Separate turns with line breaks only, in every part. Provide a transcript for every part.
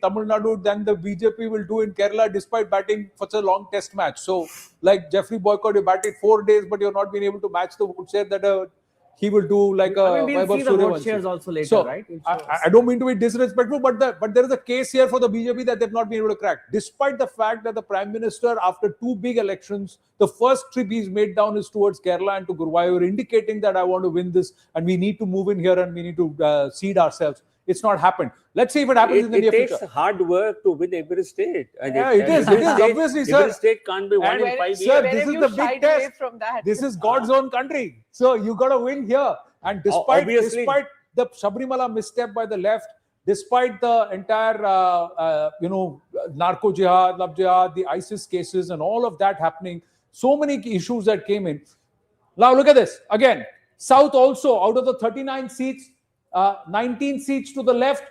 Tamil Nadu than the BJP will do in Kerala despite batting such a long test match. So, like Jeffrey Boycott, you batted 4 days, but you're not being able to match the vote share that he will do like
I mean, we'll see the vote shares also later,
so,
right?
I don't mean to be disrespectful, but there is a case here for the BJP that they've not been able to crack. Despite the fact that the Prime Minister, after 2 big elections, the first trip he's made down is towards Kerala and to Guruvayur, indicating that I want to win this and we need to move in here and we need to seed ourselves. It's not happened. Let's see if it happens in the near future.
It takes hard work to win every state.
Yeah, it is. Obviously, sir.
Every state can't be won in 5 years.
Sir, this is the big test. This is God's own country. So you got to win here. And despite the Sabrimala misstep by the left, despite the entire, narco jihad, love jihad, the ISIS cases and all of that happening, so many issues that came in. Now look at this. Again, South also, out of the 39 seats, 19 seats to the left,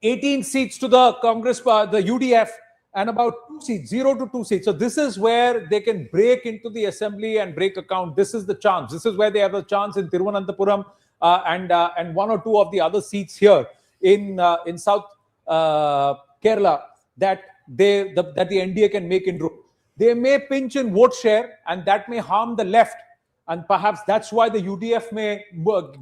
18 seats to the Congress, the UDF, and about 2 seats, 0 to 2 seats. So this is where they can break into the assembly and break account. This is the chance. This is where they have a chance in Thiruvananthapuram and 1 or 2 of the other seats here in South Kerala that the NDA can make inroad. They may pinch in vote share, and that may harm the left. And perhaps that's why the UDF may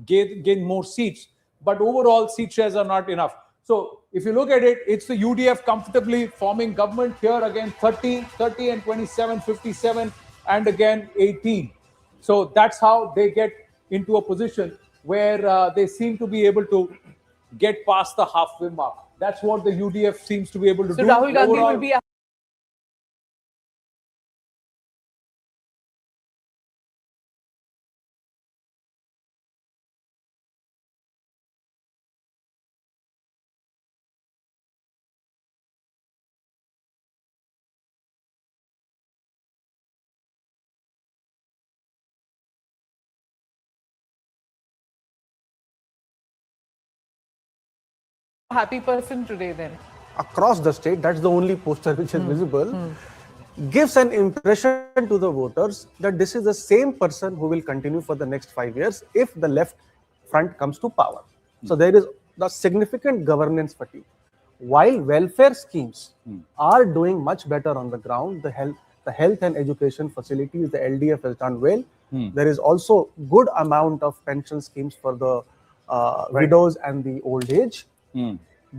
gain more seats. But overall, seat shares are not enough. So if you look at it, it's the UDF comfortably forming government here again, 30 and 27, 57, and again 18. So that's how they get into a position where they seem to be able to get past the halfway mark. That's what the UDF seems to be able to do.
So Rahul Gandhi will be happy person today then.
Across the state, that's the only poster which is visible, gives an impression to the voters that this is the same person who will continue for the next 5 years if the left front comes to power. So there is the significant governance fatigue. While welfare schemes are doing much better on the ground, the health and education facilities, the LDF has done well. There is also good amount of pension schemes for the widows and the old age.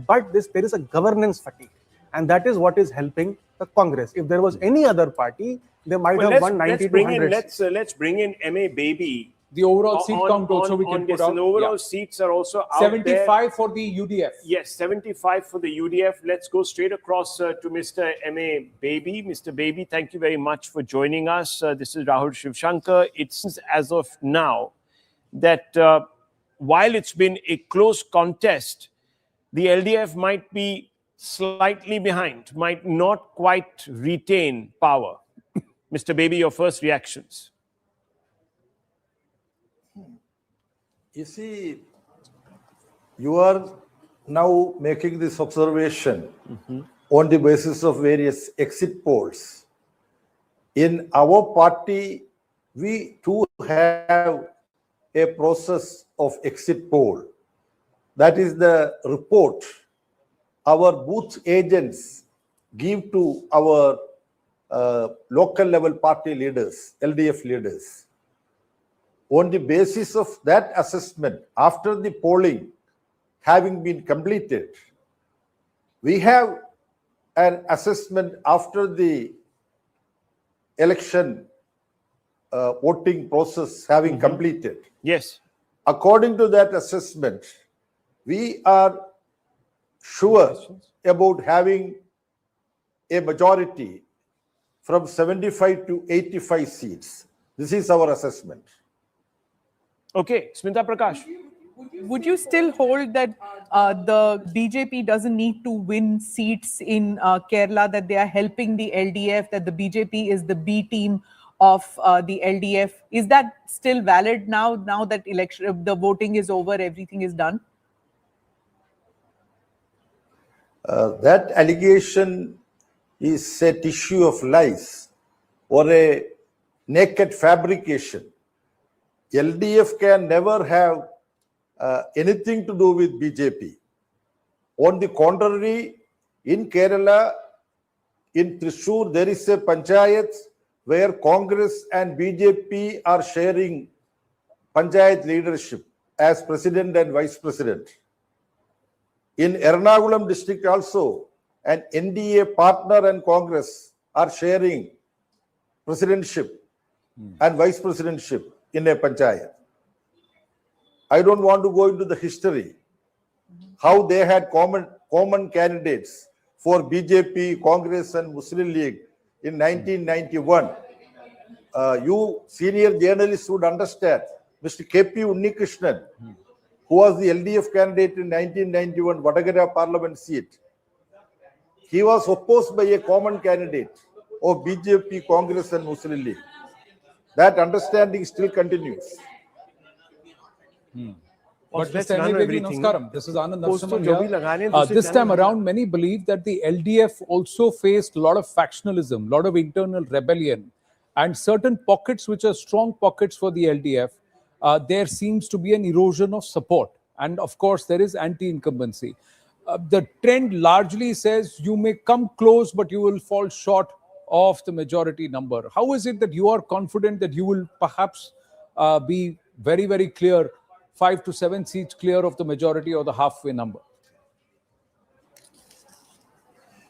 But there is a governance fatigue, and that is what is helping the Congress. If there was any other party, they might have won 90 to 100.
Let's bring in MA Baby.
The overall seat count also we can put out.
The overall seats are also out
75
there.
For the UDF.
Yes, 75 for the UDF. Let's go straight across to Mr. MA Baby. Mr. Baby, thank you very much for joining us. This is Rahul Shivshankar. It's as of now that while it's been a close contest, the LDF might be slightly behind, might not quite retain power. Mr. Baby, your first reactions.
You see, you are now making this observation on the basis of various exit polls. In our party, we too have a process of exit poll. That is the report our booth agents give to our local level party leaders, LDF leaders. On the basis of that assessment, after the polling having been completed, we have an assessment after the election voting process having completed.
Yes.
According to that assessment, we are sure about having a majority from 75 to 85 seats. This is our assessment.
Okay, Smita Prakash.
Would you still hold that the BJP doesn't need to win seats in Kerala, that they are helping the LDF, that the BJP is the B team of the LDF? Is that still valid now that the voting is over, everything is done?
That allegation is a tissue of lies or a naked fabrication. LDF can never have anything to do with BJP. On the contrary, In Kerala, in Thrissur, there is a panchayat where Congress and BJP are sharing panchayat leadership as president and vice president. In Ernakulam district also, an NDA partner and Congress are sharing presidentship and vice presidentship in a panchayat. I don't want to go into the history, how they had common candidates for BJP, Congress and Muslim League in 1991. You senior journalists would understand. Mr. K.P. Unnikrishnan, who was the LDF candidate in 1991 Vadagara parliament seat, he was opposed by a common candidate of BJP, Congress and Muslim League. That understanding still continues.
But
let's
Mr.
run
M.A.
everything.
Namaskaram. This is Anand
Post to
Narasimhan
jo bhi
here.
lagane, dusre
This
channel
time around, many believe that the LDF also faced a lot of factionalism, a lot of internal rebellion, and certain pockets which are strong pockets for the LDF. There seems to be an erosion of support. And of course, there is anti-incumbency. The trend largely says you may come close, but you will fall short of the majority number. How is it that you are confident that you will perhaps be very, very clear, 5 to 7 seats clear of the majority or the halfway number?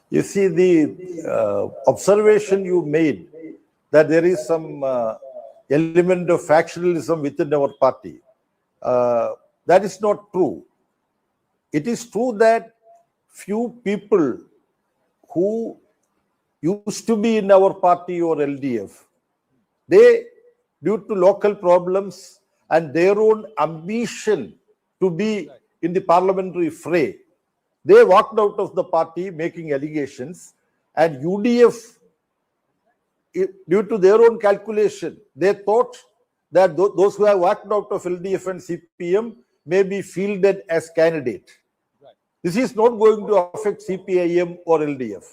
You see, the observation you made that there is some element of factionalism within our party, that is not true. It is true that few people who used to be in our party or LDF, they, due to local problems and their own ambition to be in the parliamentary fray, they walked out of the party making allegations, and UDF, due to their own calculation, they thought that those who have walked out of LDF and CPM may be fielded as candidate. Right. This is not going to affect CPIM or LDF.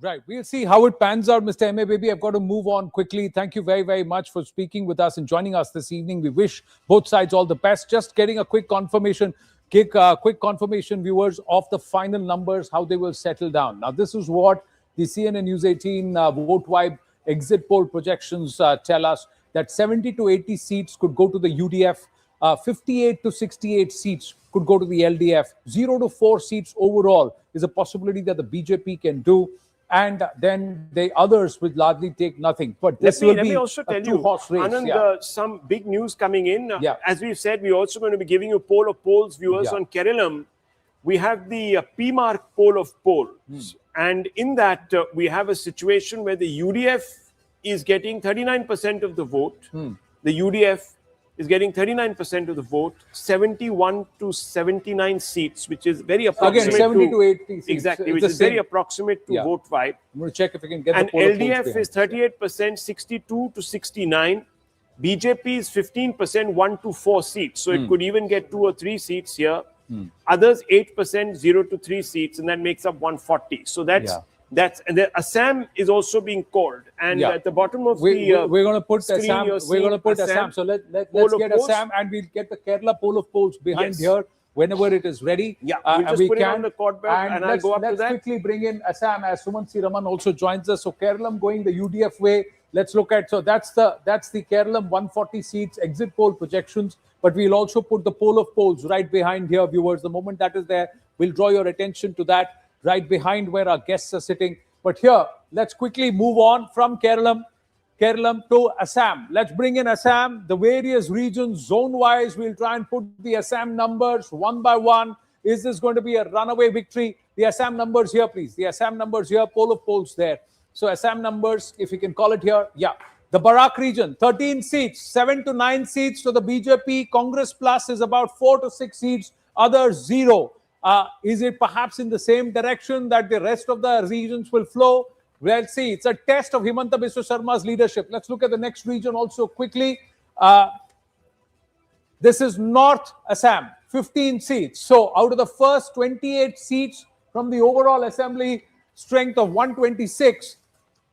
Right. We'll see how it pans out, Mr. M.A. Baby. I've got to move on quickly. Thank you very, very much for speaking with us and joining us this evening. We wish both sides all the best. Just getting a quick confirmation, viewers, of the final numbers, how they will settle down. Now, this is what the CNN News 18 Vote Vibe exit poll projections tell us, that 70 to 80 seats could go to the UDF, 58 to 68 seats could go to the LDF, 0 to 4 seats overall is a possibility that the BJP can do. And then the others will largely take nothing. But this will be
also tell
a two-horse race.
Anand, some big news coming in. As we've said, we're also going to be giving you a poll of polls, viewers, on Kerala. We have the P-mark poll of polls. And in that, we have a situation where the UDF is getting 39% of the vote. The UDF is getting 39% of the vote, 71 to 79 seats, which is very approximate.
Again, 70 to 80 seats.
Exactly, which is very approximate to Vote Vibe.
I'm going to check if we can get
and
the poll of
LDF is 38%, 62 to 69. BJP is 15%, 1 to 4 seats. So it could even get 2 or 3 seats here. Others 8%, 0 to 3 seats, and that makes up 140. So that's and the Assam is also being called. And at the bottom of
we're going to put
screen,
Assam. We're going to put Assam. So let's get Assam, and we'll get the Kerala poll of polls behind here whenever it is ready.
We'll just put it on the quad and I'll go up to that.
Let's quickly bring in Assam as Sumansi Raman also joins us. So Kerala going the UDF way. Let's look at, so that's the Kerala 140 seats exit poll projections. But we'll also put the poll of polls right behind here, viewers. The moment that is there, we'll draw your attention to that right behind where our guests are sitting. But here, let's quickly move on from Kerala to Assam. Let's bring in Assam, the various regions, zone-wise. We'll try and put the Assam numbers one by one. Is this going to be a runaway victory? The Assam numbers here, please. The Assam numbers here, poll of polls there. So Assam numbers, if you can call it here. The Barak region, 13 seats, 7 to 9 seats to the BJP. Congress Plus is about 4 to 6 seats, others 0. Is it perhaps in the same direction that the rest of the regions will flow? Let's see. It's a test of Himanta Biswa Sarma's leadership. Let's look at the next region also quickly. This is North Assam, 15 seats. So out of the first 28 seats from the overall assembly strength of 126,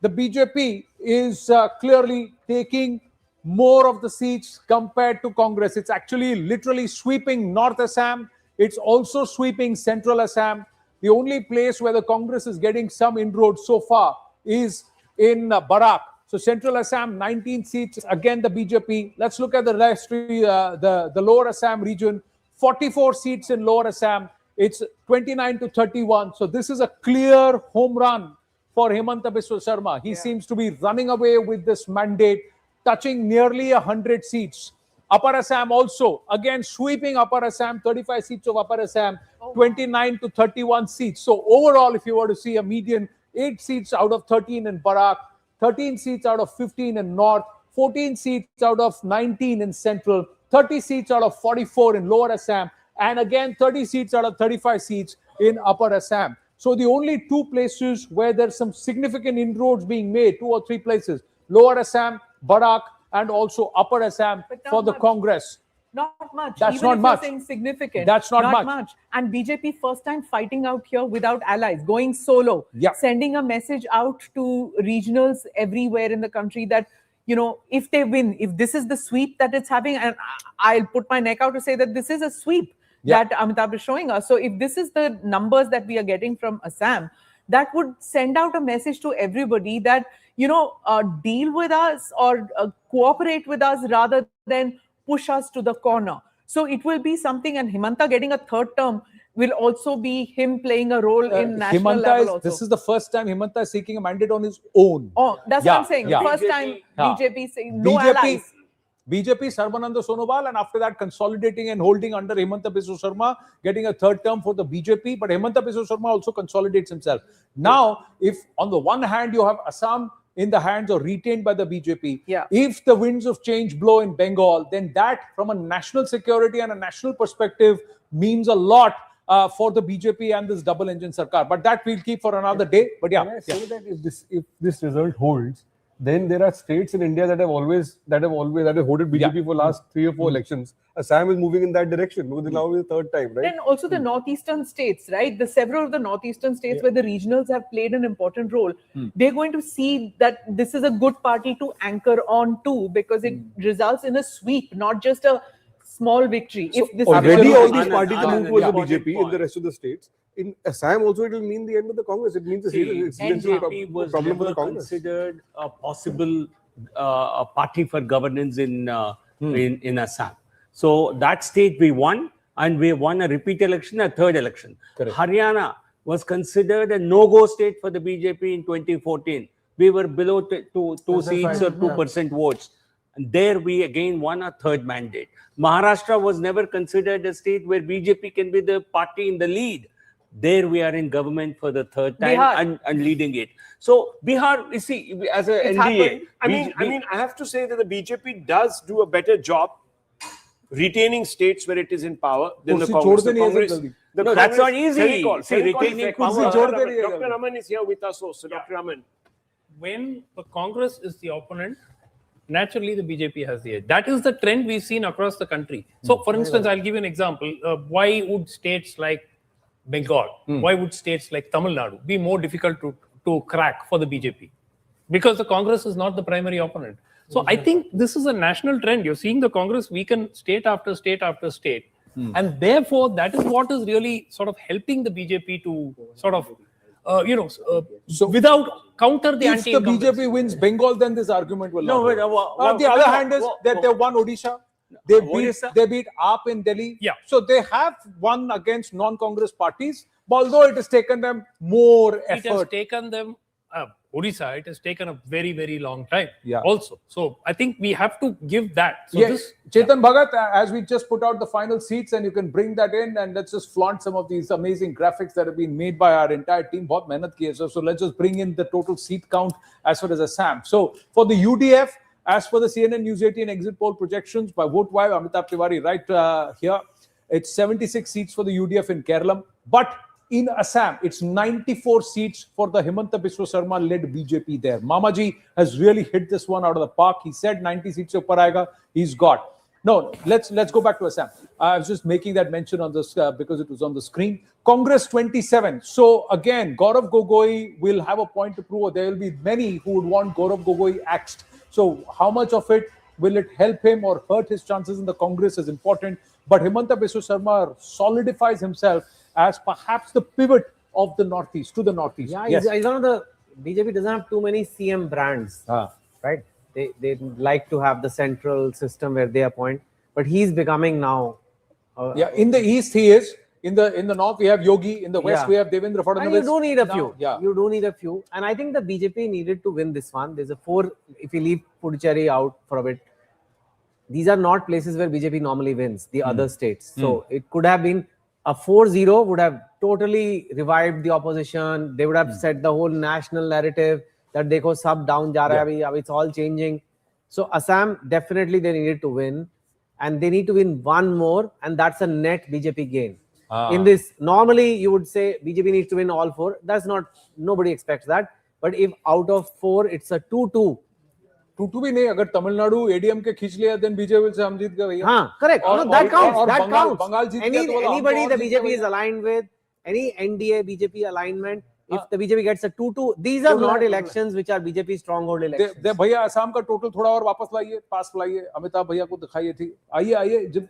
the BJP is clearly taking more of the seats compared to Congress. It's actually literally sweeping North Assam. It's also sweeping Central Assam. The only place where the Congress is getting some inroads so far is in Barak. So Central Assam, 19 seats, again the BJP. Let's look at the rest, the Lower Assam region, 44 seats in Lower Assam. It's 29 to 31. So this is a clear home run for Himanta Biswa Sarma. He seems to be running away with this mandate, touching nearly 100 seats. Upper Assam also, again sweeping Upper Assam, 35 seats of Upper Assam, 29 to 31 seats. So overall, if you were to see a median, 8 seats out of 13 in Barak, 13 seats out of 15 in North, 14 seats out of 19 in Central, 30 seats out of 44 in Lower Assam, and again 30 seats out of 35 seats in Upper Assam. So the only two places where there's some significant inroads being made, 2 or 3 places, Lower Assam, Barak, and also Upper Assam for the Congress.
Not much.
That's
Even
not
if you're
much.
saying significant.
That's not much.
And BJP first time fighting out here without allies, going solo,
Yeah.
sending a message out to regionals everywhere in the country that, you know, if they win, if this is the sweep that it's having, and I'll put my neck out to say that this is a sweep that Amitabh is showing us. So if this is the numbers that we are getting from Assam, that would send out a message to everybody that, you know, deal with us or cooperate with us rather than push us to the corner. So it will be something, and Himanta getting a third term will also be him playing a role in national level also.
This is the first time Himanta is seeking a mandate on his own.
Oh, that's what I'm saying.
Yeah.
First time
Yeah.
BJP saying no allies.
BJP, Sarbananda Sonowal, and after that consolidating and holding under Himanta Biswa Sarma, getting a third term for the BJP. But Himanta Biswa Sarma also consolidates himself. Now, if on the one hand you have Assam in the hands or retained by the BJP, if the winds of change blow in Bengal, then that from a national security and a national perspective means a lot for the BJP and this double engine sarkar. But that we'll keep for another day. But yeah.
Can I say that if this result holds, then there are states in India that have voted BJP for last 3 or 4 elections. Assam is moving in that direction because now is the third time, right?
Then also the northeastern states, right? The several of the northeastern states where the regionals have played an important role. They're going to see that this is a good party to anchor on to because it results in a sweep, not just a small victory.
So
if this
already all these
Anand,
parties have moved towards the
important
BJP in the rest of the states. In Assam also it will mean the end of the Congress. It means the
NJP was
problem for the
never
Congress.
considered a possible party for governance in Assam. So that state we won, and we won a repeat election, a third election.
Correct.
Haryana was considered a no-go state for the BJP in 2014. We were below 2 seats or 2% votes. And there we again won a third mandate. Maharashtra was never considered a state where BJP can be the party in the lead. There we are in government for the third time and leading it. So Bihar, you see, as a NDA,
I mean, I have to say that the BJP does do a better job retaining states where it is in power than the Congress.
No, that's not easy. See, retaining power.
Dr. Raman is here with us also. Dr. Raman.
When the Congress is the opponent, naturally the BJP has the edge. That is the trend we've seen across the country. So, for instance, I'll give you an example. Why would states like Bengal, why would states like Tamil Nadu be more difficult to crack for the BJP? Because the Congress is not the primary opponent. So I think this is a national trend. You're seeing the Congress weaken state after state after state. And therefore, that is what is really sort of helping the BJP to sort of, so without counter the
If the
anti-incumbents.
BJP wins Bengal, then this argument will not hold.
On
the other hand is that they won Odisha. They beat AAP in Delhi.
Yeah.
So they have won against non-Congress parties, although it has taken them more
It has
effort.
taken them, Odisha, it has taken a very, very long time
Yeah.
also. So I think we have to give that. So
Yes, Chetan Bhagat, as we just put out the final seats, and you can bring that in, and let's just flaunt some of these amazing graphics that have been made by our entire team. Bahut mehnat ki hai. So let's just bring in the total seat count as far as Assam. So for the UDF, as per the CNN News 18 exit poll projections by VoteWire, Amitabh Tiwari right here, it's 76 seats for the UDF in Kerala. But in Assam, it's 94 seats for the Himanta Biswa Sarma led BJP there. Mamaji has really hit this one out of the park. He said 90 seats upar aayega. He's got. No, let's go back to Assam. I was just making that mention on this because it was on the screen. Congress 27. So again, Gaurav Gogoi will have a point to prove. There will be many who would want Gaurav Gogoi axed. So how much of it will it help him or hurt his chances in the Congress is important. But Himanta Biswa Sarma solidifies himself as perhaps the pivot of the northeast to the northeast.
Yeah,
Yes.
it's one of the BJP doesn't have too many CM brands, right? They like to have the central system where they appoint, but he's becoming now.
Yeah, in the east he is. In the north we have Yogi. In the west we have Devendra Fadnavis.
And you do need a
Now,
few.
yeah.
You do need a few. And I think the BJP needed to win this one. There's a 4, if you leave Puducherry out for a bit, these are not places where BJP normally wins, the other states. So it could have been a 4-0 would have totally revived the opposition. They would have set the whole national narrative that dekho sab down ja raha hai, abhi it's all changing. So Assam, definitely they needed to win. And they need to win one more, and that's a net BJP gain. In this, normally you would say BJP needs to win all 4. That's not, nobody expects that. But if out of 4, it's a 2-2.
2-2 भी नहीं, अगर Tamil Nadu ADMK खींच लिया, then BJP will say हम जीत गए भैया.
हाँ, correct.
और-
No, that
और-
counts.
और
That
बंगाल-
counts.
बंगाल जीत गया तो बोला, हम
Anybody
तो
the
और जीत
BJP
गए
is aligned with, any NDA BJP alignment, if the BJP gets a 2-2, these are not elections which are BJP stronghold elections.
दे भैया असम का टोटल थोड़ा और वापस लाइए, पास लाइए, अमिताभ भैया को दिखाइए थी. आइए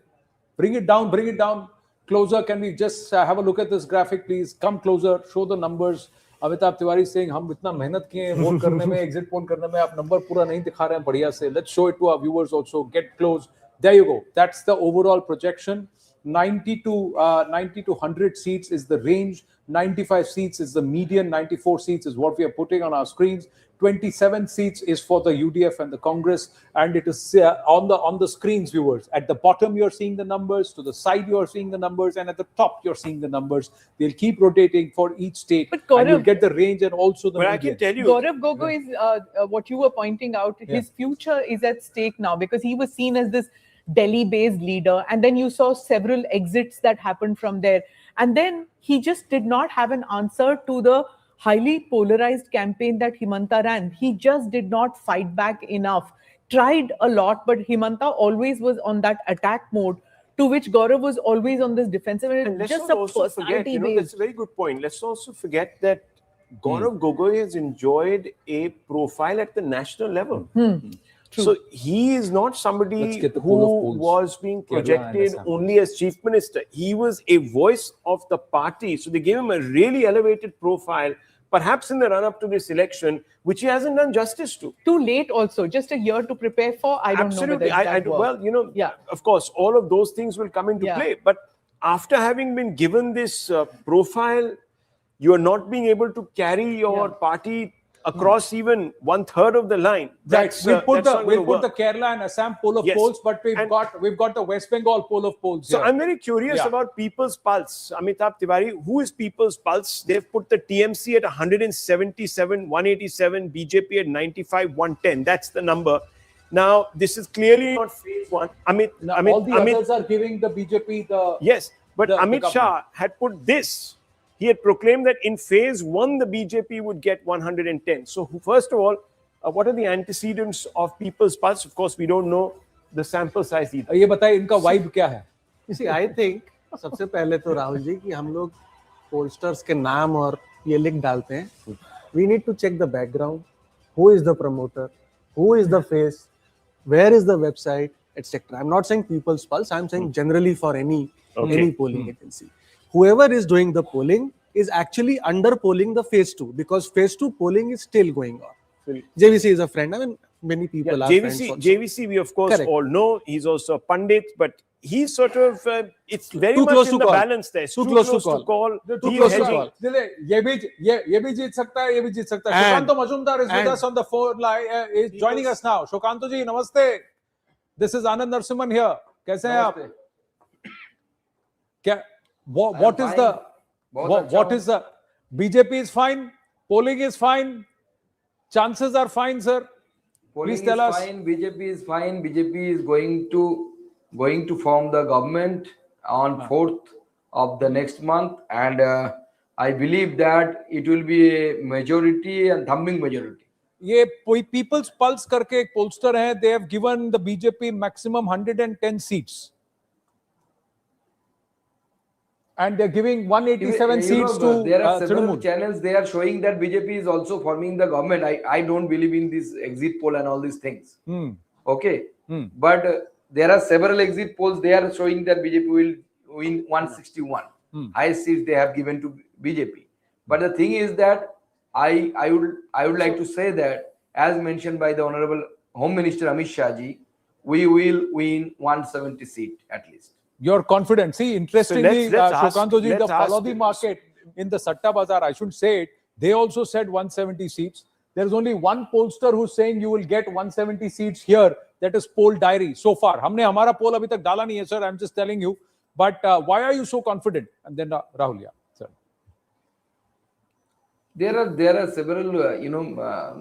bring it down closer. Can we just have a look at this graphic, please? Come closer, show the numbers. Amitabh Tiwari saying हम इतना मेहनत किए हैं वोट करने में, एग्जिट पोल करने में, आप नंबर पूरा नहीं दिखा रहे हैं बढ़िया से. Let's show it to our viewers also. Get close. There you go. That's the overall projection. 90 to 100 seats is the range. 95 seats is the median. 94 seats is what we are putting on our screens. 27 seats is for the UDF and the Congress, and it is on the screens, viewers. At the bottom you're seeing the numbers, to the side you're seeing the numbers, and at the top you're seeing the numbers. They'll keep rotating for each state,
But
and you'll
Gaurav-
get the range and also the
But I
median.
can tell you,
Gaurav Gogoi is what you were pointing out. His future is at stake now because he was seen as this Delhi-based leader, and then you saw several exits that happened from there, and then he just did not have an answer to the highly polarized campaign that Himanta ran. He just did not fight back enough. Tried a lot, but Himanta always was on that attack mode, to which Gaurav was always on this defensive. And
and
it's
let's
just
not
a
also forget,
personality
that's
based.
a very good point. Let's also forget that Gaurav Gogoi has enjoyed a profile at the national level. So he is not
Let's
somebody
get the
who
pool of polls.
was being
Kerala and
projected
Assam.
only as chief minister. He was a voice of the party. So they gave him a really elevated profile, perhaps in the run-up to this election, which he hasn't done justice to.
Too late also, just a year to prepare for. I don't
Absolutely.
know whether that worked.
Well, you know,
Yeah.
of course, all of those things will come into
Yeah.
play. But after having been given this profile, you are not being able to carry your party across even 1/3 of the line.
Right.
That's,
We'll put
that's not
the
gonna
the
work.
Kerala and Assam poll of
Yes.
polls, but we've
And-
got the West Bengal poll of polls.
So
here.
I'm very curious
Yeah.
about People's Pulse. Amitabh Tiwari, who is People's Pulse? They've put the TMC at 177, 187, BJP at 95, 110. That's the number. Now, this is clearly not phase one.
Now, all the others are giving the BJP the
Yes, but
the
Amit Shah
government.
had put this. He had proclaimed that in phase one, the BJP would get 110. So, first of all, what are the antecedents of People's Pulse? Of course, we don't know the sample size either.
ये बताइए इनका vibe क्या है?
You see, I think सबसे पहले तो राहुल जी कि हम लोग पोलस्टर्स के नाम और ये लिख डालते हैं. We need to check the background. Who is the promoter? Who is the face? Where is the website, etc. I'm not saying People's Pulse. I'm saying generally for any polling agency. Whoever is doing the polling is actually under polling the phase 2 because phase 2 polling is still going on. JVC is a friend. I mean, many people are friends.
JVC,
also.
JVC, we of course
Correct.
all know. He's also a pundit, but he's sort of, it's very
Too
much
close
in
to
the
call.
balance there. It's
Too
too
close
close
to
to call.
Too
He's
close to
hedging.
call.
ये भी जीत सकता है, ये भी जीत सकता है.
And-
Shokanto Majumdar is with
and-
us on the phone line, is joining us now. Shokanto ji, namaste. This is Anand Narasimhan here. कैसे हैं आप? क्या? What is the? What is the? BJP is fine. Polling is fine. Chances are fine, sir.
Polling
Please tell
is
us.
fine. BJP is fine. BJP is going to form the government on 4th of the next month, and I believe that it will be a majority and thumping majority.
ये People's Pulse करके एक pollster है. They have given the BJP maximum 110 seats. And they're giving 187 seats to
there are several
Trinamool.
channels. They are showing that BJP is also forming the government. I don't believe in this exit poll and all these things. Okay, but there are several exit polls. They are showing that BJP will win 161. Highest seats they have given to BJP. But the thing is that I would like to say that, as mentioned by the Honorable Home Minister Amit Shah ji, we will win 170 seat at least.
You're confident. See, interestingly,
let's ask-
Shukantoji, the
let's ask-
Palodi market in the Satta Bazar, I shouldn't say it, they also said 170 seats. There's only one pollster who's saying you will get 170 seats here. That is Poll Diary so far. हमने हमारा poll अभी तक डाला नहीं है, sir. I'm just telling you. But why are you so confident? And then Rahul, yeah, sir.
There are several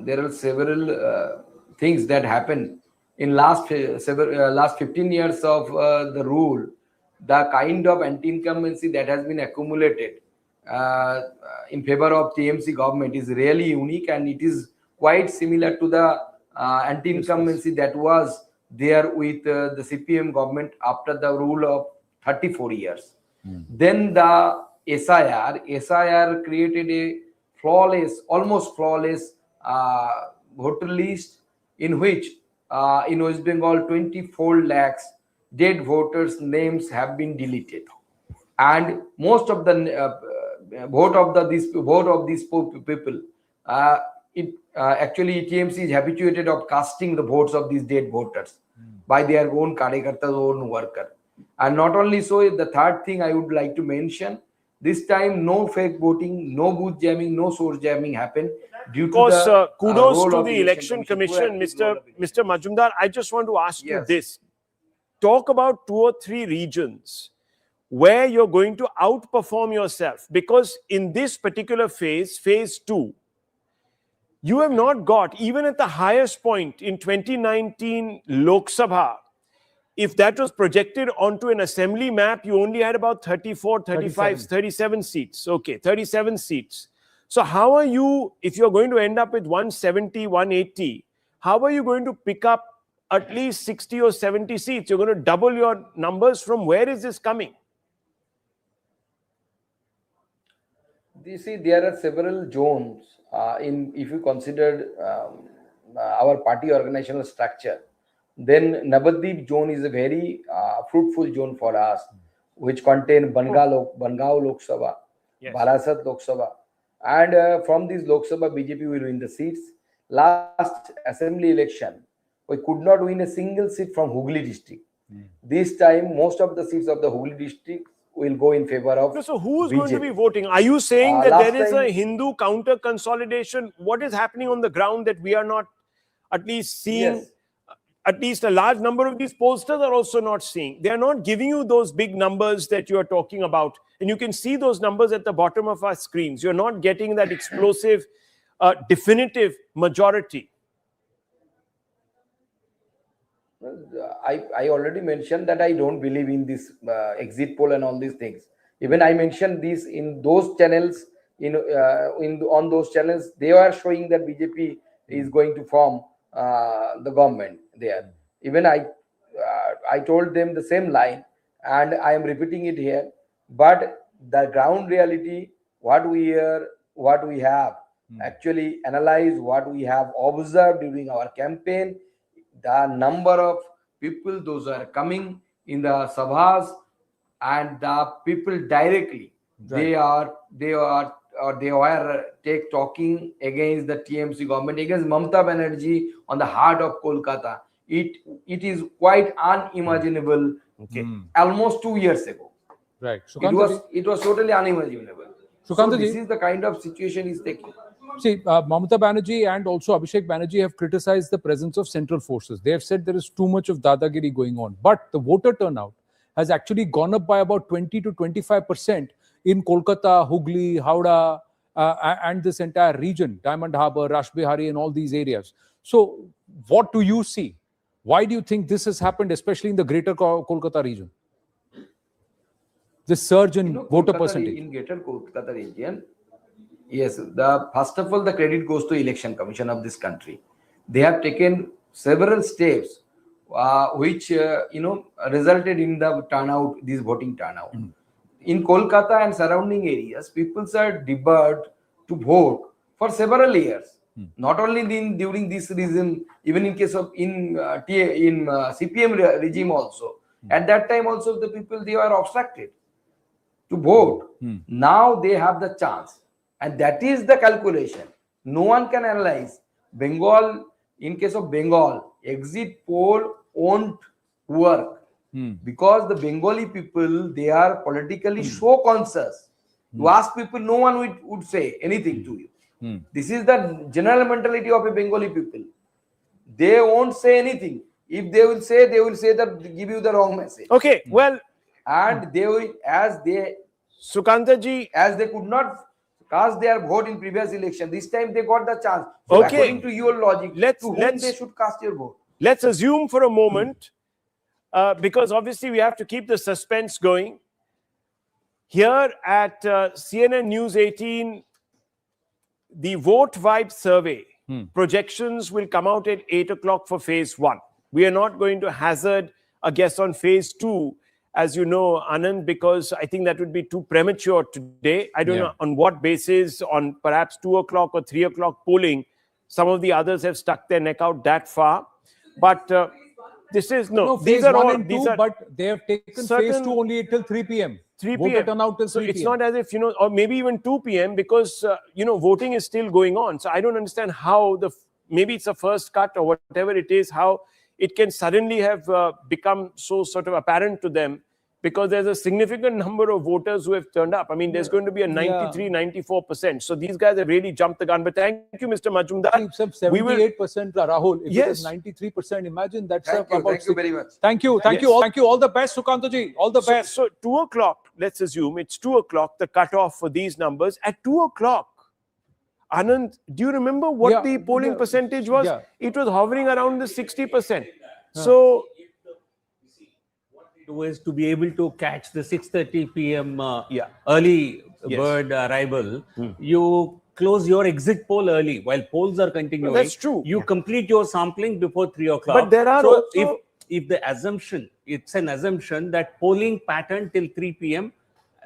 there are several things that happen in last 15 years of the rule. The kind of anti-incumbency that has been accumulated in favor of TMC government is really unique, and it is quite similar to the anti-incumbency that was there with the CPM government after the rule of 34 years. Then the SIR created a almost flawless voter list in which in West Bengal 24 lakhs dead voters' names have been deleted, and most of the vote of these people, actually TMC is habituated of casting the votes of these dead voters by their own karyakartas, own worker. And not only so, the third thing I would like to mention, this time no fake voting, no booth jamming, no source jamming happened due
Of course,
to the
kudos
role
to
of
the Election Commission, Mr. Majumdar. I just want to ask you
Yes.
this. Talk about 2 or 3 regions where you're going to outperform yourself, because in this particular phase 2, you have not got, even at the highest point in 2019 Lok Sabha, if that was projected onto an assembly map, you only had about 34, 35, 37 seats. Okay, 37 seats. So how are you, if you're going to end up with 170, 180, how are you going to pick up at least 60 or 70 seats? You're going to double your numbers. From where is this coming?
You see, there are several zones if you consider our party organizational structure. Then Navadvip zone is a very fruitful zone for us, which contain Bangaal Lok Sabha,
Yes.
Barasat Lok Sabha, and from this Lok Sabha, BJP will win the seats. Last assembly election, we could not win a single seat from Hooghly district. This time, most of the seats of the Hooghly district will go in favor of
So who's going to
BJP.
be voting? Are you saying that
Last
there is
time-
a Hindu counter consolidation? What is happening on the ground that we are not at least seeing?
Yes.
At least a large number of these pollsters are also not seeing. They are not giving you those big numbers that you are talking about. And you can see those numbers at the bottom of our screens. You're not getting that explosive, definitive majority.
I already mentioned that I don't believe in this exit poll and all these things. Even I mentioned this in those channels. On those channels, they are showing that BJP is going to form the government there. Even I told them the same line, and I am repeating it here. But the ground reality, what we hear, what we have actually analyzed, what we have observed during our campaign, the number of people those are coming in the sabhas, and the people directly they were talking against the TMC government, against Mamata Banerjee on the heart of Kolkata. It is quite unimaginable.
Okay.
Almost 2 years ago,
Right.
it was totally unimaginable. So
Shukantaji.
this is the kind of situation is taking.
See, Mamata Banerjee and also Abhishek Banerjee have criticized the presence of central forces. They have said there is too much of dadagiri going on. But the voter turnout has actually gone up by about 20 to 25% in Kolkata, Hooghly, Howrah, and this entire region, Diamond Harbour, Rashbihari, and all these areas. So, what do you see? Why do you think this has happened, especially in the greater Kolkata region? This surge in voter
Kolkata,
percentage.
in greater Kolkata region, yes, first of all, the credit goes to Election Commission of this country. They have taken several steps which resulted in the turnout, this voting turnout. In Kolkata and surrounding areas, people are debarred to vote for several years. Not only during this regime, even in case of CPM regime also. At that time also, the people, they were obstructed to vote. Now they have the chance. And that is the calculation. No one can analyze. Bengal, in case of Bengal, exit poll won't work because the Bengali people, they are politically so conscious. You ask people, no one would say anything to you. This is the general mentality of a Bengali people. They won't say anything. If they will say that give you the wrong message.
Okay, well,
And they will, as they
Sukanta-ji,
could not cast their vote in previous election, this time they got the chance. So
Okay.
according to your logic,
Let's-
to whom
let's-
they should cast your vote?
let's assume for a moment, because obviously we have to keep the suspense going. Here at CNN News 18, the Vote Vibe survey projections will come out at 8 o'clock for phase 1. We are not going to hazard a guess on phase 2, as you know, Anand, because I think that would be too premature today. I don't
Yeah.
know on what basis, on perhaps 2 o'clock or 3 o'clock polling, some of the others have stuck their neck out that far. But this is,
No,
these
phase
are
1
all,
and
these
2,
are
but they have taken phase
certain-
2 only till 3 p.m.
3
Voter
p.m.
turnout till
So
3
it's
p.m.
not as if, or maybe even 2 p.m. because, voting is still going on. So I don't understand how maybe it's a first cut or whatever it is, how it can suddenly have become so sort of apparent to them, because there's a significant number of voters who have turned up. I mean, there's going to be a 93, 94%. So these guys have really jumped the gun. But thank you, Mr. Majumdar.
Except
We will-
78%, Rahul. If it
Yes.
is 93%, imagine that's
Thank you.
about
Thank you very much.
Thank you. Thank you. Thank you. All the best, Sukantaji. All the best.
So 2 o'clock, let's assume it's 2 o'clock, the cutoff for these numbers. At 2 o'clock, Anand, do you remember what
Yeah,
the polling
yeah,
percentage was?
yeah.
It was hovering around the 60%. So,
Was to be able to catch the 6:30 p.m.
Yeah.
early
Yes.
bird arrival, you close your exit poll early while polls are continuing.
that's true.
You complete your sampling before 3 o'clock.
But there are
so
also-
if the assumption, it's an assumption that polling pattern till 3 p.m.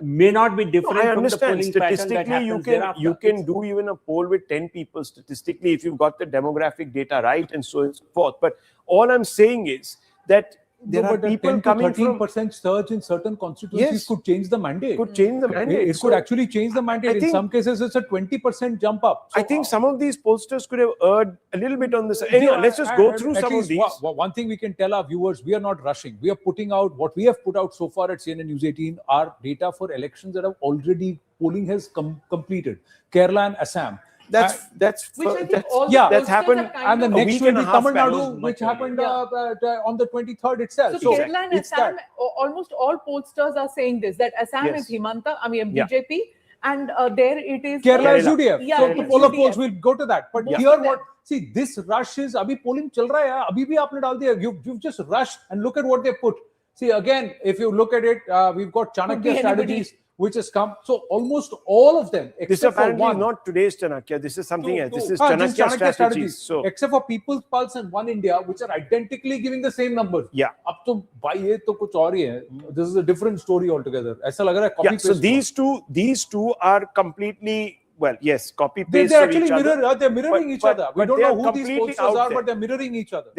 may not be different
I
from the
understand.
polling pattern that
Statistically,
happens
you
thereafter.
can do even a poll with 10 people statistically if you've got the demographic data right and so on and so forth. But all I'm saying is that there
No,
are
but a
people
10 to
coming from
13% surge in certain constituencies
Yes.
could change the mandate.
could change the mandate.
It could actually change the mandate. In
think-
some cases, it's a 20% jump up.
I think some of these pollsters could have erred a little bit on this. Anyhow, let's just go through
At
some of
least
these.
One thing we can tell our viewers, we are not rushing. We are putting out what we have put out so far at CNN News 18 are data for elections that have already polling has completed. Kerala and Assam.
That's
Which I think
that's
all the
yeah,
that's
pollsters
happened.
are kind
And the
of-
a
next
week
will
and
be
a half
Tamil
back.
Nadu, which happened on the 23rd itself.
So Kerala and
it's
Assam,
that.
almost all pollsters are saying this, that Assam
Yes.
is Himanta,
Yeah.
BJP, and there it is.
Kerala is
Kerala.
UDF.
Yeah,
So
it's
all the
UDF.
polls will go to that. But
Yeah.
here,
Most of
what? See, this rush is abhi polling chal raha hai. Abhi bhi aapne dal diya. You've just rushed and look at what they put. See, again, if you look at it, we've got
Could be
Chanakya
anybody.
strategies, which has come. So almost all of them,
This
except for
apparently
one.
is not today's Chanakya. This is something else. This is
Just
Chanakya strategies. So
except for People's Pulse and One India, which are identically giving the same numbers.
Yeah.
अब तो भाई ये तो कुछ और ही है. This is a different story altogether. ऐसा लग रहा है copy
yeah, so
paste.
these two are completely, well, yes, copy
They,
paste
they're
for each
actually
other.
they're mirroring each other. We
but
don't
they
know
are
who these
completely
pollsters
out
are,
there.
but they're mirroring each other.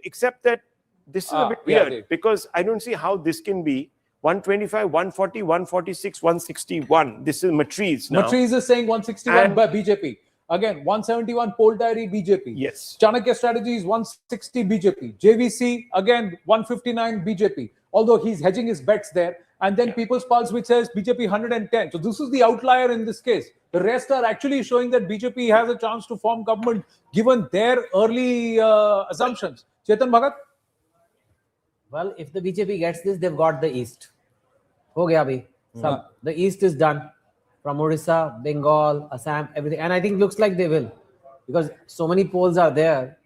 Except that this is a bit
yeah,
weird
they-
because I don't see how this can be 125, 140, 146, 161. This is Matriz now.
Matriz is saying 161
And-
by BJP. Again, 171 poll diary BJP.
Yes.
Chanakya strategies 160 BJP. JVC again 159 BJP. Although he's hedging his bets there. And then People's Pulse, which says BJP 110. So this is the outlier in this case. The rest are actually showing that BJP has a chance to form government given their early assumptions. Chetan Bhagat?
Well, if the BJP gets this, they've got the East. Ho gaya bhai. The East is done. From Odisha, Bengal, Assam, everything. And I think looks like they will. Because so many polls are there.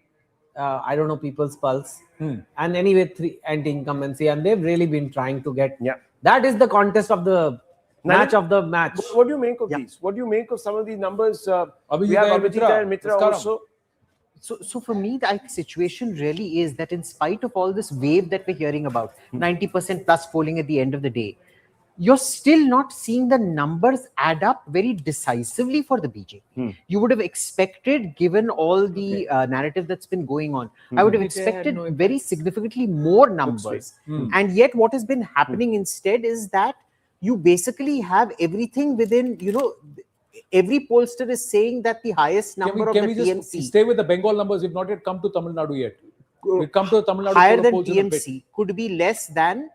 I don't know People's Pulse. And anyway, 3 anti-incumbency. And they've really been trying to get...
Yeah.
That is the contest of the match of the match.
What do you make of these? What do you make of some of these numbers? We
Abhijit
have
and
Abhijit
Mitra.
and Mitra
Namaskaram.
also.
So for me, the situation really is that in spite of all this wave that we're hearing about, 90% plus polling at the end of the day, you're still not seeing the numbers add up very decisively for the BJP. You would have expected, given all the narrative that's been going on, I would have expected very significantly more numbers. And yet what has been happening instead is that you basically have everything within, every pollster is saying that the highest number
Can
of
we
the
just
TMC
stay with the Bengal numbers? We've not yet come to Tamil Nadu yet. We'll come to the Tamil Nadu
higher
poll of
than
polls in a bit.
TMC could be less than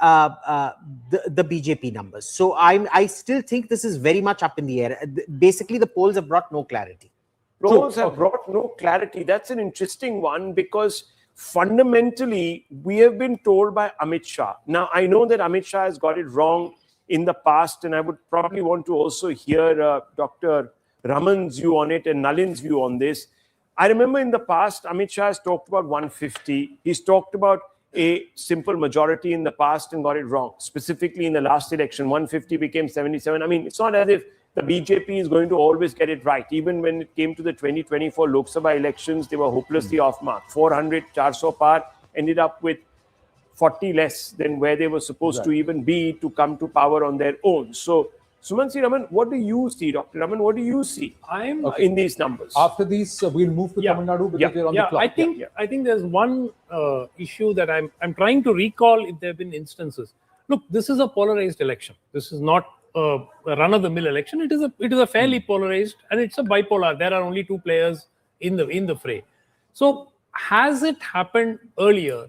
the BJP numbers. So I still think this is very much up in the air. Basically, the polls have brought no clarity.
Polls have brought no clarity. That's an interesting one because fundamentally, we have been told by Amit Shah. Now, I know that Amit Shah has got it wrong in the past, and I would probably want to also hear Dr. Raman's view on it and Nalin's view on this. I remember in the past, Amit Shah has talked about 150. He's talked about a simple majority in the past and got it wrong. Specifically in the last election, 150 became 77. I mean, it's not as if the BJP is going to always get it right. Even when it came to the 2024 Lok Sabha elections, they were hopelessly off mark. 400, 400 par, ended up with 40 less than where they were supposed to even be to come to power on their own. So, Sumansi Raman, what do you see, Dr. Raman? What do you see in these numbers?
After these, we'll move to Tamil Nadu because we're on the clock.
I think there's one issue that I'm trying to recall if there have been instances. Look, this is a polarized election. This is not a run-of-the-mill election. It is a fairly polarized, and it's a bipolar. There are only two players in the fray. So has it happened earlier?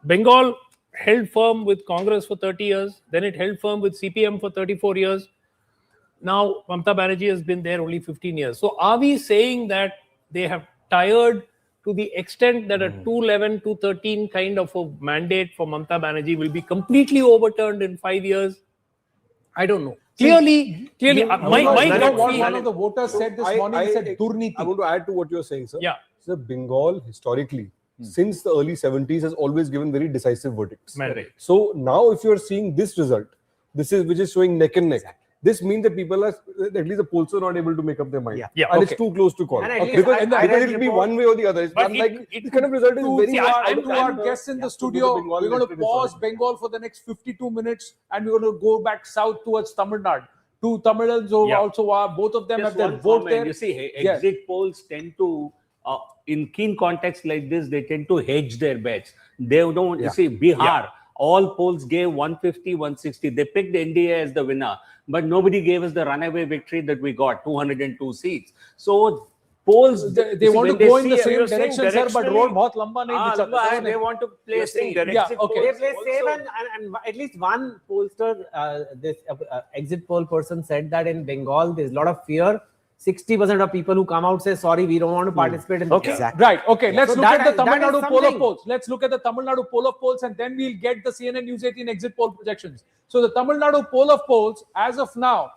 Bengal held firm with Congress for 30 years. Then it held firm with CPM for 34 years. Now Mamata Banerjee has been there only 15 years. So are we saying that they have tired to the extent that a 211, 213 kind of a mandate for Mamata Banerjee will be completely overturned in 5 years? I don't know. Clearly,
one of the voters said this morning, he said Durniti.
I want to add to what you're saying, sir.
Yeah.
So Bengal, historically, since the early 70s, has always given very decisive verdicts.
Right.
So now if you're seeing this result, which is showing neck and neck, this means that people are, at least the polls are not able to make up their mind. And it's too close to call. Because it will be one way or the other. It's not like this kind of result is very hard.
And to our guests in the studio, we're going to pause Bengal for the next 52 minutes and we're going to go back south towards Tamil Nadu. Two Tamils who also are, both of them have their vote there.
You see, exit polls tend to, in keen context like this, they tend to hedge their bets. They don't, you see, Bihar, all polls gave 150, 160. They picked NDA as the winner, but nobody gave us the runaway victory that we got, 202 seats. So polls,
they want to go in the same direction, sir, but road bahut lamba nahi.
They want to play safe.
They play safe, and at least one pollster, this exit poll person said that in Bengal there's a lot of fear. 60% of people who come out say, sorry, we don't want to participate in this.
Right. Okay. Let's look at the Tamil Nadu poll of polls. Let's look at the Tamil Nadu poll of polls and then we'll get the CNN News 18 exit poll projections. So the Tamil Nadu poll of polls, as of now,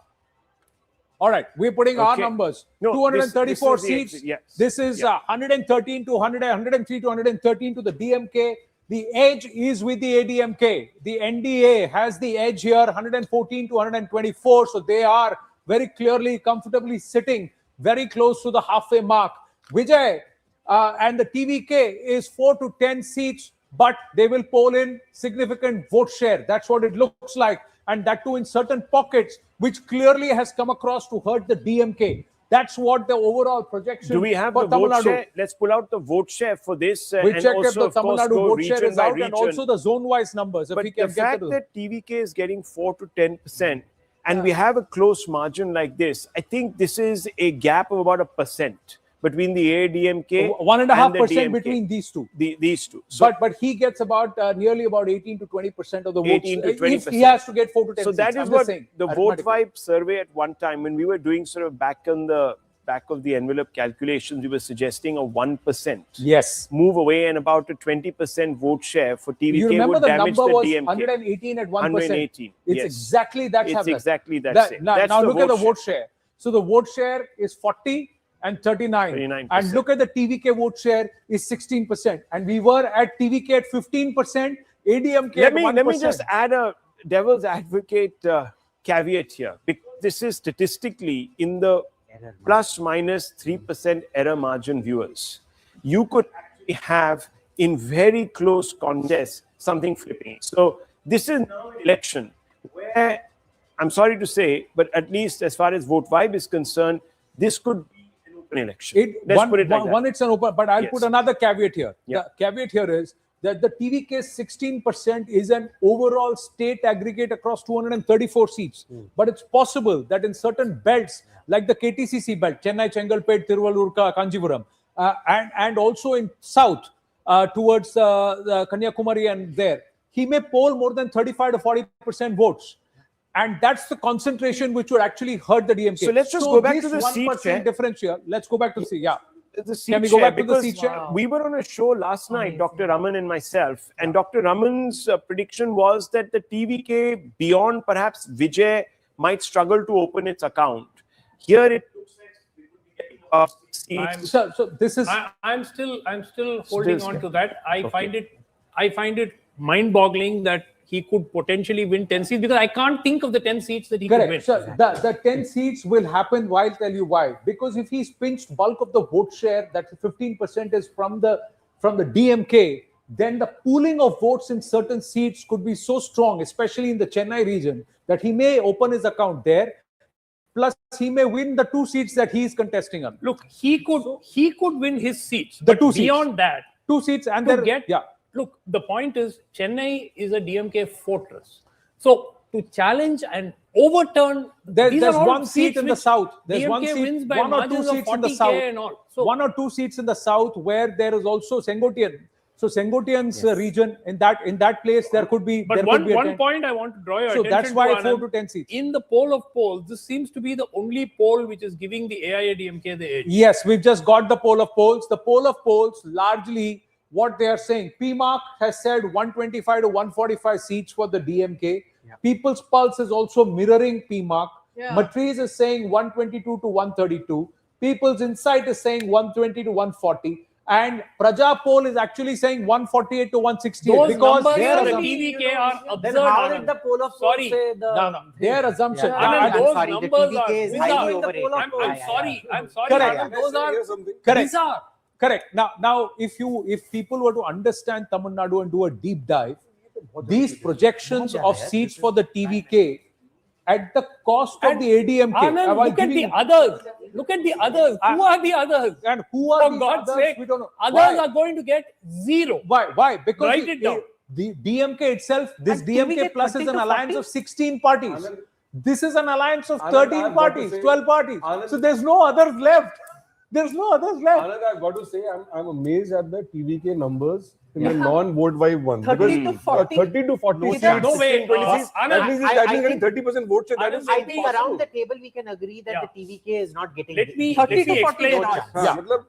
all right, we're putting our numbers. 234 seats. This is 113 to 100, 103 to 113 to the DMK. The edge is with the ADMK. The NDA has the edge here, 114 to 124. So they are very clearly, comfortably sitting very close to the halfway mark. Vijay and the TVK is 4 to 10 seats, but they will poll in significant vote share. That's what it looks like. And that too in certain pockets, which clearly has come across to hurt the DMK. That's what the overall projection.
Do we have the vote share? Let's pull out the vote share for this.
We check if the Tamil Nadu vote share is out
region.
and also the zone-wise numbers.
But the fact that TVK is getting 4 to 10%, and we have a close margin like this, I think this is a gap of about 1% between the AIADMK
1.5% between these two.
These two. So,
but he gets about nearly about 18 to 20% of the votes.
18 to 20%.
He has to get 4 to 10.
So that is what the Vote Vibe survey at one time, when we were doing sort of back of the envelope calculations, we were suggesting a 1%.
Yes.
Move away and about a 20% vote share for TVK
You remember
would
the
damage
number
the
was
DMK.
118 at 1%.
118.
It's exactly that.
It's exactly that.
Now look at the vote share. So the vote share is 40 and 39.
39%.
And look at the TVK vote share is 16%. And we were at TVK at 15%, ADMK at 1%.
Let me just add a devil's advocate caveat here. Because this is statistically in the plus minus 3% error margin viewers. You could have in very close contests something flipping. So this is now an election where, I'm sorry to say, but at least as far as Vote Vibe is concerned, this could be an open election.
Let's put it like that. One, it's an open, but I'll put another caveat here. The caveat here is that the TVK 16% is an overall state aggregate across 234 seats. But it's possible that in certain belts, like the KTCC belt, Chennai, Chengalpet, Tiruvallur, Kanjipuram, and also in south towards Kanyakumari and there, he may poll more than 35 to 40% votes. And that's the concentration which would actually hurt the DMK.
So let's just go back to the seat
1%
share.
difference here. Let's go back to see. Yeah.
The seat
Can we go
share,
back to the
because
seat share?
we were on a show last night, Dr. Raman and myself, and Dr. Raman's prediction was that the TVK, beyond perhaps Vijay, might struggle to open its account. Here it looks like seats.
So this is
I'm still holding on to that. I find it mind-boggling that he could potentially win 10 seats, because I can't think of the 10 seats that he could win.
correct. So the 10 seats will happen. Why? I'll tell you why. Because if he's pinched bulk of the vote share, that 15% is from the DMK, then the pooling of votes in certain seats could be so strong, especially in the Chennai region, that he may open his account there. Plus, he may win the 2 seats that he is contesting on.
Look, he could win his seats.
The
But
2 seats.
beyond that,
2 seats and
to
there.
get
Yeah.
Look, the point is Chennai is a DMK fortress. So to challenge and overturn,
There's
these are all
one seat
seats
in the
which
south. There's
DMK
one seat,
wins by
one or two
margins of
seats in the
40K
south.
and all. So
1 or 2 seats in the south where there is also Sengotian. So Sengotian's region, in that place there could be.
But
there
one
could be a 10.
point I want to draw your
So
attention
that's why
to,
4
Anand,
to 10 seats.
in the poll of polls, this seems to be the only poll which is giving the AIADMK the edge.
Yes, we've just got the poll of polls. The poll of polls largely what they are saying. PMark has said 125 to 145 seats for the DMK. People's Pulse is also mirroring PMark. Matriz is saying 122 to 132. People's Insight is saying 120 to 140. And Praja Poll is actually saying 148 to 168.
Those
because
numbers
their
for the
assumption-
TVK are absurd.
Then how
Anand.
did the poll of polls
Sorry.
say the
No, their assumption.
Yeah.
Anand,
I'm
those
sorry, the
numbers
TVK
are
is
bizarre.
highly
In the
overrated.
poll of
I'm
polls.
sorry. I'm sorry.
Correct.
Anand, those are
Correct.
bizarre.
Correct. Now, if people were to understand Tamil Nadu and do a deep dive, these projections of seats for the TVK at the cost of the ADMK.
Anand,
while
look at the
giving-
others. Look at the others. Who are the others?
And who are
For
these
God's
others?
sake,
We don't know.
others
Why?
are going to get zero.
Why? Because
Write it down.
the DMK itself, this
And
DMK
TVK
plus is
30
an
to
alliance
40?
of 16 parties. This is an alliance of
Anand,
13
I've got to
parties,
say-
12 parties.
Anand-
So there's no others left. There's no others left.
Anand, I've got to say, I'm amazed at the TVK numbers in the non-vote vibe one.
30 to 40.
30 to 40
No
seats,
chance.
No way.
16, 20 seats.
Anand,
At least
I
that means
think-
getting 30% vote share. That
Anand,
is
I think
impossible.
around the table we can agree that
Yeah.
the TVK is not getting.
Let me
30 to 40
explain.
votes.
हाँ, मतलब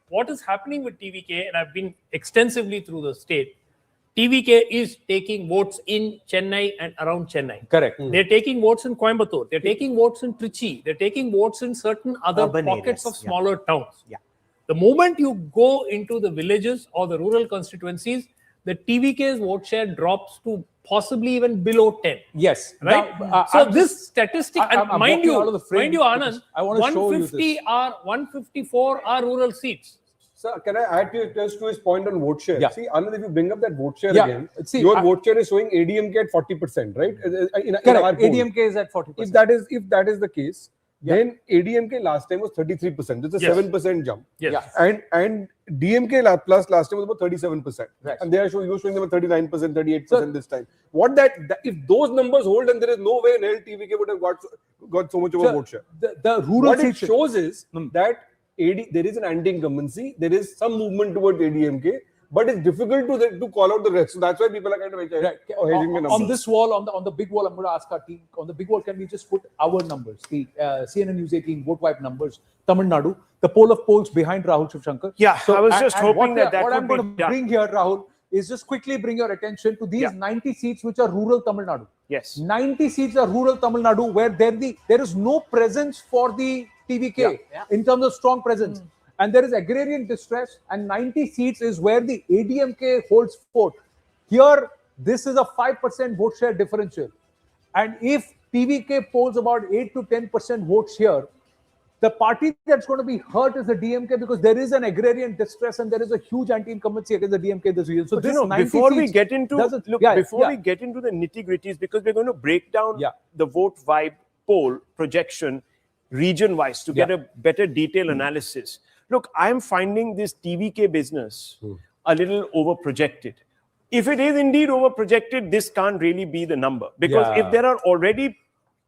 What is happening with TVK, and I've been extensively through the state. TVK is taking votes in Chennai and around Chennai.
Correct.
They're taking votes in Coimbatore. They're taking votes in Trichy. They're taking votes in certain other
Urban
pockets
areas,
of
yeah.
smaller towns.
Yeah.
The moment you go into the villages or the rural constituencies, the TVK's vote share drops to possibly even below 10.
Yes.
Right.
Now,
So
I'm
this
just-
statistic,
I'm
and mind
walking
you,
out of the frame
Anand,
because I want to show you
150
this.
are 154 are rural seats.
Sir, can I add to his point on vote share?
Yeah.
See, Anand, if you bring up that vote share
Yeah.
again,
See,
your
I-
vote share is showing ADMK at 40%, right? In our
Correct.
poll.
ADMK is at 40%.
If that is the case, then ADMK last time was 33%. That's a
Yes.
7% jump.
Yes.
Yeah.
And DMK plus last time was about 37%.
Right.
And they are you're showing them at 39%, 38% this time. That if those numbers hold, then there is no way in hell TVK would have got so much of a vote share.
The rural
What it
seats.
shows is that there is an anti-incumbency, there is some movement towards ADMK, but it's difficult to call out the rest. So that's why people are kind of hedging the numbers.
On this wall, on the big wall, I'm going to ask our team. On the big wall, can we just put our numbers, the CNN News 18 vote wipe numbers, Tamil Nadu, the poll of polls behind Rahul Shivshankar.
Yeah, I was just hoping
what
that
what
could
I'm
be
going to
done.
bring here, Rahul, is just quickly bring your attention to these 90 seats which are rural Tamil Nadu.
Yes.
90 seats are rural Tamil Nadu where there is no presence for the TVK in terms of strong presence. And there is agrarian distress, and 90 seats is where the ADMK holds fort. Here, this is a 5% vote share differential. And if TVK polls about 8 to 10% votes here, the party that's going to be hurt is the DMK because there is an agrarian distress and there is a huge anti-incumbency against the DMK in this region. So
But
this
you know,
90
before we
seats
get into
doesn't-
we
yeah.
get into the nitty-gritties, because we're going to break down
Yeah.
the vote vibe poll projection region-wise to get
Yeah.
a better detailed analysis. Look, I'm finding this TVK business a little over projected. If it is indeed over projected, this can't really be the number, because if there are already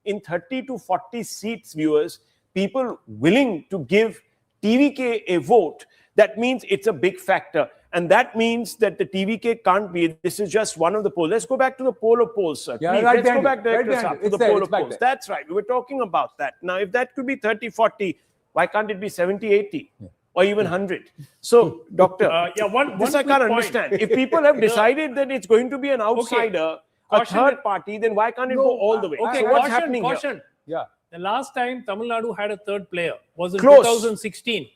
in 30 to 40 seats, viewers, people willing to give TVK a vote, that means it's a big factor. And that means that the TVK can't be, this is just one of the polls. Let's go back to the poll of polls, sir.
Yeah,
Please,
right
let's go
behind
back
you.
Director
Right
Saab,
behind
to
you.
the
It's there,
poll
it's
of
back
polls.
there.
That's right. We were talking about that. Now, if that could be 30, 40, why can't it be 70, 80? Or even 100. So, Doctor,
one
this I
quick
can't
point.
understand. If people have decided that it's going to be an outsider, a
Caution
third
it.
party, then why can't it go all the way?
Okay,
So what's
caution,
happening here?
caution.
Yeah.
The last time Tamil Nadu had a third player was in
Close.
2016.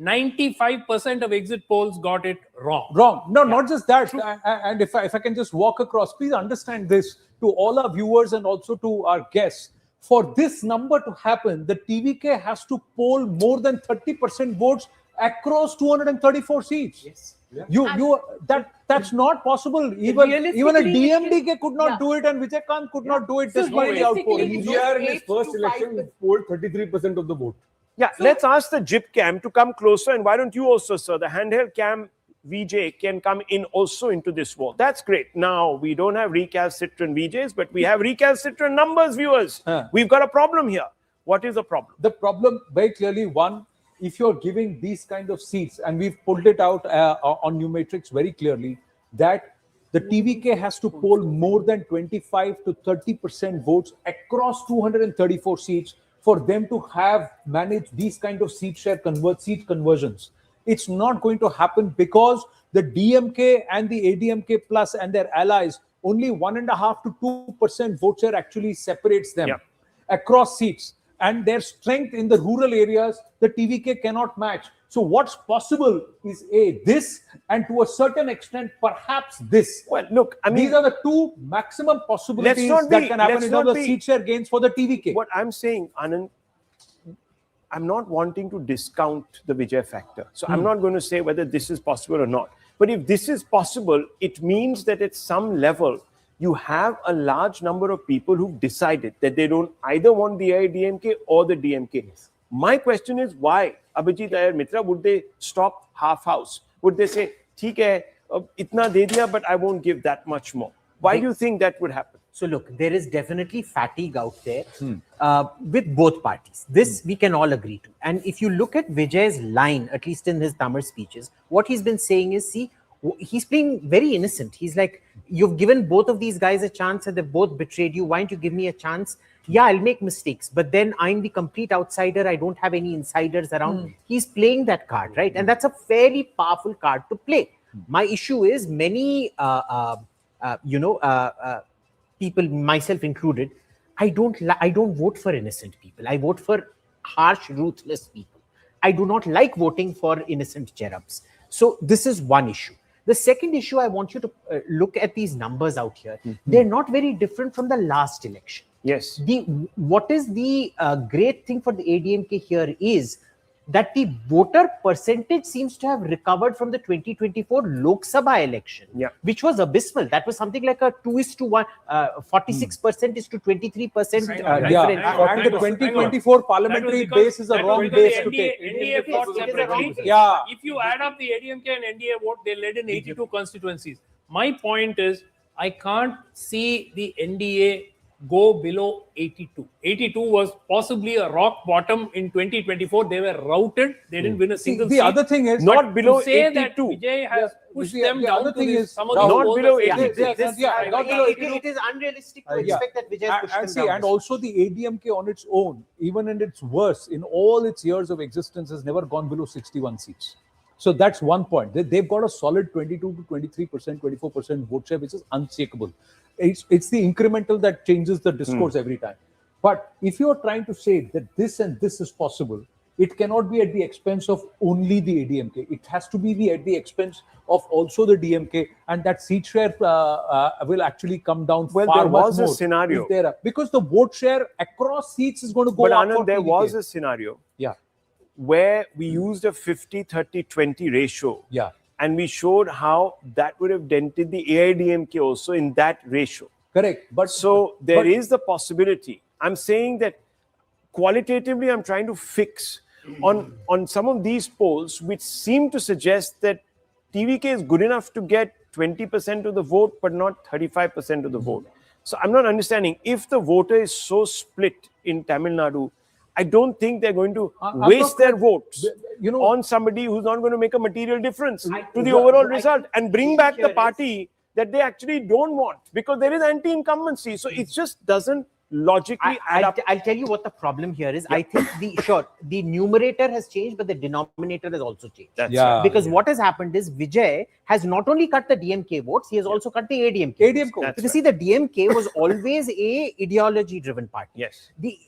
95% of exit polls got it wrong.
Wrong. No, not just that. And if I can just walk across, please understand this to all our viewers and also to our guests. For this number to happen, the TVK has to poll more than 30% votes across 234 seats.
Yes.
That's not possible. Even a
Realistically,
DMDK could not
yeah.
do it, and Vijay Kant could not do it
So
despite the
realistically,
outpolling.
NDR in his
8 to
first
5
election polled 33% of the vote.
Yeah, let's ask the JIP cam to come closer. And why don't you also, sir, the handheld cam Vijay can come in also into this wall. That's great. Now, we don't have recalcitrant VJs, but we have recalcitrant numbers, viewers. We've got a problem here. What is the problem?
The problem, very clearly, one, if you're giving these kind of seats, and we've pulled it out on Numerics very clearly, that the TVK has to poll more than 25 to 30% votes across 234 seats for them to have managed these kind of seat conversions. It's not going to happen because the DMK and the ADMK plus and their allies, only 1.5 to 2% vote share actually separates them across seats. And their strength in the rural areas, the TVK cannot match. So what's possible is this, and to a certain extent, perhaps this.
Well, look, I mean,
these are the two maximum possibilities
not
that
be-
can happen
let's
in terms
not
of
be-
seat share gains for the TVK.
What I'm saying, Anand, I'm not wanting to discount the Vijay factor. So I'm not going to say whether this is possible or not. But if this is possible, it means that at some level, you have a large number of people who've decided that they don't either want the AIADMK or the DMK. My question is why? Abhijit Iyer Mitra, would they stop half house? Would they say, "Theek hai, itna de diya, but I won't give that much more"? Why do you think that would happen?
So look, there is definitely fatigue out there with both parties. This we can all agree to. And if you look at Vijay's line, at least in his Tamil speeches, what he's been saying is, see, he's playing very innocent. He's like, you've given both of these guys a chance and they've both betrayed you. Why don't you give me a chance? Yeah, I'll make mistakes, but then I'm the complete outsider. I don't have any insiders around. He's playing that card, right? And that's a fairly powerful card to play. My issue is many, people, myself included, I don't vote for innocent people. I vote for harsh, ruthless people. I do not like voting for innocent cherubs. So this is one issue. The second issue, I want you to look at these numbers out here. They're not very different from the last election.
Yes.
What is the great thing for the ADMK here is that the voter percentage seems to have recovered from the 2024 Lok Sabha election, which was abysmal. That was something like a 2:1, 46% is to 23% difference.
And the 2024 parliamentary base is a wrong base to take.
NDA fought separately.
Yeah.
If you add up the ADMK and NDA vote, they led in 82 constituencies. My point is, I can't see the NDA go below 82. 82 was possibly a rock bottom in 2024. They were routed. They didn't win a single
The
seat.
other thing is,
Not below
to say
82.
that Vijay has pushed
the
them down
other
to
thing
this,
is,
some of
not
these polls
below
are saying
82.
It is unrealistic to expect that Vijay has pushed
and
them
see,
down.
and also the ADMK on its own, even in its worst, in all its years of existence, has never gone below 61 seats. So that's one point. They've got a solid 22 to 23%, 24% vote share, which is unshakable. It's the incremental that changes the discourse every time. But if you're trying to say that this and this is possible, it cannot be at the expense of only the ADMK. It has to be at the expense of also the DMK, and that seat share will actually come down
Well,
far
there
much
was a
more
scenario.
if there because the vote share across seats is going to go
But
up.
Anand,
for
there
TVK.
was a scenario where we used a 50-30-20 ratio.
Yeah.
And we showed how that would have dented the AIADMK also in that ratio.
Correct. But
So there is the possibility. I'm saying that qualitatively, I'm trying to fix on some of these polls which seem to suggest that TVK is good enough to get 20% of the vote, but not 35% of the vote. So I'm not understanding. If the voter is so split in Tamil Nadu, I don't think they're going to waste their votes on somebody who's not going to make a material difference to the overall result and bring back the party that they actually don't want, because there is anti-incumbency. So it just doesn't logically add up.
I'll tell you what the problem here is. I think the numerator has changed, but the denominator has also changed.
That's
Yeah.
Because what has happened is Vijay has not only cut the DMK votes, he has also cut the ADMK.
ADMK.
Because see, the DMK was always a ideology-driven party.
Yes.
The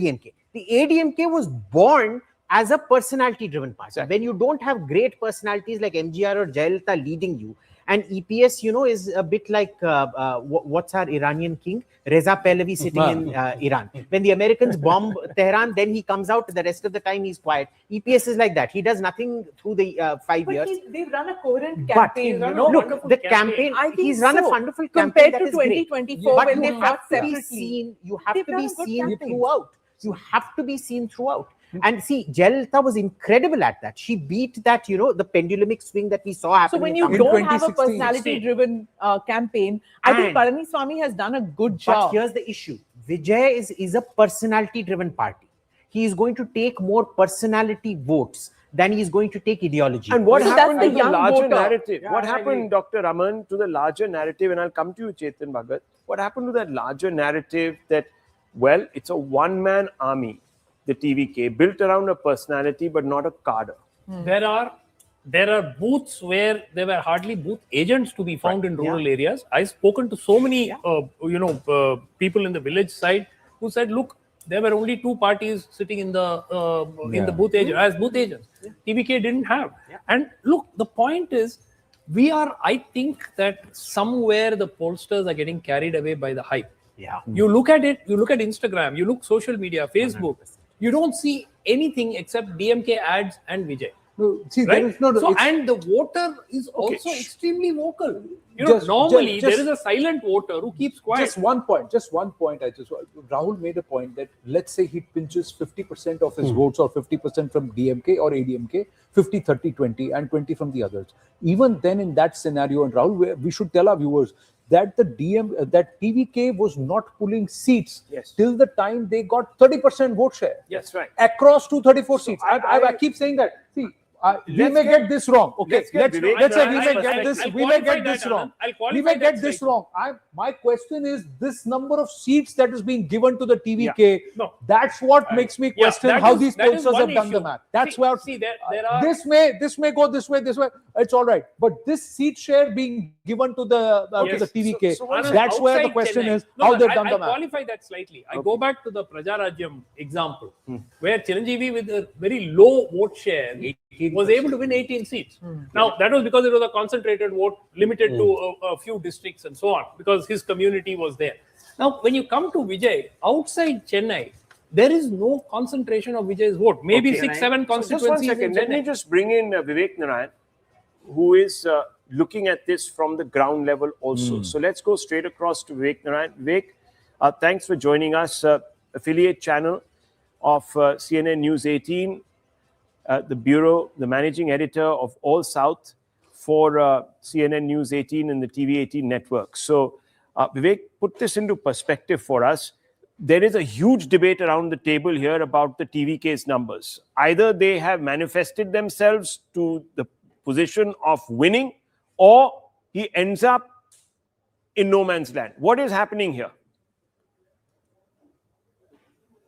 DMK. The ADMK was born as a personality-driven party.
Exactly.
When you don't have great personalities like MGR or Jayalalitha leading you, and EPS, is a bit like what's our Iranian king? Reza Pahlavi sitting in Iran. When the Americans bomb Tehran, then he comes out. The rest of the time, he's quiet. EPS is like that. He does nothing through the 5
But
years.
they've run a coherent
But
campaign.
look, the campaign,
I think
he's run a
so.
wonderful
Compared
campaign.
to
That is great.
2024
But
when
you
they
have
fought
to be
separately.
seen. You have
They've
to
done
be
a good
seen
campaign.
throughout. You have to be seen throughout. And see, Jayalalitha was incredible at that. She beat that, the pendulumic swing that we saw happen.
So when
in
you
Tamil
don't
Nadu.
have a
2016.
personality-driven campaign, I think
And-
Palaniswamy has done a good
But
job.
here's the issue. Vijay is a personality-driven party. He is going to take more personality votes than he is going to take ideology.
And what
So
happened
that's
to
the
the
young
larger
voter.
narrative?
Yeah,
What
I
happened, Dr. Raman, to the larger narrative? And I'll come to you, Chetan Bhagat. What happened to that larger narrative that, well, it's a one-man army, the TVK, built around a personality but not a cadre?
There are booths where there were hardly booth agents to be found in rural areas. I've spoken to so many people in the village side who said, look, there were only two parties sitting in the booth agent as booth agents. TVK didn't have. And look, the point is, I think that somewhere the pollsters are getting carried away by the hype.
Yeah.
You look at it, you look at Instagram, you look social media, Facebook, you don't see anything except DMK ads and Vijay.
No, see,
Right?
there is no.
So,
it's-
and the voter is also extremely vocal.
Just-
Normally
just-
there is a silent voter who keeps quiet.
Just one point. Rahul made a point that let's say he pinches 50% of his votes or 50% from DMK or ADMK, 50, 30, 20, and 20 from the others. Even then, in that scenario, and Rahul, we should tell our viewers that that TVK was not pulling seats till the time they got 30% vote share.
Yes, right.
Across 234 seats.
I-
I keep saying that. See, we
Let's
may
get-
get this wrong. Okay,
let's get Vivek
let's say we
Narayana's
may get
perspective.
this.
I'll
We may
qualify
get this
that,
wrong.
Anand. I'll
We
qualify
may get
that
this
slightly.
wrong. My question is this number of seats that is being given to the TVK.
No.
That's what makes me question
that
how
is-
these
that is
pollsters
one
have done the
issue.
math. That's
See-
where
see, there are-
this may go this way. It's all right. But this seat share being given to the TVK.
Anand,
That's where the
outside
question
Chennai-
is
No,
how
but
they've done
I'll
the math.
qualify that slightly. I go back to the Prajarajyam example, where Chiranjeevi with a very low vote share was able to win 18 seats. Now, that was because it was a concentrated vote limited to a few districts and so on, because his community was there. Now, when you come to Vijay, outside Chennai, there is no concentration of Vijay's vote. Maybe 6-7
So just one
constituencies in
second. Let me
Chennai.
just bring in Vivek Narayan, who is looking at this from the ground level also. So let's go straight across to Vivek Narayan. Vivek, thanks for joining us. Affiliate channel of CNN News 18, the bureau, the managing editor of All South for CNN News 18 and the TV 18 network. So Vivek, put this into perspective for us. There is a huge debate around the table here about the TVK's numbers. Either they have manifested themselves to the position of winning, or he ends up in no man's land. What is happening here?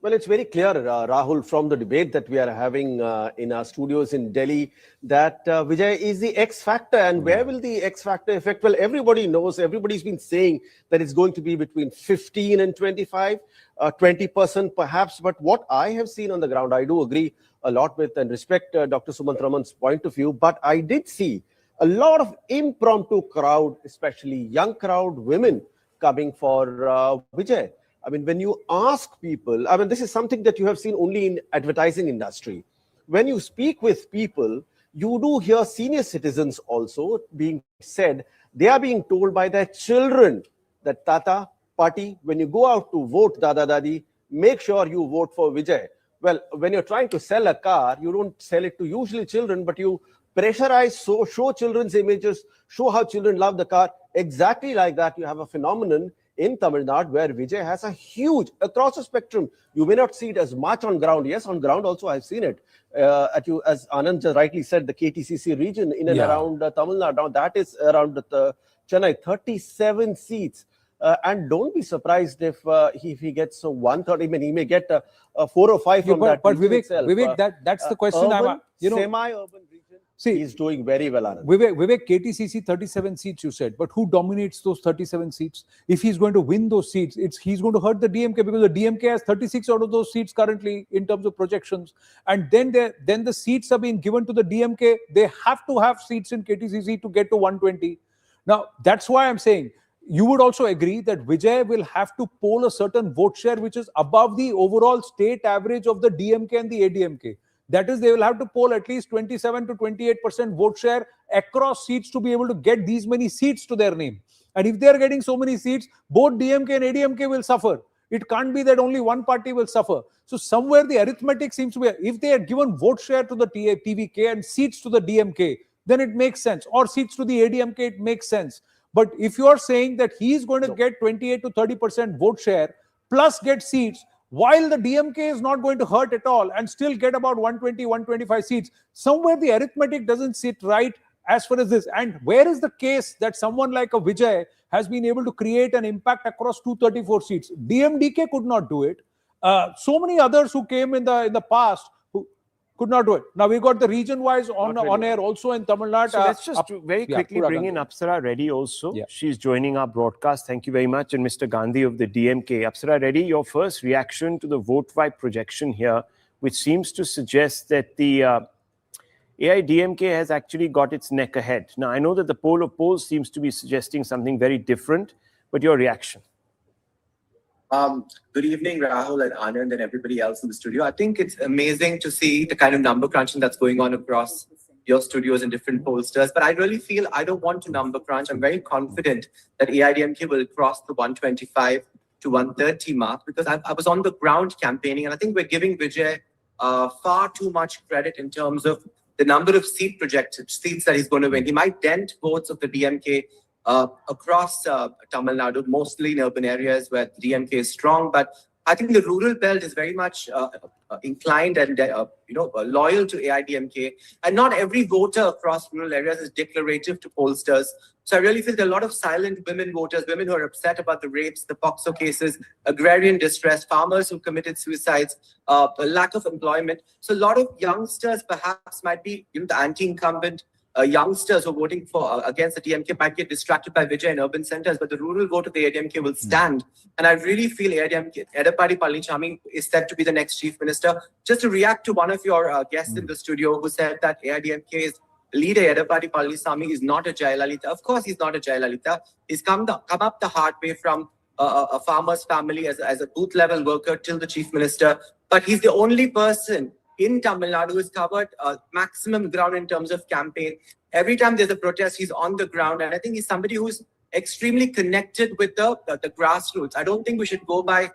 Well, it's very clear, Rahul, from the debate that we are having in our studios in Delhi, that Vijay is the X factor. And where will the X factor affect? Well, everybody knows, everybody's been saying that it's going to be between 15 and 25, 20% perhaps. But what I have seen on the ground, I do agree a lot with and respect Dr. Sumant Raman's point of view. But I did see a lot of impromptu crowd, especially young crowd, women coming for Vijay. I mean, when you ask people, I mean, this is something that you have seen only in advertising industry. When you speak with people, you do hear senior citizens also being said, they are being told by their children that Tata, Pati, when you go out to vote, Dada, Dadi, make sure you vote for Vijay. Well, when you're trying to sell a car, you don't sell it to usually children, but you pressurize, show children's images, show how children love the car. Exactly like that, you have a phenomenon in Tamil Nadu where Vijay has a huge, across the spectrum. You may not see it as much on ground. Yes, on ground also I've seen it. As Anand just rightly said, the KTCC region in and around Tamil Nadu, now that is around Chennai, 37 seats. And don't be surprised if he gets 130. I mean, he may get 4 or 5 from that.
But
region
Vivek,
itself.
that's the question.
Urban,
You know,
semi-urban region.
see,
He's doing very well, Anand.
Vivek, KTCC 37 seats, you said, but who dominates those 37 seats? If he's going to win those seats, he's going to hurt the DMK, because the DMK has 36 out of those seats currently in terms of projections. And then the seats are being given to the DMK. They have to have seats in KTCC to get to 120. Now, that's why I'm saying, you would also agree that Vijay will have to poll a certain vote share which is above the overall state average of the DMK and the ADMK. That is, they will have to poll at least 27 to 28% vote share across seats to be able to get these many seats to their name. And if they are getting so many seats, both DMK and ADMK will suffer. It can't be that only one party will suffer. So somewhere the arithmetic seems to be, if they had given vote share to the TVK and seats to the DMK, then it makes sense. Or seats to the ADMK, it makes sense. But if you are saying that he is going to get 28 to 30% vote share plus get seats, while the DMK is not going to hurt at all and still get about 120, 125 seats, somewhere the arithmetic doesn't sit right as far as this. And where is the case that someone like a Vijay has been able to create an impact across 234 seats? DMDK could not do it. So many others who came in the past who could not do it. Now we got the region-wise on air also in Tamil Nadu.
So let's just very quickly bring in Apsara Reddy also.
Yeah.
She's joining our broadcast. Thank you very much. And Mr. Gandhi of the DMK. Apsara Reddy, your first reaction to the vote wipe projection here, which seems to suggest that the AIADMK has actually got its neck ahead. Now, I know that the poll of polls seems to be suggesting something very different, but your reaction?
Good evening, Rahul and Anand and everybody else in the studio. I think it's amazing to see the kind of number crunching that's going on across your studios and different pollsters. But I really feel I don't want to number crunch. I'm very confident that AIADMK will cross the 125 to 130 mark, because I was on the ground campaigning, and I think we're giving Vijay far too much credit in terms of the number of projected seats that he's going to win. He might dent votes of the DMK across Tamil Nadu, mostly in urban areas where the DMK is strong. But I think the rural belt is very much inclined and loyal to AIADMK. And not every voter across rural areas is declarative to pollsters. So I really feel there are a lot of silent women voters, women who are upset about the rapes, the POXO cases, agrarian distress, farmers who committed suicides, the lack of employment. So a lot of youngsters perhaps might be the anti-incumbent, youngsters who are voting for against the DMK might get distracted by Vijay in urban centers, but the rural vote of the AIADMK will stand. And I really feel AIADMK, Edappadi Palaniswamy is set to be the next chief minister. Just to react to one of your guests in the studio who said that AIADMK's leader, Edappadi Palaniswamy, is not a Jayalalitha. Of course, he's not a Jayalalitha. He's come up the hard way from a farmer's family as a booth level worker till the chief minister. But he's the only person in Tamil Nadu who has covered maximum ground in terms of campaign. Every time there's a protest, he's on the ground. And I think he's somebody who's extremely connected with the grassroots. I don't think we should go by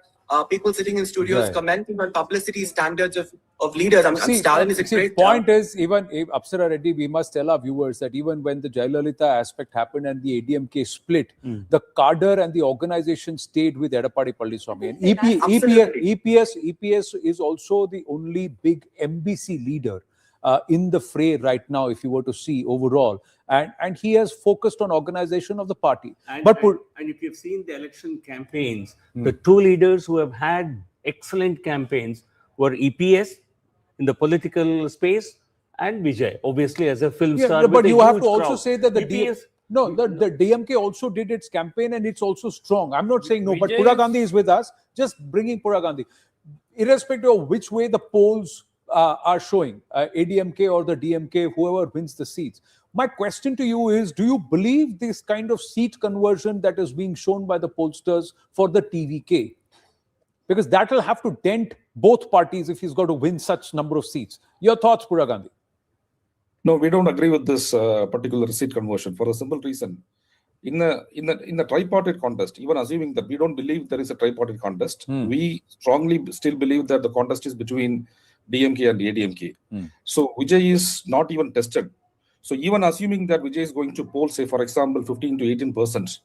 people sitting in studios commenting on publicity standards of leaders. Stalin is a great
point is, even if Apsara Reddy, we must tell our viewers that even when the Jayalalitha aspect happened and the ADMK split, the cadre and the organization stayed with Edappadi Palaniswamy. And EPS is also the only big MBC leader in the fray right now, if you were to see overall. And he has focused on organization of the party.
And if you've seen the election campaigns, the two leaders who have had excellent campaigns were EPS in the political space and Vijay, obviously as a film star.
But you have to also
crowd.
say that the
EPS,
the DMK also did its campaign and it's also strong. I'm not saying no, but Pura Gandhi is with us. Just bringing Pura Gandhi. Irrespective of which way the polls are showing, ADMK or the DMK, whoever wins the seats. My question to you is, do you believe this kind of seat conversion that is being shown by the pollsters for the TVK? Because that will have to dent both parties if he's got to win such number of seats. Your thoughts, Pura Gandhi?
No, we don't agree with this particular seat conversion for a simple reason. In the tripartite contest, even assuming that we don't believe there is a tripartite contest, we strongly still believe that the contest is between DMK and ADMK. So Vijay is not even tested So even assuming that Vijay is going to poll, say, for example, 15 to 18%,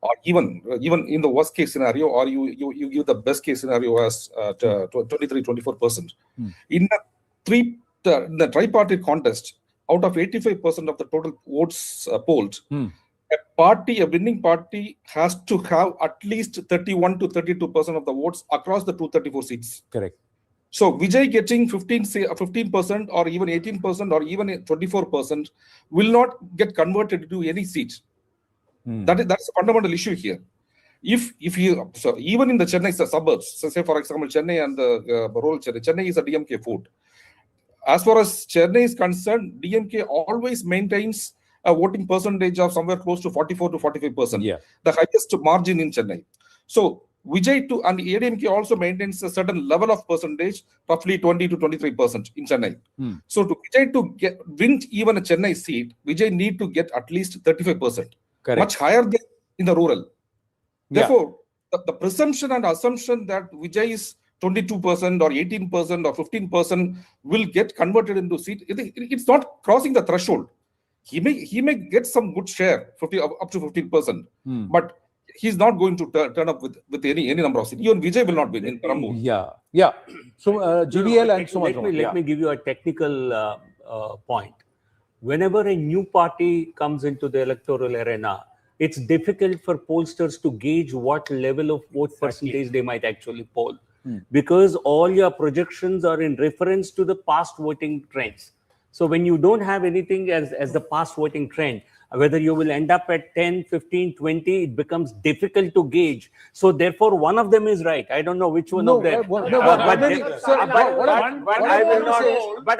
or even in the worst case scenario, or you give the best case scenario as 23-24%. In the tripartite contest, out of 85% of the total votes polled, a winning party has to have at least 31 to 32% of the votes across the 234 seats.
Correct.
So Vijay getting 15% or even 18% or even 24% will not get converted to any seat. That's a fundamental issue here. If even in the Chennai suburbs, so say for example Chennai and the rural Chennai is a DMK vote. As far as Chennai is concerned, DMK always maintains a voting percentage of somewhere close to 44 to 45%.
Yeah.
The highest margin in Chennai. So Vijay and AIADMK also maintains a certain level of percentage, roughly 20 to 23% in Chennai. So to Vijay to win even a Chennai seat, Vijay need to get at least 35%.
Correct.
Much higher than in the rural. Therefore, the presumption and assumption that Vijay is 22% or 18% or 15% will get converted into seat, it's not crossing the threshold. He may get some good share, up to 15%, but he's not going to turn up with any number of seats. Even Vijay will not win in Paramur.
Yeah. So GVL and so much.
Let me give you a technical point. Whenever a new party comes into the electoral arena, it's difficult for pollsters to gauge what level of vote percentage they might actually poll, because all your projections are in reference to the past voting trends. So when you don't have anything as the past voting trend, whether you will end up at 10, 15, 20, it becomes difficult to gauge. So therefore, one of them is right. I don't know which one of them. But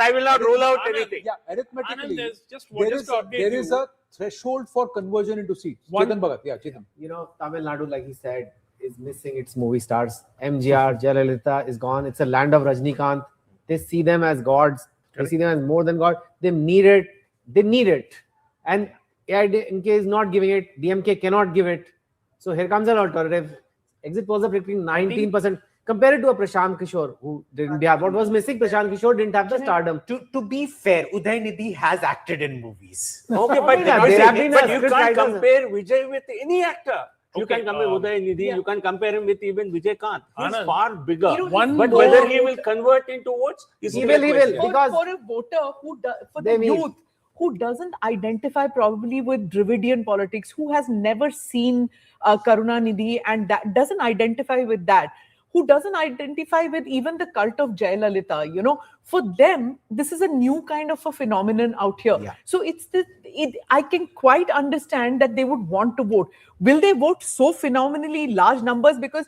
I will not rule out anything.
Yeah, arithmetically,
Anand,
there is a threshold for conversion into seats. Chetan Bhagat, Chetan.
You know, Tamil Nadu, like he said, is missing its movie stars. MGR, Jayalalitha is gone. It's a land of Rajnikant. They see them as gods. They see them as more than God. They need it. And AIADMK is not giving it. DMK cannot give it. So here comes an alternative. Exit polls are predicting 19%. Compare it to a Prashant Kishore who didn't have. What was missing? Prashant Kishore didn't have the stardom.
To be fair, Udaynidhi has acted in movies.
Okay, but you can't compare Vijay with any actor. You can compare Udaynidhi, you can compare him with even Vijay Kant. He's far bigger. But whether he will convert into votes is
he will. Because
for a voter for the youth who doesn't identify probably with Dravidian politics, who has never seen Karunanidhi and that doesn't identify with that, who doesn't identify with even the cult of Jayalalitha, for them, this is a new kind of a phenomenon out here.
Yeah.
So I can quite understand that they would want to vote. Will they vote so phenomenally large numbers? Because,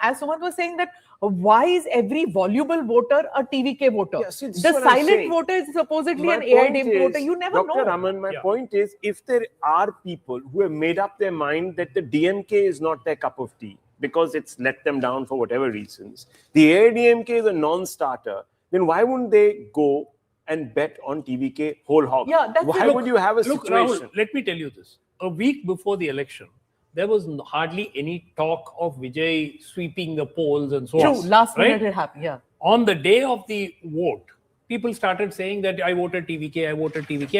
as someone was saying that, why is every voluble voter a TVK voter?
Yeah, so this is
the
what I'm
silent
saying.
voter is supposedly
My
an
point
AIADMK
is,
voter. You never
Dr.
know.
Raman, my point is, if there are people who have made up their mind that the DMK is not their cup of tea because it's let them down for whatever reasons, the AIADMK is a non-starter, then why wouldn't they go and bet on TVK whole hog?
Yeah, that's
why would you have a
Look,
situation?
Rahul, let me tell you this. A week before the election, there was hardly any talk of Vijay sweeping the polls and so on.
True, last
right?
minute it happened, yeah.
On the day of the vote, people started saying that I voted TVK,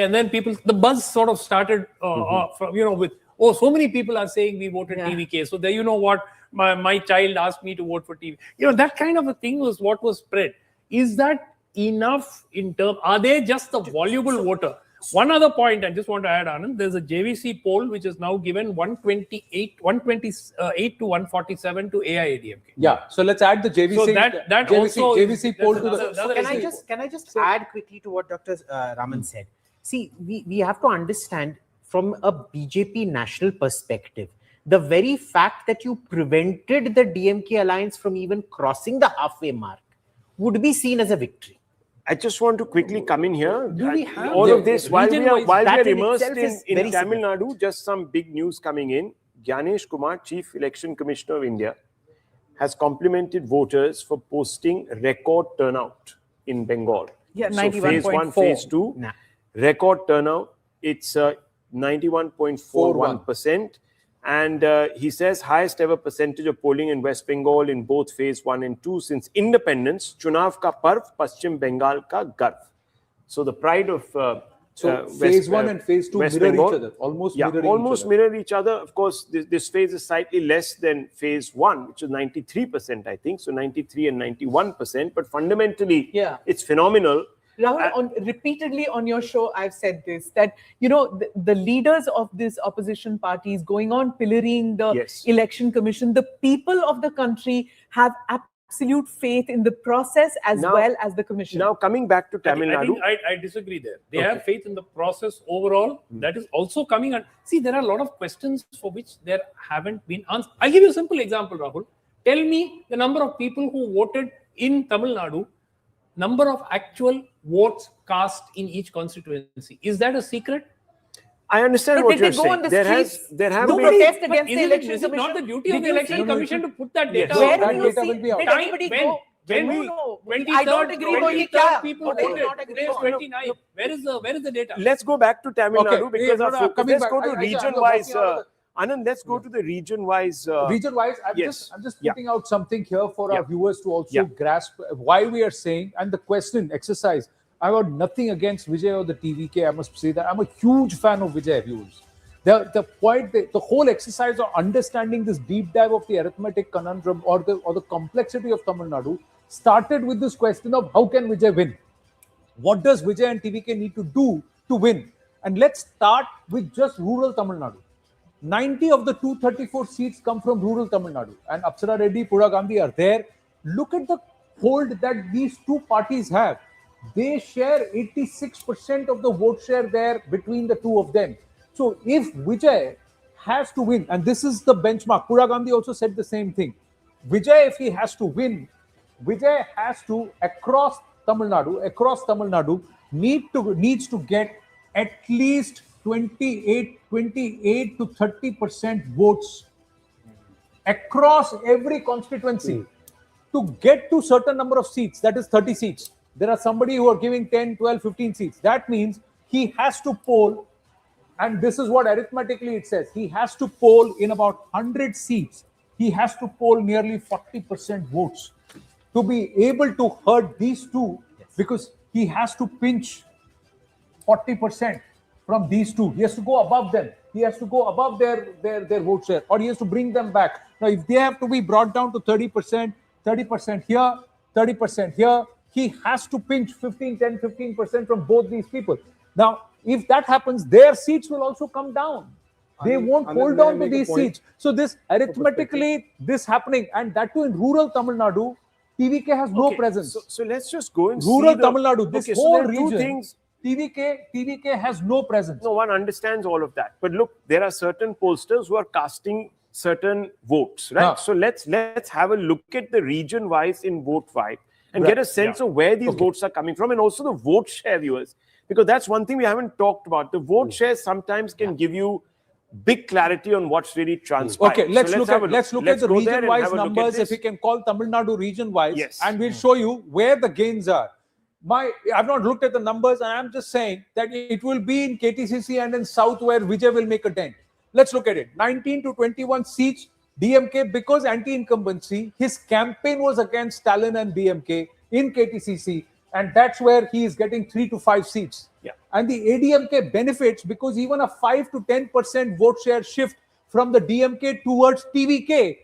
and then the buzz sort of started, with, so many people are saying we voted TVK. So there, what, my child asked me to vote for TV. That kind of a thing was what was spread. Is that enough are they just the voluble voter? One other point I just want to add, Anand, there's a JVC poll which is now given 128 to 147 to AIADMK.
Yeah, so let's add the JVC.
So that
JVC poll to the.
So can I just add quickly to what Dr. Raman said? See, we have to understand from a BJP national perspective, the very fact that you prevented the DMK alliance from even crossing the halfway mark would be seen as a victory.
I just want to quickly come in here.
Do we have
all of this while we are
in
immersed
itself
in Tamil Nadu? Just some big news coming in. Gyanesh Kumar, Chief Election Commissioner of India, has complimented voters for posting record turnout in Bengal.
Yeah,
so phase 1, phase 2, record turnout. It's 91.41%. And he says highest ever percentage of polling in West Bengal in both phase 1 and 2 since independence. Chunav ka parv, Paschim Bengal ka garv. So the pride of
So phase 1 and phase 2 mirror each other, almost
mirror each other. Of course, this phase is slightly less than phase 1, which is 93%, I think. So 93 and 91%. But fundamentally, it's phenomenal.
Rahul, repeatedly on your show, I've said this, that, the leaders of these opposition parties going on pillorying the election commission, the people of the country have absolute faith in the process as well as the commission.
Now, coming back to Tamil Nadu.
I disagree there. They have faith in the process overall. That is also coming. And see, there are a lot of questions for which there haven't been answers. I'll give you a simple example, Rahul. Tell me the number of people who voted in Tamil Nadu, number of actual votes cast in each constituency. Is that a secret?
I understand what you're saying. There have been
protest against the election
commission. Is it not the duty
Did
of the
you
election
see-
commission to put that data?
Where
that
do you
data
see?
will be out.
Did anybody go? I don't agree.
23rd people
Okay.
voted. Today is 29. Where is the data?
Let's go back to Tamil Nadu because our focus.
coming
Let's
back.
go to
I-
region-wise.
I'm working
Anand, let's go to the region-wise.
Region-wise, I'm
yes.
just putting out something here for our viewers to also grasp why we are saying, and the question exercise. I got nothing against Vijay or the TVK. I must say that I'm a huge fan of Vijay, viewers. The point, the whole exercise of understanding this deep dive of the arithmetic conundrum or the complexity of Tamil Nadu started with this question of how can Vijay win? What does Vijay and TVK need to do to win? And let's start with just rural Tamil Nadu. 90 of the 234 seats come from rural Tamil Nadu, and Apsara Reddy, Pura Gandhi are there. Look at the hold that these two parties have. They share 86% of the vote share there between the two of them. So if Vijay has to win, and this is the benchmark, Pura Gandhi also said the same thing. Vijay, if he has to win, Vijay has to, across Tamil Nadu, needs to get at least 28 to 30% votes across every constituency to get to certain number of seats, that is 30 seats. There are somebody who are giving 10, 12, 15 seats. That means he has to poll, and this is what arithmetically it says, he has to poll in about 100 seats. He has to poll nearly 40% votes to be able to hurt these two, because he has to pinch 40% from these two. He has to go above them. He has to go above their vote share, or he has to bring them back. Now, if they have to be brought down to 30% here, 30% here, he has to pinch 15% from both these people. Now, if that happens, their seats will also come down. They won't hold on to these seats. So this arithmetically, this happening, and that too in rural Tamil Nadu, TVK has no presence.
So let's just go and
rural
see
Tamil Nadu, this whole region,
things.
TVK has no presence.
No one understands all of that. But look, there are certain pollsters who are casting certain votes, right? So let's have a look at the region-wise in vote vibe and get a sense of where these votes are coming from, and also the vote share, viewers, because that's one thing we haven't talked about. The vote share sometimes can give you big clarity on what's really transpired.
Okay, let's look at the region-wise numbers. If we can call Tamil Nadu region-wise, and we'll show you where the gains are. I've not looked at the numbers, and I'm just saying that it will be in KTCC and in South where Vijay will make a dent. Let's look at it. 19 to 21 seats, DMK, because anti-incumbency, his campaign was against Stalin and DMK in KTCC, and that's where he is getting 3 to 5 seats. And the ADMK benefits because even a 5 to 10% vote share shift from the DMK towards TVK,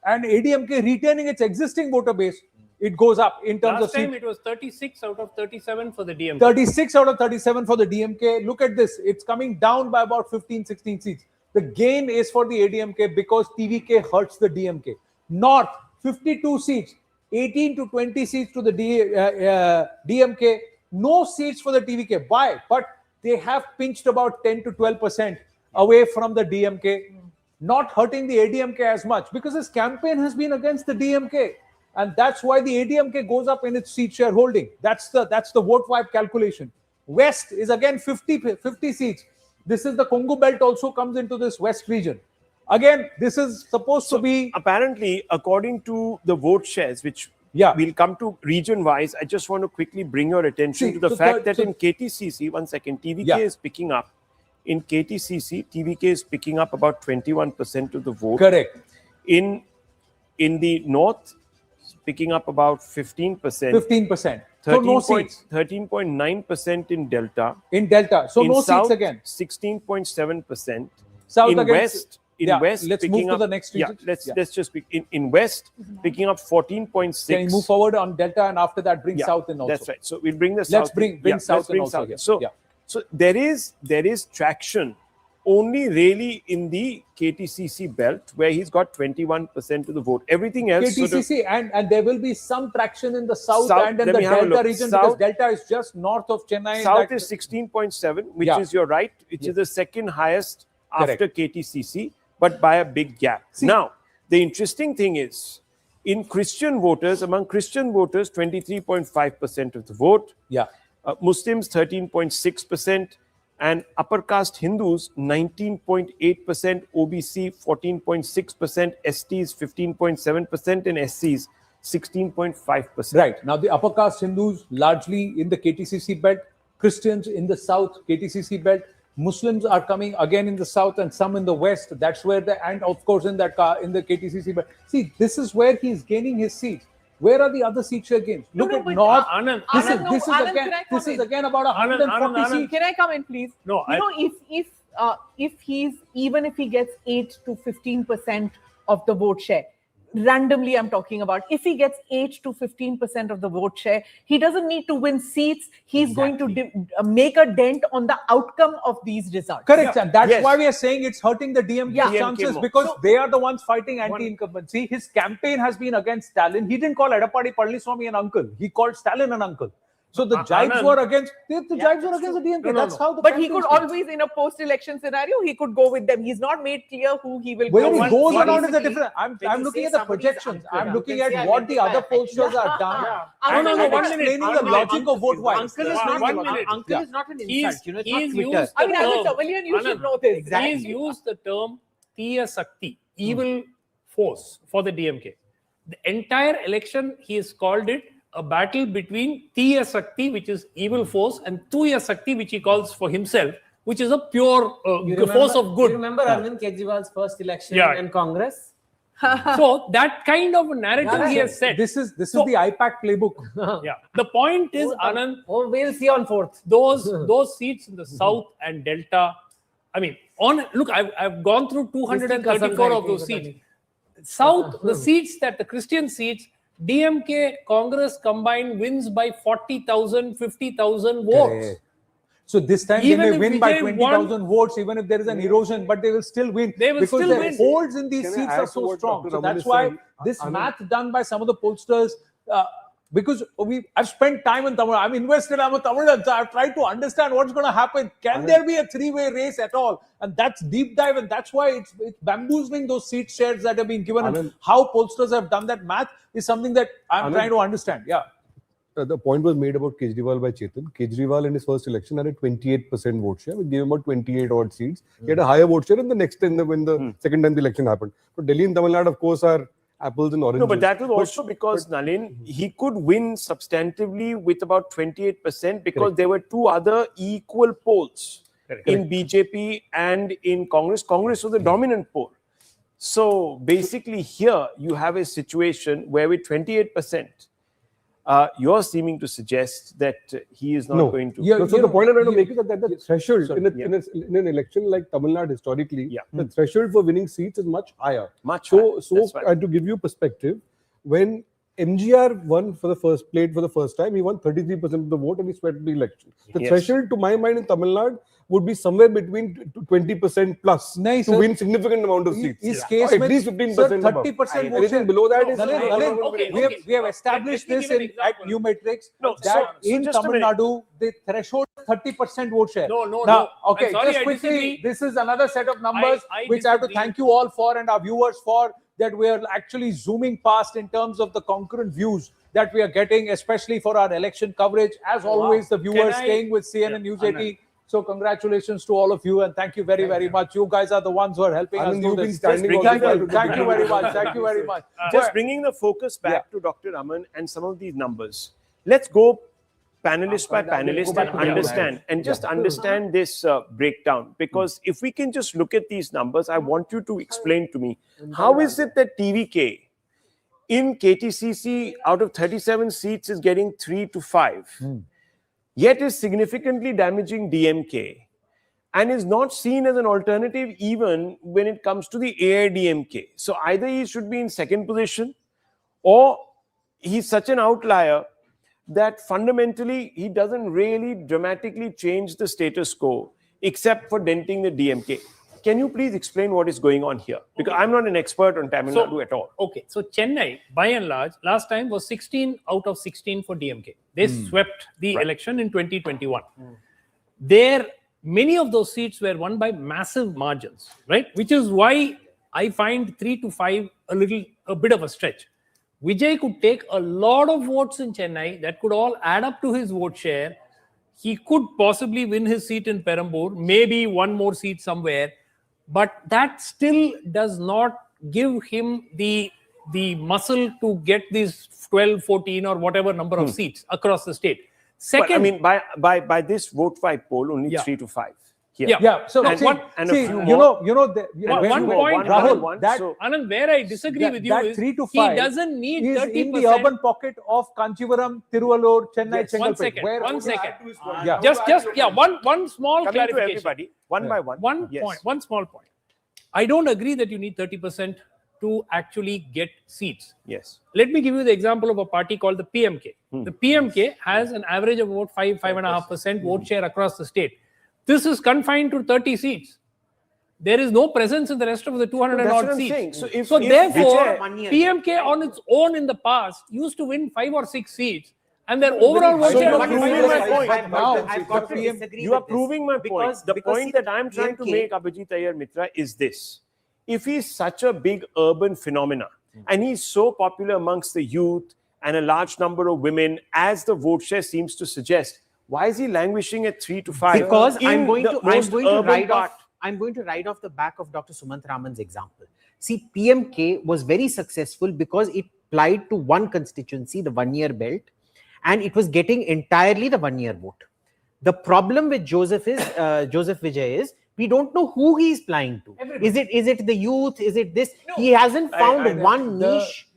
and ADMK retaining its existing voter base, it goes up in terms of
Last time
seats.
it was 36 out of 37 for the DMK.
36 out of 37 for the DMK. Look at this. It's coming down by about 15, 16 seats. The gain is for the ADMK because TVK hurts the DMK. North, 52 seats, 18 to 20 seats to the DMK. No seats for the TVK. Why? But they have pinched about 10 to 12% away from the DMK, not hurting the ADMK as much because his campaign has been against the DMK. And that's why the ADMK goes up in its seat share holding. That's the vote vibe calculation. West is again 50 seats. This is the Congo belt also comes into this West region. Again, this is supposed to be...
Apparently, according to the vote shares, which we'll come to region-wise, I just want to quickly bring your attention to the fact that in KTCC, one second, TVK is picking up. In KTCC, TVK is picking up about 21% of the vote.
Correct.
In the north, picking up about 15%.
15%. So no seats.
13.9% in Delta.
In Delta. So
in
no
South,
seats again.
16.7%.
South
in
against,
West,
let's
picking
move to
up,
the next region.
let's just pick in West, picking up 14.6.
Can you move forward on Delta and after that bring South in also?
That's right. So we'll bring the South.
Let's bring South in also here.
So there is traction only really in the KTCC belt where he's got 21% of the vote. Everything else
KTCC and there will be some traction in the South and in the Delta region because Delta is just north of Chennai.
South is 16.7, which is, you're right, which is the second highest after KTCC, but by a big gap. Now, the interesting thing is, in Christian voters, among Christian voters, 23.5% of the vote. Muslims, 13.6%. And upper caste Hindus, 19.8%, OBC, 14.6%, STs, 15.7%, and SCs, 16.5%.
Right. Now, the upper caste Hindus largely in the KTCC belt, Christians in the south, KTCC belt, Muslims are coming again in the south and some in the west. That's where and of course in the KTCC belt. See, this is where he's gaining his seats. Where are the other seats again? Look at North. This is again about 140 seats.
Can I come in, please?
No.
If he gets 8 to 15% of the vote share, randomly I'm talking about, if he gets 8 to 15% of the vote share, he doesn't need to win seats. He's going to make a dent on the outcome of these results.
Correct, and that's why we are saying it's hurting the DMK chances because they are the ones fighting anti-incumbency. His campaign has been against Stalin. He didn't call Edappadi Palaniswamy an uncle. He called Stalin an uncle. So the jibes were against the DMK. That's how the.
But he could always, in a post-election scenario, he could go with them. He's not made clear who he will
Where
go.
he goes around is a different. I'm looking at the projections. I'm looking at what the other pollsters are done.
No,
I'm explaining the logic of vote wise.
Uncle is not an insult. You know, it's not Twitter.
I mean, William, you should know this.
He's used the term Tiya Sakti, evil force for the DMK. The entire election, he has called it a battle between Tiya Sakti, which is evil force, and Tuya Sakti, which he calls for himself, which is a pure force of good.
You remember Arvind Kejriwal's first election in Congress?
So that kind of narrative he has said.
This is the IPAC playbook.
The point is, Anand,
we'll see on 4th.
Those seats in the South and Delta. I mean, look, I've gone through 234 of those seats. South, the seats that the Christian seats, DMK, Congress combined wins by 40,000, 50,000 votes.
So this time
Even
they may
if
win by
Vijay
20,000 votes, even if there is an erosion, but they will still win. Because the polls in these seats are so strong. So that's why this math done by some of the pollsters, because I've spent time in Tamil. I'm invested. I'm a Tamilian. So I've tried to understand what's going to happen. Can there be a three-way race at all? And that's deep dive, and that's why it's bamboozling those seat shares that have been given. And how pollsters have done that math is something that I'm trying to understand.
The point was made about Kejriwal by Chetan. Kejriwal in his first election had a 28% vote share. We gave him about 28 odd seats. He had a higher vote share in the next time when the second time the election happened. But Delhi and Tamil Nadu, of course, are apples and oranges.
No, but that was also because, Nalin, he could win substantively with about 28% because there were two other equal polls in BJP and in Congress. Congress was the dominant poll. So basically here you have a situation where with 28%, you're seeming to suggest that he is not going to.
So the point I'm trying to make is that the threshold in an election like Tamil Nadu historically, the threshold for winning seats is much higher. So to give you perspective, when MGR played for the first time, he won 33% of the vote and he swept the election. The threshold, to my mind, in Tamil Nadu would be somewhere between 20% plus to win significant amount of seats. At least 15%.
30%
Anything below that is.
We have established this at New Matrix that in Tamil Nadu the threshold is 30% vote share.
No.
Okay,
sorry,
just quickly, this is another set of numbers which I have to thank you all for and our viewers for, that we are actually zooming past in terms of the concurrent views that we are getting, especially for our election coverage. As always, the viewers staying with CNN News 18. So congratulations to all of you and thank you very, very much. You guys are the ones who are helping us do this. Thank you very much. Thank you very much.
Just bringing the focus back to Dr. Raman and some of these numbers. Let's go panelist by panelist and understand this breakdown. Because if we can just look at these numbers, I want you to explain to me, how is it that TVK in KTCC, out of 37 seats, is getting 3 to 5. Yet is significantly damaging DMK and is not seen as an alternative even when it comes to the AIADMK. So either he should be in second position, or he's such an outlier that fundamentally he doesn't really dramatically change the status quo except for denting the DMK. Can you please explain what is going on here? Because I'm not an expert on Tamil Nadu at all.
Okay, so Chennai, by and large, last time was 16 out of 16 for DMK. They swept the election in 2021. There, many of those seats were won by massive margins, right? Which is why I find 3 to 5 a bit of a stretch. Vijay could take a lot of votes in Chennai that could all add up to his vote share. He could possibly win his seat in Perambur, maybe one more seat somewhere. But that still does not give him the muscle to get these 12, 14 or whatever number of seats across the state. Second,
But, I mean, by this vote 5 poll, only 3 to 5. Here.
Yeah. So
And
see,
one- and a
see,
few
you
more.
know, the,
one point,
Rahul, that
Anand, where I disagree with you
that
is
3 to
he
5
doesn't need
is
30%.
in the urban pocket of Kanchivaram, Tiruvallur, Chennai,
Yes, one second.
Where,
One second.
Yeah.
One small
Coming to
clarification.
everybody, one by one.
One
Yes.
point, one small point. I don't agree that you need 30% to actually get seats.
Yes.
Let me give you the example of a party called the PMK. The PMK has an average of about 5.5% vote share across the state. This is confined to 30 seats. There is no presence in the rest of the 200 and
That's
odd
what I'm
seats.
saying. So if
therefore,
Vijay-
PMK on its own in the past used to win 5 or 6 seats, and their overall vote
So
share
you're
was
proving
5 or
my
6.
point.
But now
I've
got to
the PM
disagree
You are
with this.
proving my point.
Because-
The
because
point
see,
that I'm trying to
DMK
make, Abhijit Iyer Mitra, is this. If he's such a big urban phenomena and he's so popular amongst the youth and a large number of women, as the vote share seems to suggest, why is he languishing at 3 to 5?
Because
in
I'm going
the
to
most urban
ride
part?
off the back of Dr. Sumant Raman's example. See, PMK was very successful because it applied to one constituency, the 1 year belt, and it was getting entirely the 1 year vote. The problem with Joseph Vijay is we don't know who he is plying to. Is it the youth? Is it this? He hasn't found one niche.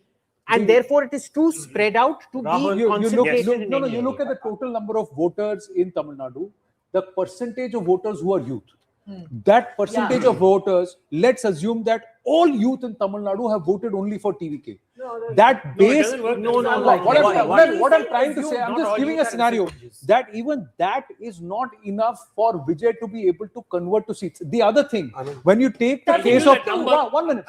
And therefore, it is too spread out to
Rahul,
be
you
concentrated
look,
in
no,
any
you look at
area.
the total number of voters in Tamil Nadu, the percentage of voters who are youth. That percentage of voters, let's assume that all youth in Tamil Nadu have voted only for TVK. That base, what I'm trying to say, I'm just giving a scenario that even that is not enough for Vijay to be able to convert to seats. The other thing, when you take the case of one minute,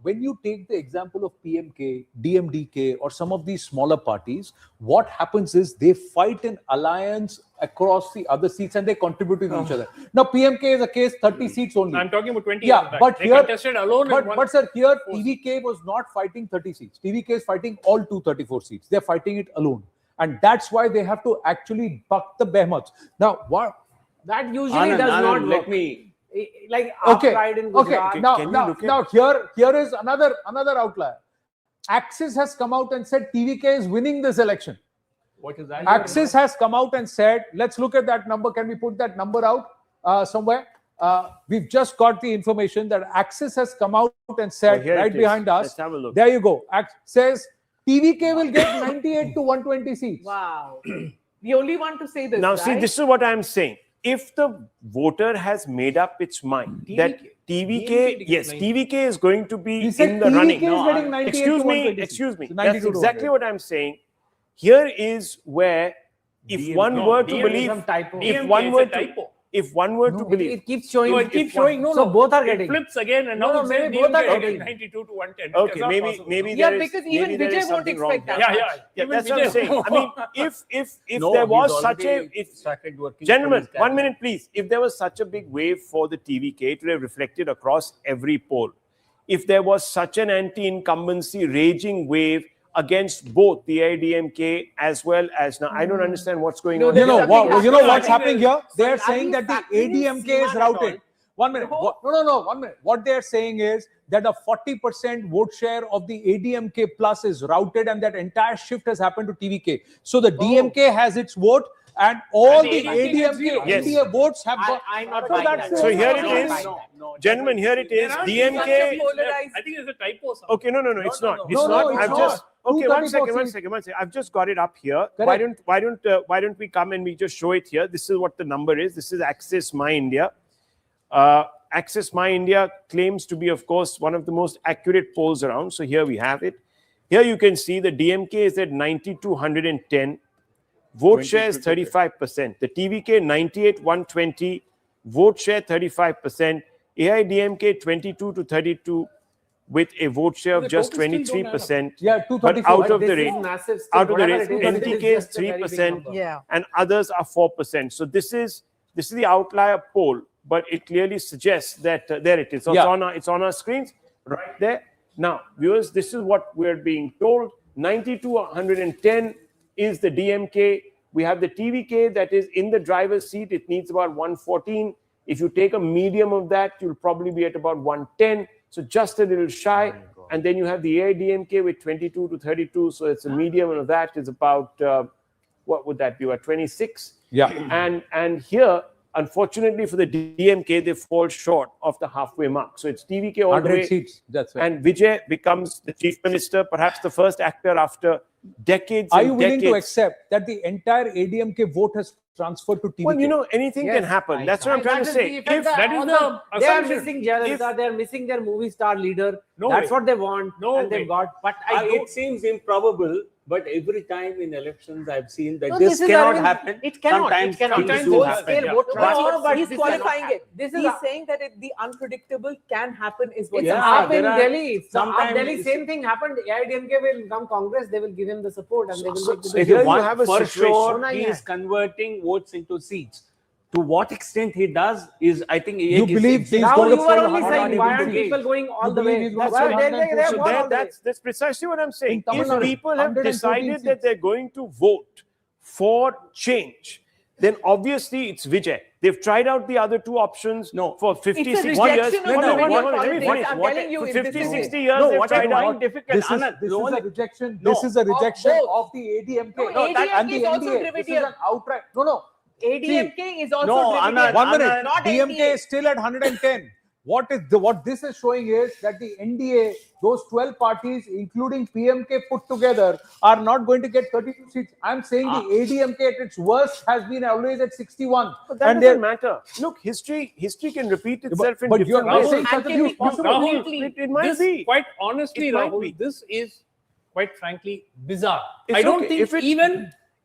when you take the example of PMK, DMDK, or some of these smaller parties, what happens is they fight in alliance across the other seats and they contribute to each other. Now, PMK is a case 30 seats only.
I'm talking about 20
Yeah,
years back.
but
They
here,
contested alone in one.
but sir, here TVK was not fighting 30 seats. TVK is fighting all 234 seats. They're fighting it alone, and that's why they have to actually buck the behemoths. Now, what?
That usually does not work.
Let me.
Like
Okay,
pride in
okay.
Gujarat.
Now here is another outlier. Axis has come out and said TVK is winning this election.
What is that?
Axis has come out and said, let's look at that number. Can we put that number out somewhere? We've just got the information that Axis has come out and said
here
right
it is.
behind us.
Let's have a look.
There you go. Says TVK will get 98 to 120 seats.
Wow. We only want to say this.
Now,
right?
see, this is what I'm saying. If the voter has made up its mind that TVK, yes, TVK is going to be
He said
in the
TVK
running.
is getting 98
Excuse
to
me,
120
excuse me.
seats.
That's
92 to
exactly
100.
what I'm saying. Here is where, if one were to believe, if one were to, if one were to believe,
It keeps showing.
No, it keeps showing. No,
So
no.
both are
It
getting.
flips again, and
No,
now
no,
it
maybe
says
both are
DMK
getting.
92 to 110.
okay,
It's not
maybe
possible.
maybe
Yeah,
there is,
because even
maybe there
Vijay
is
won't
something wrong
expect
here.
that.
Yeah. Even
That's what I'm
Vijay-
saying. I mean, if
No,
there
he's
was such
already
a, if,
started working
gentlemen,
for his
1 minute, please. If there was such a big wave for the TVK, it would have reflected across every poll. If there was such an anti-incumbency raging wave against both the AIADMK as well as now, I don't understand what's going on.
You know,
Something
you know
happening.
what's happening here? They are
Are
saying
you
that the
factoring in
ADMK is
Seema at all?
routed. 1 minute. No, 1 minute. What they are saying is that a 40% vote share of the ADMK plus is routed and that entire shift has happened to TVK. So the DMK has its vote and all
And
the ADMK
Yes.
NDA votes have got.
I'm not
So
buying
that's
that.
So here it
I'm not
is.
buying that.
Gentlemen, here it is.
There are
DMK.
polarized- I think there's a typo. somewhere.
Okay, no, it's not. It's
No,
not.
it's
I've
not.
just okay. One
234
second. I've just got it up here.
Correct.
Why don't we come and we just show it here? This is what the number is. This is Access My India. Access My India claims to be, of course, one of the most accurate polls around. So here we have it. Here you can see the DMK is at 90-110. Vote share is 35%. The TVK 98-120. Vote share 35%. AIADMK 22-32 with a vote share of
The
just
total still don't add up.
23%.
Yeah,
But
234.
out of
This
the
is
race,
massive still.
out of the
Whatever
race,
it is,
NTK
it
is
just a very big
3%,
number.
Yeah.
and others are 4%. So this is the outlier poll, but it clearly suggests that there it is. So
Yeah.
it's on our screens right there. Now, viewers, this is what we're being told. 90-110 is the DMK. We have the TVK that is in the driver's seat. It needs about 114. If you take a medium of that, you'll probably be at about 110. So just a little shy. And then you have the AIADMK with 22-32. So it's a medium of that is about, what would that be? About 26.
Yeah.
And here, unfortunately for the DMK, they fall short of the halfway mark. So it's TVK all the
100
way.
seats. That's right.
And Vijay becomes the chief minister, perhaps the first actor after decades.
Are
and
you willing to
decades.
accept that the entire ADMK vote has transferred to TVK?
Well, you know, anything can
Yes,
happen.
I
That's what I'm
can't.
trying to
That is
say.
the effect
If
that
that is
also-
the
they are
assumption.
missing Jayalalitha, they are missing their movie star leader.
No
That's
way.
what they want,
No
and
way.
they've got. But I
It
don't.
seems improbable, but every time in elections I've seen that
No,
this
is
cannot
Arvind-
happen.
It cannot.
Sometimes
It cannot.
things
Sometimes
do
whole
happen.
scale
Yeah.
vote
No,
transfer.
but
he's
this
qualifying it.
This is
He's saying that the unpredictable can happen is what
It's
he's
up
saying.
in
there are-
Delhi.
sometimes
Delhi,
it's-
same thing happened. AIADMK will come Congress. They will give him the support, and they will make the
so
It
here
is
you
one
have a
for
situation-
sure.
No,
He
yeah.
is converting votes into seats. To what extent he does is, I think,
You believe he's
Now
going to
you
pull
are only
100
saying why aren't
seats?
people going all
You
the
believe
way?
he's gonna
Well,
pull
they
100
So
have gone all the way.
that's precisely what I'm saying.
In Tamil
If
Nadu,
people have
114
decided that
seats.
they're going to vote for change, then obviously it's Vijay. They've tried out the other two options
No.
for 50,
It's a
60 years.
rejection of
Hold on,
Indian
hold on, let me
politics.
finish.
I'm
What-
telling you,
for
if
50,
this is-
60 years,
No,
they've
what I
tried out.
find difficult,
This is,
Anand,
this
the
is
only-
a rejection.
No.
This is a rejection
both.
of the ADMK
No, ADMK
and the
is also
NDA. This is
Dravidian.
an outright. No.
ADMK is also
No,
Dravidian.
Anand,
One minute.
Anand,
Not
DMK
NDA.
is still at 110. What this is showing is that the NDA, those 12 parties, including PMK put together, are not going to get 32 seats. I'm saying the ADMK at its worst has been always at 61.
But that
and
doesn't
they're-
matter. Look, history can repeat itself in
but you're
different
not
ways.
saying
Rahul,
such a
can
view
be
is possible.
Rahul,
It might
this,
be.
quite honestly,
It might
Rahul,
be.
this is quite frankly bizarre.
It's
I don't
okay.
think
If it-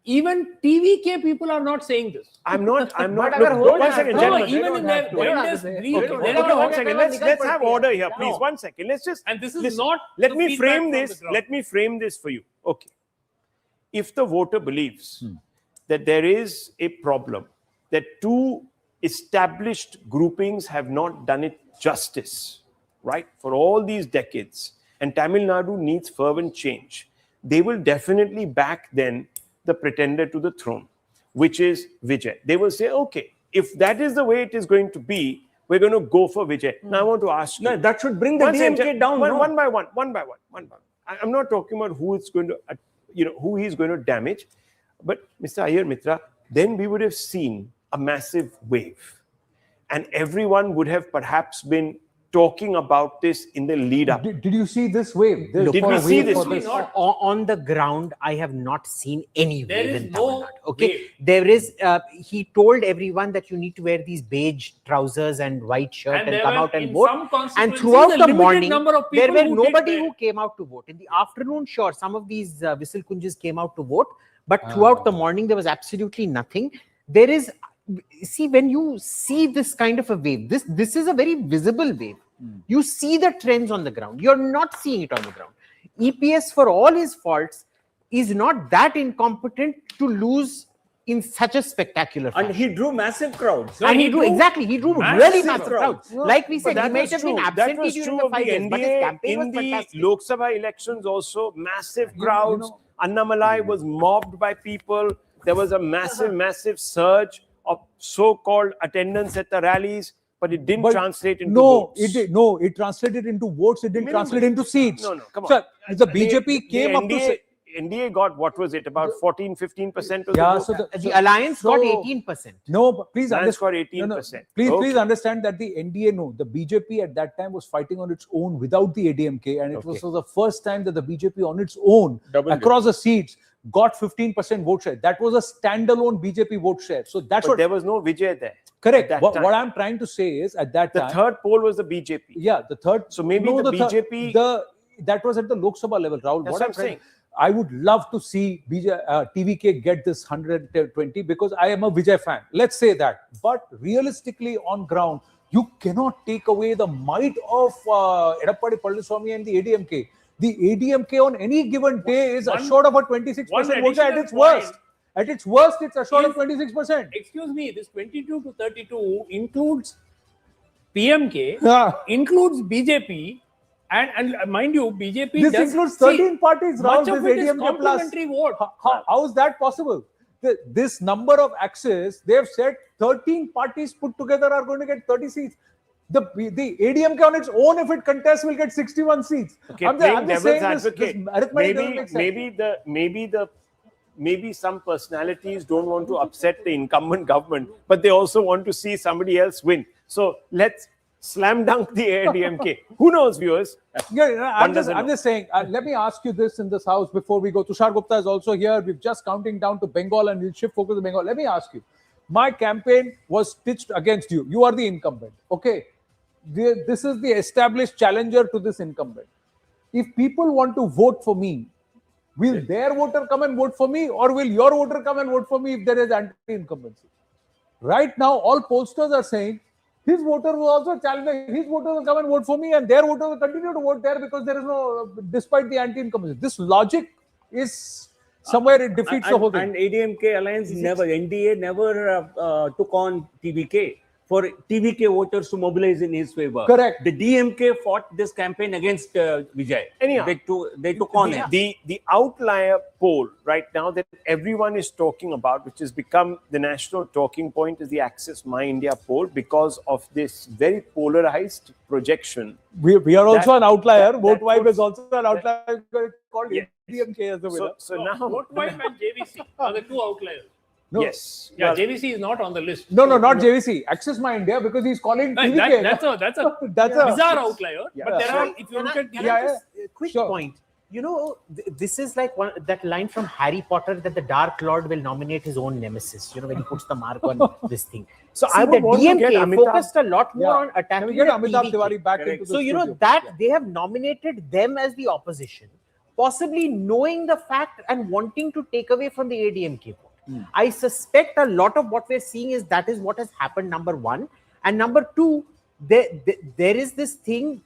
even TVK people are not saying this.
I'm not.
But
Look,
agar hold
one
on,
second,
no,
gentlemen.
even in their
They don't have
blindest
to say.
belief,
Okay,
there
Okay,
are
one second. Let's have order here, please.
No.
1 second. Let's just.
And this is
listen.
not
Let
the
me
feedback
frame
from
this.
the ground.
Let me frame this for you. Okay. If the voter believes that there is a problem, that two established groupings have not done it justice, right, for all these decades, and Tamil Nadu needs fervent change, they will definitely back then the pretender to the throne, which is Vijay. They will say, okay, if that is the way it is going to be, we're going to go for Vijay. Now I want to ask you.
No, that should bring the
One second,
DMK down.
one,
no?
one by one. I'm not talking about who it's going to, who he's going to damage. But Mr. Iyer Mitra, then we would have seen a massive wave. And everyone would have perhaps been talking about this in the lead up.
Did you see this wave?
Did we see this?
On the ground, I have not seen any
There
wave
is
in Tamil
no
Nadu. Okay,
wave.
there is. He told everyone that you need to wear these beige trousers and white shirt
And
and
there
come
were
out and
in
vote.
some
And
constituencies,
throughout
a
the
limited
morning,
number of
there
people
were
who did
nobody
wear.
who came out to vote. In the afternoon, sure, some of these whistle kunjas came out to vote, but throughout the morning there was absolutely nothing. There is. See, when you see this kind of a wave, this is a very visible wave. You see the trends on the ground. You're not seeing it on the ground. EPS, for all his faults, is not that incompetent to lose in such a spectacular fashion.
And he drew massive crowds.
And he drew really
massive
massive
crowds.
crowds. Like we said,
But
he
that
might
was
have
true.
been
That
absentee
was
during
true
the
of the
5 years, but his
NDA
campaign
in
was
the
fantastic.
Lok Sabha elections also. Massive
You
crowds.
know-
Annamalai was mobbed by people. There was a massive surge of so-called attendance at the rallies, but it didn't
But
translate into
no,
votes.
it translated into votes. It didn't
Minimum.
translate into seats.
No, come on.
Sir, the BJP came up to say.
NDA got, what was it, about 14-15% of
Yeah,
the vote?
so
The alliance got
so-
18%.
No, but please
Alliance got
understand.
18%.
Please
Okay.
understand that the NDA, no, the BJP at that time was fighting on its own without the ADMK, and it was
Okay.
the first time that the BJP on its own
Doubled it.
across the seats got 15% vote share. That was a standalone BJP vote share. So that's
But
what
there was no Vijay there.
correct.
at that
What
time.
I'm trying to say is at that
The
time,
third poll was the BJP.
yeah, the third.
So maybe the BJP
that was at the Lok Sabha level, Rahul.
That's
what
what
I'm
I'm
saying.
saying.
I would love to see TVK get this 120 because I am a Vijay fan. Let's say that. But realistically, on ground, you cannot take away the might of Edappadi Palaniswamy and the ADMK. The ADMK on any given day is assured of a 26% vote share at its worst. At its worst, it's assured of 26%.
Excuse me, this 22 to 32 includes PMK,
Yeah.
includes BJP, and mind you, BJP
This
does,
includes 13
see,
parties,
much
Rahul,
of
this
it is
ADMK plus.
complementary vote.
How is that possible? This number of axes, they have said 13 parties put together are going to get 30 seats. The ADMK on its own, if it contests, will get 61 seats.
Okay,
I'm
playing
just
devil's
saying this
advocate.
arithmetic doesn't make sense.
Maybe some personalities don't want to upset the incumbent government, but they also want to see somebody else win. So let's slam dunk the AIADMK. Who knows, viewers?
Yeah,
One doesn't
I'm
know.
just saying, let me ask you this in this house before we go. Tushar Gupta is also here. We're just counting down to Bengal and we'll shift focus to Bengal. Let me ask you. My campaign was pitched against you. You are the incumbent. Okay. This is the established challenger to this incumbent. If people want to vote for me, will their voter come and vote for me, or will your voter come and vote for me if there is anti-incumbency? Right now, all pollsters are saying his voter will also challenge, his voter will come and vote for me, and their voter will continue to vote there because there is no, despite the anti-incumbency. This logic is somewhere it defeats the whole thing.
And ADMK alliance never, NDA never took on TVK for TVK voters to mobilize in his favor.
Correct.
The DMK fought this campaign against Vijay.
Anyhow,
they took on him.
The outlier poll right now that everyone is talking about, which has become the national talking point, is the Access My India poll because of this very polarized projection.
We are also
That-
an outlier.
that-
Vote
that
wipe
puts-
is also an outlier called
Yeah.
ADMK as the winner.
So now,
Vote Wipe and JVC are the two outliers.
No.
yes,
Yeah,
well,
JVC is not on the list.
No, not JVC. Access My India because he's calling TVK.
That's a
That's a
bizarre outlier.
Yeah.
But there
So-
are, if you look at
Can
Yeah,
I just, quick
sure.
point. You know, this is like that line from Harry Potter that the Dark Lord will nominate his own nemesis. You know, when he puts the mark on this thing.
So
See,
I would
the
want to
DMK
get Amitabh-
focused a lot more on
Can
attacking
we get
the
Amitabh
TVK.
Tiwari back
Correct.
into the
So you know
studio?
that
Yeah.
they have nominated them as the opposition, possibly knowing the fact and wanting to take away from the ADMK vote. I suspect a lot of what we're seeing is that is what has happened, number one. And number two, there is this thing,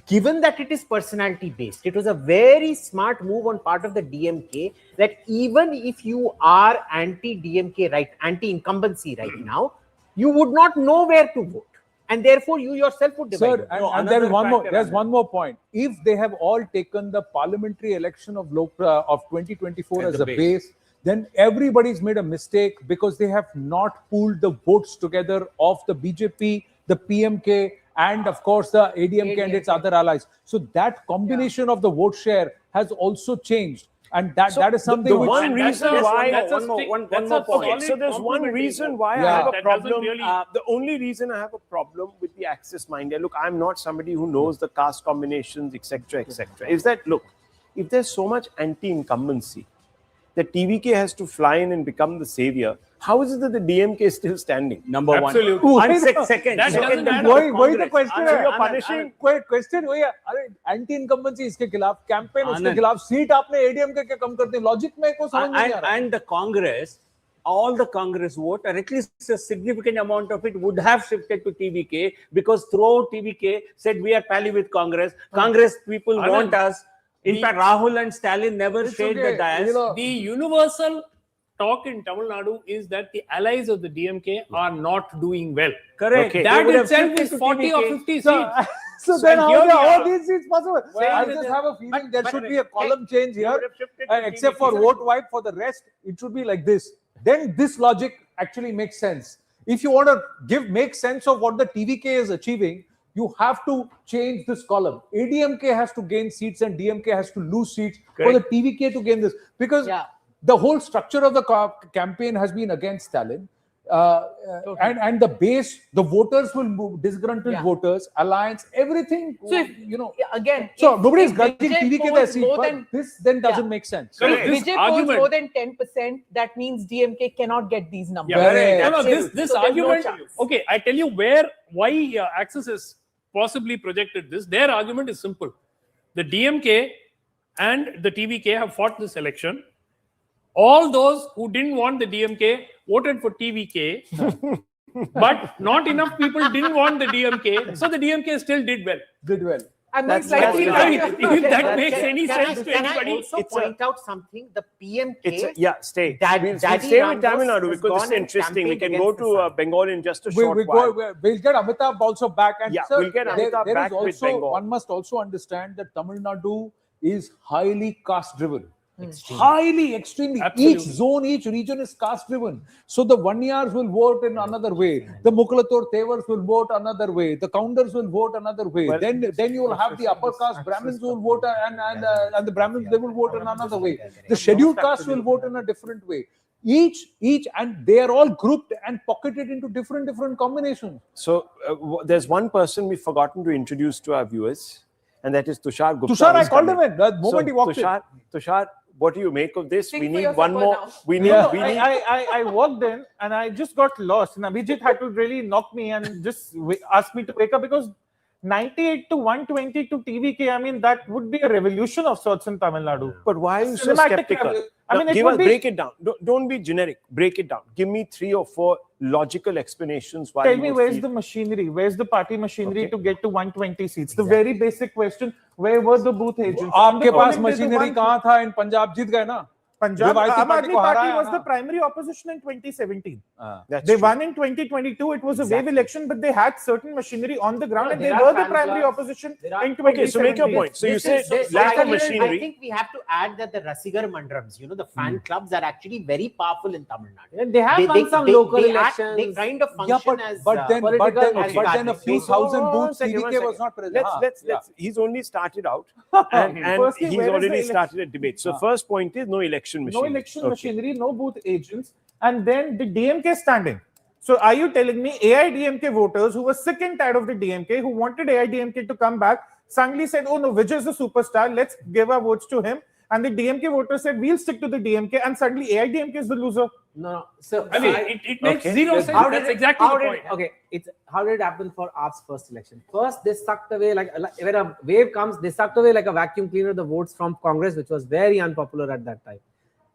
given that it is personality based, it was a very smart move on part of the DMK that even if you are anti-DMK, right, anti-incumbency right now, you would not know where to vote. And therefore, you yourself would divide.
Sir,
vote.
and there is one more. There's one more point. If they have all taken the parliamentary election of 2024 as a base, then everybody's made a mistake because they have not pooled the votes together of the BJP, the PMK, and of course the ADMK and its other allies. So that combination of the vote share has also changed, and that is something.
the
which,
one
And
reason
that's a-
why
that's a
one more-
strict-
one
that's
more
a
point.
solid
So there's one
complementary
reason
vote.
why I
Yeah.
have a
That doesn't
problem.
really-
The only reason I have a problem with the Access My India, look, I'm not somebody who knows the caste combinations, etc., is that, look, if there's so much anti-incumbency that TVK has to fly in and become the savior, how is it that the DMK is still standing?
Number one.
Absolutely.
And second,
That doesn't matter.
वही तो question
So
है.
you're punishing.
कोई question वही है, अरे anti incumbency इसके खिलाफ, campaign उसके
आनंद।
खिलाफ, सीट आपने एडीएमके के कम कर दी, लॉजिक में को समझ नहीं आ रहा.
and the Congress, all the Congress vote, or at least a significant amount of it, would have shifted to TVK because throughout TVK said we are pally with Congress. Congress people
Anand,
want us. In fact, Rahul and Stalin never
It's
shared
okay,
the dais.
you know.
The universal talk in Tamil Nadu is that the allies of the DMK are not doing well.
Correct.
Okay.
That
They would have
itself
shifted
is
to
40 or
TVK.
50
So,
seats.
so then
and here
how
we
are
are.
these seats possible?
Well,
I just have a feeling there should be a column change here,
would have shifted to
except
TVK.
for vote wipe. For the rest, it should be like this. Then this logic actually makes sense. If you want to make sense of what the TVK is achieving, You have to change this column. ADMK has to gain seats and DMK has to lose seats for the TVK to gain this. Because the whole structure of the campaign has been against Stalin. And the base, the voters will move, disgruntled voters, alliance, everything.
So if, again,
so nobody is
if
grudging
Vijay
TVK their
polls
seat,
more
but
than-
this then doesn't make sense.
So if
This
Vijay polls
argument-
more than 10%, that means DMK cannot get these numbers.
Yeah,
This
So there's no
argument.
chance.
Okay, I tell you why Axis has possibly projected this. Their argument is simple. The DMK and the TVK have fought this election. All those who didn't want the DMK voted for TVK, but not enough people didn't want the DMK, so the DMK still did well.
And
That's-
then slightly
that's-
If that makes any
Can
sense to
I
anybody,
also
it's a-
point out something? The PMK.
Stay.
Daddy
We'll stay with Tamil
Ramos
Nadu
has
because this
gone
is
and
interesting. We can
campaigned
go
against
to
Assam.
Bengal in just a short while.
We'll get Amitabh also back. And
Yeah,
sir,
we'll get Amitabh
there
back
is
with
also,
Bengal.
one must also understand that Tamil Nadu is highly caste driven. Highly, extremely.
Absolutely.
Each zone, each region is caste driven. So the Vanyars will vote in another way. The Mukalator Tevars will vote another way. The Counters will vote another way.
Well,
then you will have the upper caste Brahmins who will vote and the Brahmins they will vote in another way. The scheduled caste will vote in a different way. Each and they are all grouped and pocketed into different combinations.
So there's one person we've forgotten to introduce to our viewers, and that is Tushar Gupta.
Tushar, I
who's
called him
coming.
in the moment he walked
Tushar, what do you make of this?
Think
We
for
need
your
one
supper
more.
now.
We need.
No,
we need.
I walked in and I just got lost. And Abhijit had to really knock me and just ask me to wake up because 98 to 120 to TVK, I mean, that would be a revolution of sorts in Tamil Nadu.
But why are you so
Cinematic
skeptical?
level. I mean, it
Give
would
us,
be-
break it down. Don't be generic. Break it down. Give me 3 or 4 logical explanations why.
Tell
you
me,
would
where's
feel-
the machinery? Where's the party machinery
Okay.
to get to 120 seats? The very basic question, where were the booth agents?
आपके
On the
pass
polling day, the
machinery
one-
कहाँ था? इन पंजाब जीत गए ना.
Punjab,
रिवायती
Aam
party
Aadmi
को
Party
हराया
was
ना.
the primary opposition in 2017.
That's
They
true.
won in 2022. It was a wave election, but they had certain machinery on the ground, and they
there
were
are
the
fan
primary
clubs.
opposition
There are-
in 2017.
Okay, so make your point. So you say lack of
I
machinery.
think we have to add that the Rasigar Mandrams, the fan clubs are actually very powerful in Tamil Nadu.
And they have won some local
they
elections.
They kind of
Yeah,
function as
but then
political
a few
aristocracy.
thousand
One
booths
second, one
TVK was
second.
not present.
Let's. He's only started out, and
Firstly,
he's
where is the
already
election?
started a debate. So first point is no election machine.
No election machinery, no booth agents, and then the DMK standing. So are you telling me AIADMK voters who were sick and tired of the DMK, who wanted AIADMK to come back, suddenly said, oh no, Vijay is the superstar, let's give our votes to him. And the DMK voters said, we'll stick to the DMK, and suddenly AIADMK is the loser.
No. So
I mean, it makes zero sense.
How did
That's
it-
exactly
how
the
did-
point.
Okay, how did it happen for AAP's first election? First, they sucked away when a wave comes, they sucked away like a vacuum cleaner the votes from Congress, which was very unpopular at that time.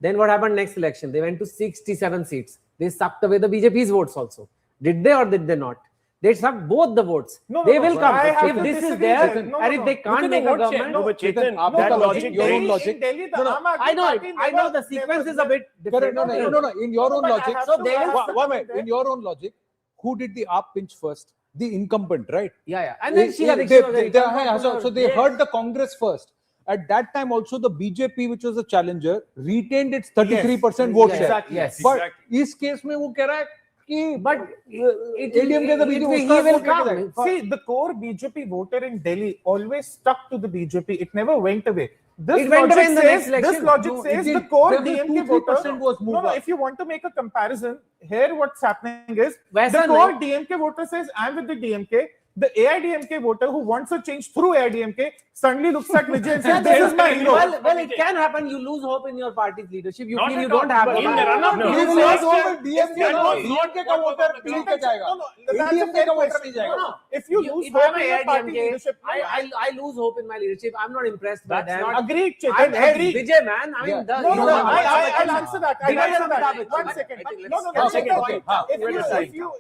Then what happened next election? They went to 67 seats. They sucked away the BJP's votes also. Did they or did they not? They sucked both the votes.
No,
they
no,
will
no,
come.
I have
If
to
this is
disagree,
there,
Chetan. No,
and
no,
if they
no.
can't
Look at
make
the
a
vote share.
government,
No, but Chetan,
आपका
that
logic,
logic,
your own
In
logic.
Delhi, the
No, no,
Aam Aadmi
I know
Party
it. I know
never-
the sequence is a
never-
bit different.
No. In your own
but I
logic,
have
So
to-
they
I
will-
have to
one
say
minute.
that.
In your own logic, who did the AAP pinch first? The incumbent, right?
Yeah. And then Sheila
They-
Dixit was
they-
very
they-
unpopular.
so they heard the Congress first. At that time, also the BJP, which was a challenger, retained its 33% vote share.
Exactly. Yes.
But इस case में वो कह रहा है कि
But
ADMK the BJP
he
उसका
will
vote लेके
come.
जाएगा.
See, the core BJP voter in Delhi always stuck to the BJP. It never went away. This
It went
logic
away in the next
says, this
election.
logic
No,
says
it
the
did.
core
There was
DMK
2-3%
voter.
was moved
No,
up.
if you want to make a comparison, here what's happening is
Western
the core
line.
DMK voter says, I'm with the DMK. The AIADMK voter who wants a change through AIADMK suddenly looks at Vijay and says, this is my hero.
Well, it can happen. You lose hope in your party's leadership. You
Not
feel
at
you don't
all.
have
But
hope.
in the run-up to
You
this
will not
election,
go with DMK,
that
no.
was
DMK
not
का
what
voter
was the
पीछे
government.
जाएगा.
No, that's a
ADMK
fair
का voter
question.
नहीं जाएगा.
No, if you lose
If
hope
I'm
in your party
AIADMK,
leadership,
I lose hope in my leadership. I'm not impressed by
that's
them.
not agreed,
I
Chetan.
hate
Agreed.
Vijay, man. I mean,
Yeah.
the,
No,
you
no,
know,
no. I'll
I'm-
answer that.
Divide
I'll answer
and
that.
Amitabh.
One second.
I think
No, no,
let's-
no.
second point.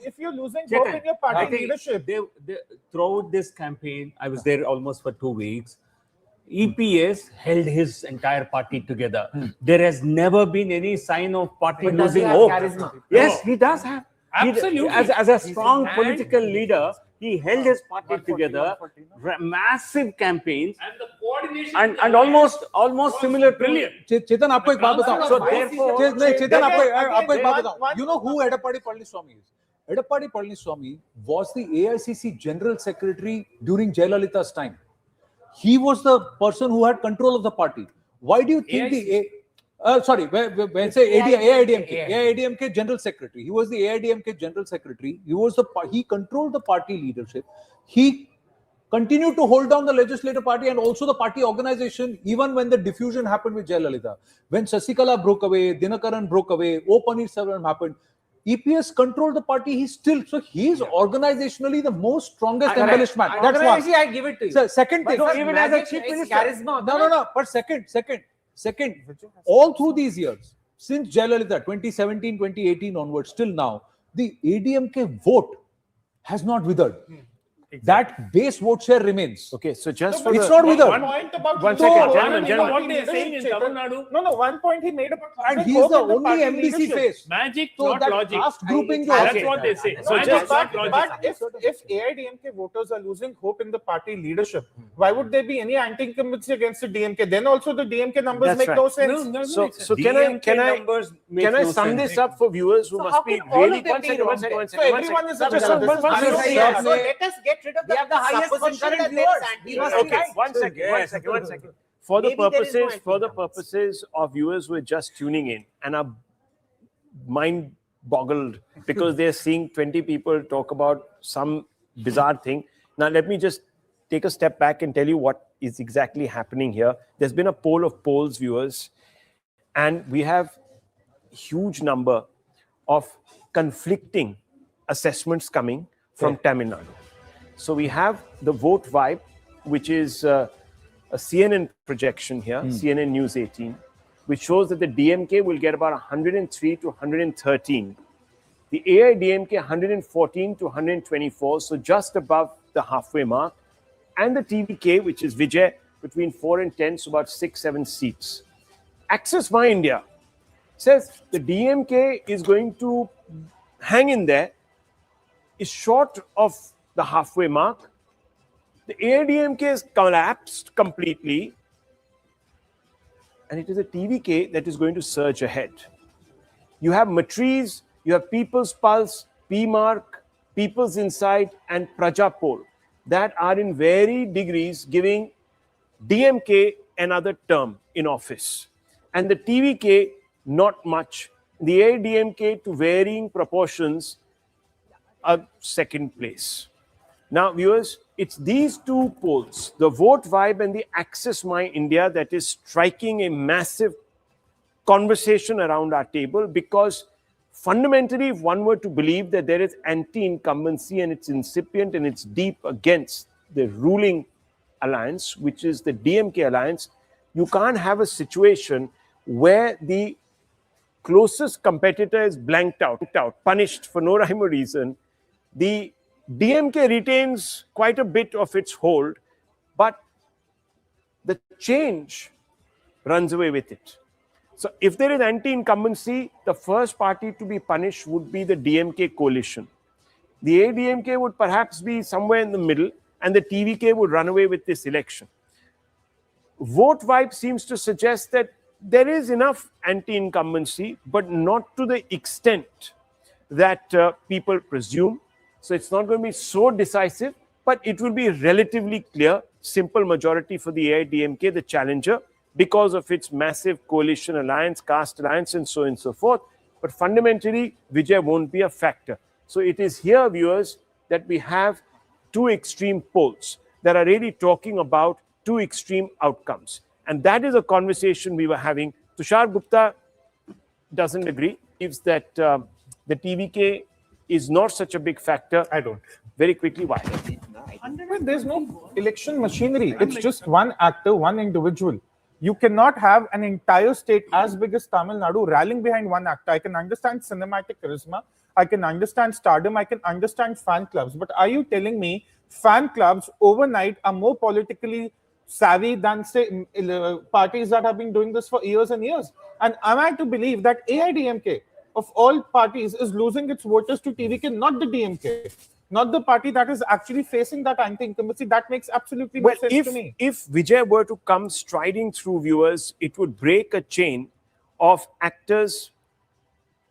If you're losing hope in your party
I think
leadership,
throughout this campaign, I was there almost for 2 weeks. EPS held his entire party together. There has never been any sign of party
But does he
losing
have
hope.
charisma?
Yes, he does have.
Absolutely.
As a strong
And-
political leader, he held his party together. Massive campaigns
And the coordination.
and almost similar to
brilliant.
चेतन आपको एक बात बताऊं.
So therefore,
चेतन आपको एक बात
Again,
बताऊं. You know who Edapadi Palaniswamy is? Edappadi Palaniswamy was the AICC General Secretary during Jayalalitha's time. He was the person who had control of the party. Why do you think when say AIADMK General Secretary? He was the AIADMK General Secretary. He controlled the party leadership. He continued to hold down the legislative party and also the party organization, even when the diffusion happened with Jayalalitha. When Sasikala broke away, Dinakaran broke away, O Pannirselvam happened, EPS controlled the party. He's organizationally the most strongest embellishment. That's one.
I give it to you.
So, second thing,
even as a chief minister, charisma.
No. But second, all through these years, since Jayalalitha, 2017, 2018 onwards, till now, the ADMK vote has not withered. Exactly. That base vote share remains.
Okay, so just
it's not withered.
One point about
one second, gentlemen.
What they are saying in Tamil Nadu.
No. 1 point he made about.
And he's the only MDC face.
Magic,
so
not
that
logic.
Grouping
That's what they say.
So
Magic, not logic.
but if AIADMK voters are losing hope in the party leadership, why would there be any anti-incumbency against the DMK? Then also the DMK numbers make no sense.
So can I sum this up for viewers who must be really... One second.
So everyone is a
let us get rid of the
Okay, one second. For the purposes of viewers who are just tuning in and are mind boggled because they're seeing 20 people talk about some bizarre thing. Now, let me just take a step back and tell you what is exactly happening here. There's been a poll of polls, viewers, and we have a huge number of conflicting assessments coming from Tamil Nadu. So we have the vote vibe, which is a CNN projection here, CNN News 18, which shows that the DMK will get about 103 to 113. The AIADMK 114 to 124, so just above the halfway mark. And the TVK, which is Vijay, between 4 and 10, so about 6-7 seats. Access My India says the DMK is going to hang in there, is short of the halfway mark. The AIADMK has collapsed completely, and it is a TVK that is going to surge ahead. You have Matriz, you have People's Pulse, PMark, People's Insight, and Praja Poll that are in varied degrees giving DMK another term in office. And the TVK, not much. The AIADMK, to varying proportions, a second place. Now, viewers, it's these two polls, the Vote Vibe and the Access My India, that is striking a massive conversation around our table, because fundamentally, if one were to believe that there is anti-incumbency and it's incipient and it's deep against the ruling alliance, which is the DMK alliance, you can't have a situation where the closest competitor is blanked out, punished for no rhyme or reason. The DMK retains quite a bit of its hold, but the change runs away with it. So if there is anti-incumbency, the first party to be punished would be the DMK coalition. The AIADMK would perhaps be somewhere in the middle, and the TVK would run away with this election. Vote Vibe seems to suggest that there is enough anti-incumbency, but not to the extent that people presume. So it's not going to be so decisive, but it will be relatively clear, simple majority for the AIADMK, the challenger, because of its massive coalition alliance, caste alliance, and so on and so forth. But fundamentally, Vijay won't be a factor. So it is here, viewers, that we have two extreme polls that are really talking about two extreme outcomes. And that is a conversation we were having. Tushar Gupta doesn't agree, believes that the TVK is not such a big factor.
I don't.
Very quickly, why?
There's no election machinery. It's just one actor, one individual. You cannot have an entire state as big as Tamil Nadu rallying behind one actor. I can understand cinematic charisma. I can understand stardom. I can understand fan clubs. But are you telling me fan clubs overnight are more politically savvy than, say, parties that have been doing this for years and years? And am I to believe that AIADMK, of all parties, is losing its voters to TVK, not the DMK, not the party that is actually facing that anti-incumbency? That makes absolutely no sense to me.
If Vijay were to come striding through, viewers, it would break a chain of actors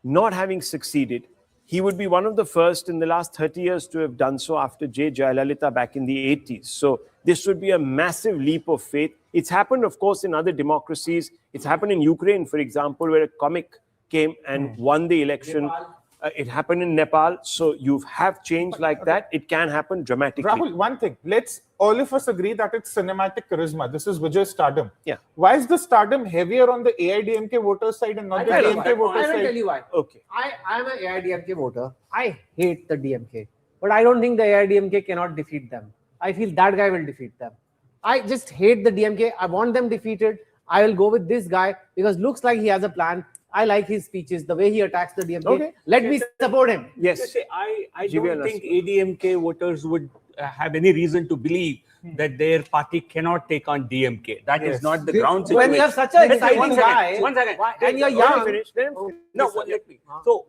not having succeeded he would be one of the first in the last 30 years to have done so after J. Jayalalitha back in the 80s. So this would be a massive leap of faith. It's happened, of course, in other democracies. It's happened in Ukraine, for example, where a comic came and won the election. It happened in Nepal. So you have change like that. It can happen dramatically.
Rahul, one thing. Let's all of us agree that it's cinematic charisma. This is Vijay's stardom.
Yeah.
Why is the stardom heavier on the AIADMK voters side and not the DMK voters
I will
side?
tell you why.
Okay.
I'm an AIADMK voter. I hate the DMK. But I don't think the AIADMK cannot defeat them. I feel that guy will defeat them. I just hate the DMK. I want them defeated. I will go with this guy because looks like he has a plan. I like his speeches, the way he attacks the DMK.
Okay.
Let me support him.
Yes.
I don't think ADMK voters would have any reason to believe that their party cannot take on DMK. That is not the ground situation.
When you have such an
Let's say
exciting guy,
one second.
and you're
Let
young.
me finish.
No, let me. So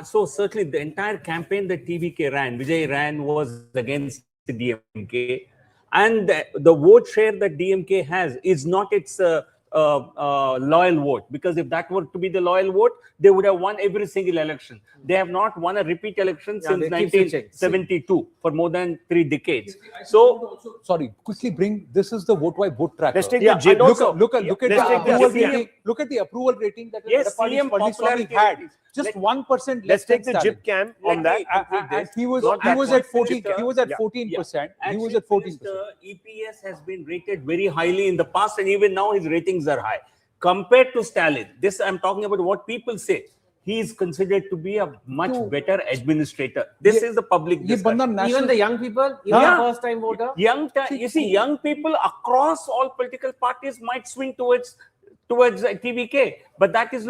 so certainly the entire campaign that TVK ran, Vijay ran, was against the DMK, and the vote share that DMK has is not its loyal vote, because if that were to be the loyal vote, they would have won every single election. They have not won a repeat election since
they keep switching.
1972 for more than 3 decades. So
Sorry, quickly bring, this is the vote by vote tracker.
Let's take the JIP.
Look at
Let's take the
approval
JIP.
rating. Look at the approval rating that
Yes,
Edapadi
CM
Palaniswamy
popularity
had.
ratings.
Just 1% less
Let's take
than
the
Stalin.
JIP cam on that.
And he was
Not that
at
much.
14. He was at
Yeah.
14%. He
As
was
Chief
at 14%.
Minister, EPS has been rated very highly in the past, and even now his ratings are high. Compared to Stalin, this I'm talking about what people say. He is considered to be a much better administrator. This is the public
ये
discussion.
बंदा national
Even the young people, even
Yeah.
the first time voter.
You see, young people across all political parties might swing towards TVK, but that is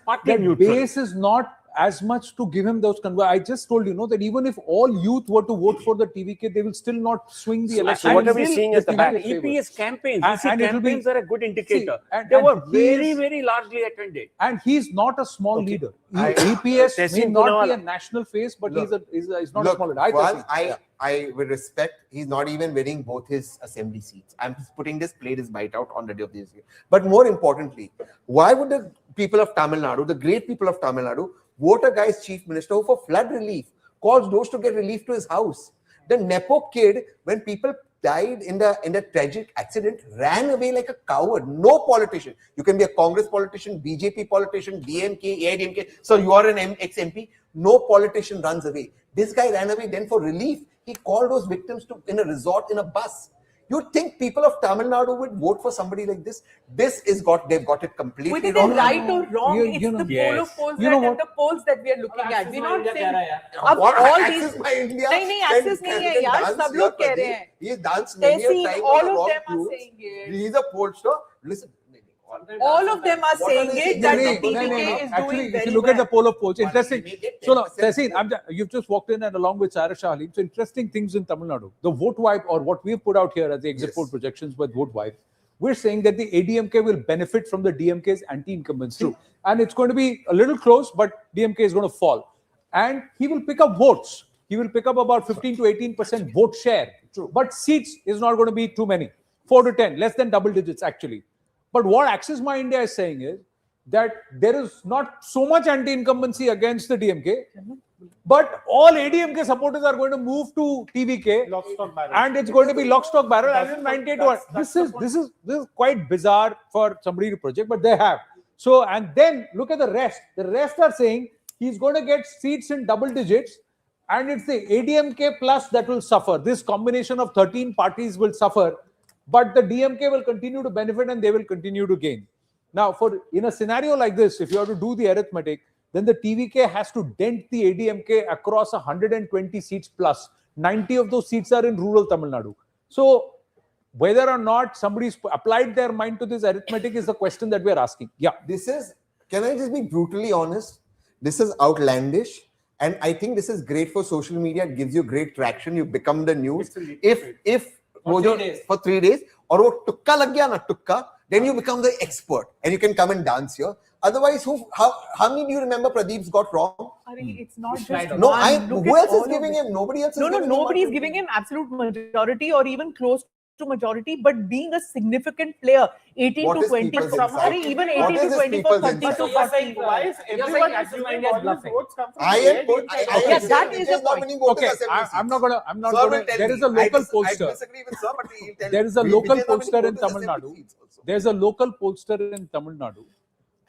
partly
that
neutral.
base is not as much to give him those I just told you, that even if all youth were to vote for the TVK, they will still not swing the election.
So what are we seeing at the back?
EPS campaigns,
And it'll be-
campaigns are a good indicator.
and-
They
and
were
he
very,
is-
very largely attended.
And he's not a small leader. EPS may
Tehseen
not be
Poonawala.
a national face, but he's not a
Look,
small leader.
Fawaz,
Tehseen.
I with respect, he's not even winning both his assembly seats. I'm putting this plate his bite out on the day of this year. But more importantly, why would the people of Tamil Nadu, the great people of Tamil Nadu, vote a guy's chief minister who for flood relief calls those to get relief to his house? The Nepo kid, when people died in the tragic accident, ran away like a coward. No politician. You can be a Congress politician, BJP politician, DMK, AIADMK. So you are an ex-MP. No politician runs away. This guy ran away then for relief. He called those victims to in a resort in a bus. You think people of Tamil Nadu would vote for somebody like this? They've got it completely
Whether they're
wrong.
right or wrong,
You
it's
know,
the poll
yes.
of polls
You know
and
what?
the polls that we are looking at. We're not saying
What?
अब all
Access
these
by India?
नहीं access नहीं है यार, सब लोग कह रहे हैं.
He danced many a
Tehseen,
time
all
on the
of
wrong
them are
tunes.
saying it.
He is a pollster. Listen.
All of them are saying it that the TVK is
Actually,
doing
if
very
you look at the
well.
poll of polls, interesting.
may get
So, no,
10%
Tehseen, you've just walked in and along with Sarah Shahli. So, interesting things in Tamil Nadu. The vote wipe, or what we've put out here as the exit poll projections with vote wipe, we're saying that the ADMK will benefit from the DMK's anti-incumbency. And it's going to be a little close, but DMK is going to fall. And he will pick up votes. He will pick up about 15 to 18% vote share. But seats is not going to be too many. 4 to 10, less than double digits actually. But what Access My India is saying is that there is not so much anti-incumbency against the DMK, but all ADMK supporters are going to move to TVK,
Lock, stock, barrel.
and it's going to be lock, stock, barrel, and in 98 to 1. This is quite bizarre for somebody to project, but they have. So, and then look at the rest. The rest are saying he's going to get seats in double digits, and it's the ADMK plus that will suffer. This combination of 13 parties will suffer, but the DMK will continue to benefit and they will continue to gain. Now, in a scenario like this, if you have to do the arithmetic, then the TVK has to dent the ADMK across 120 seats plus. 90 of those seats are in rural Tamil Nadu. So, whether or not somebody's applied their mind to this arithmetic is the question that we're asking. Yeah.
This is, can I just be brutally honest? This is outlandish. And I think this is great for social media. It gives you great traction. You become the news. If for 3 days, or wo tukka lag gaya na tukka, then you become the expert and you can come and dance here. Otherwise, how many do you remember Pradeep's got wrong?
It's not just
No,
one. Look
who
at
else
all
is
of
giving
them.
him? Nobody else is
No,
giving him.
nobody is giving him absolute majority or even close to majority, but being a significant player, 18
What
to
is
20,
people's
sorry,
insight?
even
What
18
is
to
this
24,
people's
30 to
insight?
40.
Why is everyone assuming all these votes come from
I am
AIADMK?
Yeah, that is the
not
point.
winning voters
Okay,
assembly
I'm not
seats.
gonna. I'm not
Sir
gonna.
will tell
There
me.
is a local
I
pollster.
disagree with sir, but he'll tell
There is a
me.
local
Vijay is not winning
pollster in
voters
Tamil
assembly
Nadu.
seats also.
There's a local pollster in Tamil Nadu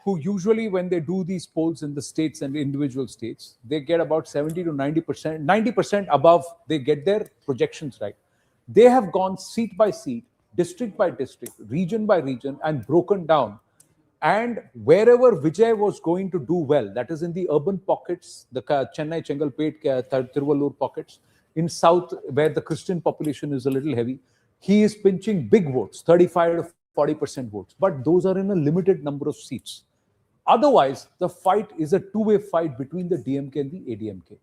who usually, when they do these polls in the states and individual states, they get about 70 to 90%, 90% above, they get their projections right. They have gone seat by seat, district by district, region by region, and broken down. And wherever Vijay was going to do well, that is in the urban pockets, the Chennai, Chengalpet, Tiruvallur pockets, in south where the Christian population is a little heavy, he is pinching big votes, 35 to 40% votes. But those are in a limited number of seats. Otherwise, the fight is a two-way fight between the DMK and the ADMK.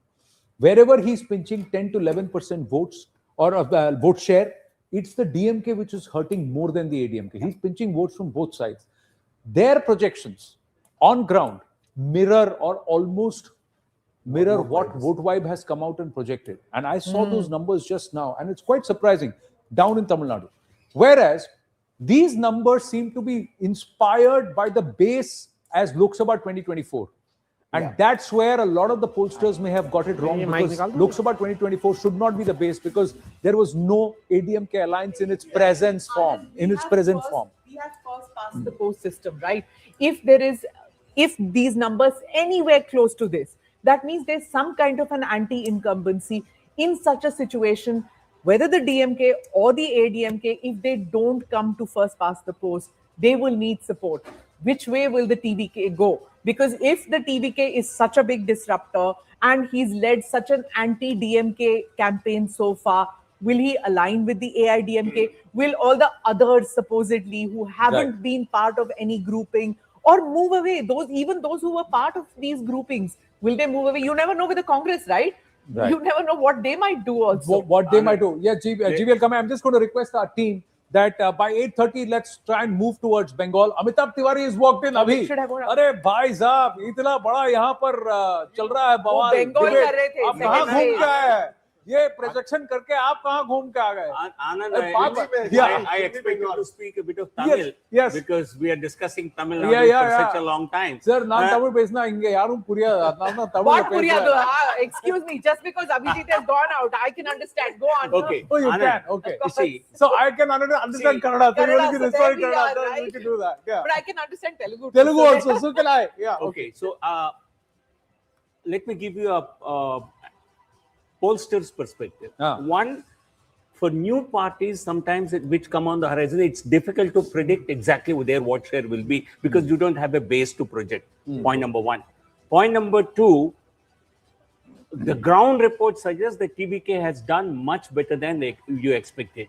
Wherever he's pinching 10 to 11% votes or vote share, it's the DMK which is hurting more than the ADMK. He's pinching votes from both sides. Their projections on ground mirror or almost mirror what Vote Vibe has come out and projected. And I saw those numbers just now, and it's quite surprising down in Tamil Nadu. Whereas these numbers seem to be inspired by the base as Lok Sabha 2024. And that's where a lot of the pollsters may have got it wrong, because Lok Sabha 2024 should not be the base, because there was no ADMK alliance in its present form. We have
first past the post system, right? If these numbers anywhere close to this, that means there's some kind of an anti-incumbency in such a situation. Whether the DMK or the ADMK, if they don't come to first past the post, they will need support. Which way will the TVK go? Because if the TVK is such a big disruptor and he's led such an anti-DMK campaign so far, will he align with the AIADMK? Will all the others supposedly who haven't been part of any grouping or move away? Even those who were part of these groupings, will they move away? You never know with the Congress, right? You never know what they might do also.
What they might do. Yeah, GB will come. I'm just going to request our team that by 8:30, let's try and move towards Bengal. Amitabh Tiwari is walked in abhi. अरे भाई साहब, इतना बड़ा यहाँ पर चल रहा है बवाल.
Bengal कर रहे थे.
आप कहाँ घूम के आए हैं? ये projection करके आप कहाँ घूम के आ गए?
Anand, I expect you to speak a bit of Tamil.
Yes.
Because we are discussing Tamil Nadu for such a long time.
Sir, நான் தமிழ் பேசினா இங்க யாரும் புரியாது. நான் தமிழ்
What புரியாது? Excuse me, just because Abhijit has gone out, I can understand. Go on.
Okay.
Oh, you can. Okay.
See,
so I can understand Kannada. So you only can respond Kannada. So
right?
we can do that. Yeah.
But I can understand Telugu.
Telugu also. So can I. Yeah.
Okay. So let me give you a pollster's perspective. One, for new parties, sometimes which come on the horizon, it's difficult to predict exactly what their vote share will be, because you don't have a base to project. Point number one. Point number two, the ground report suggests that TVK has done much better than you expected.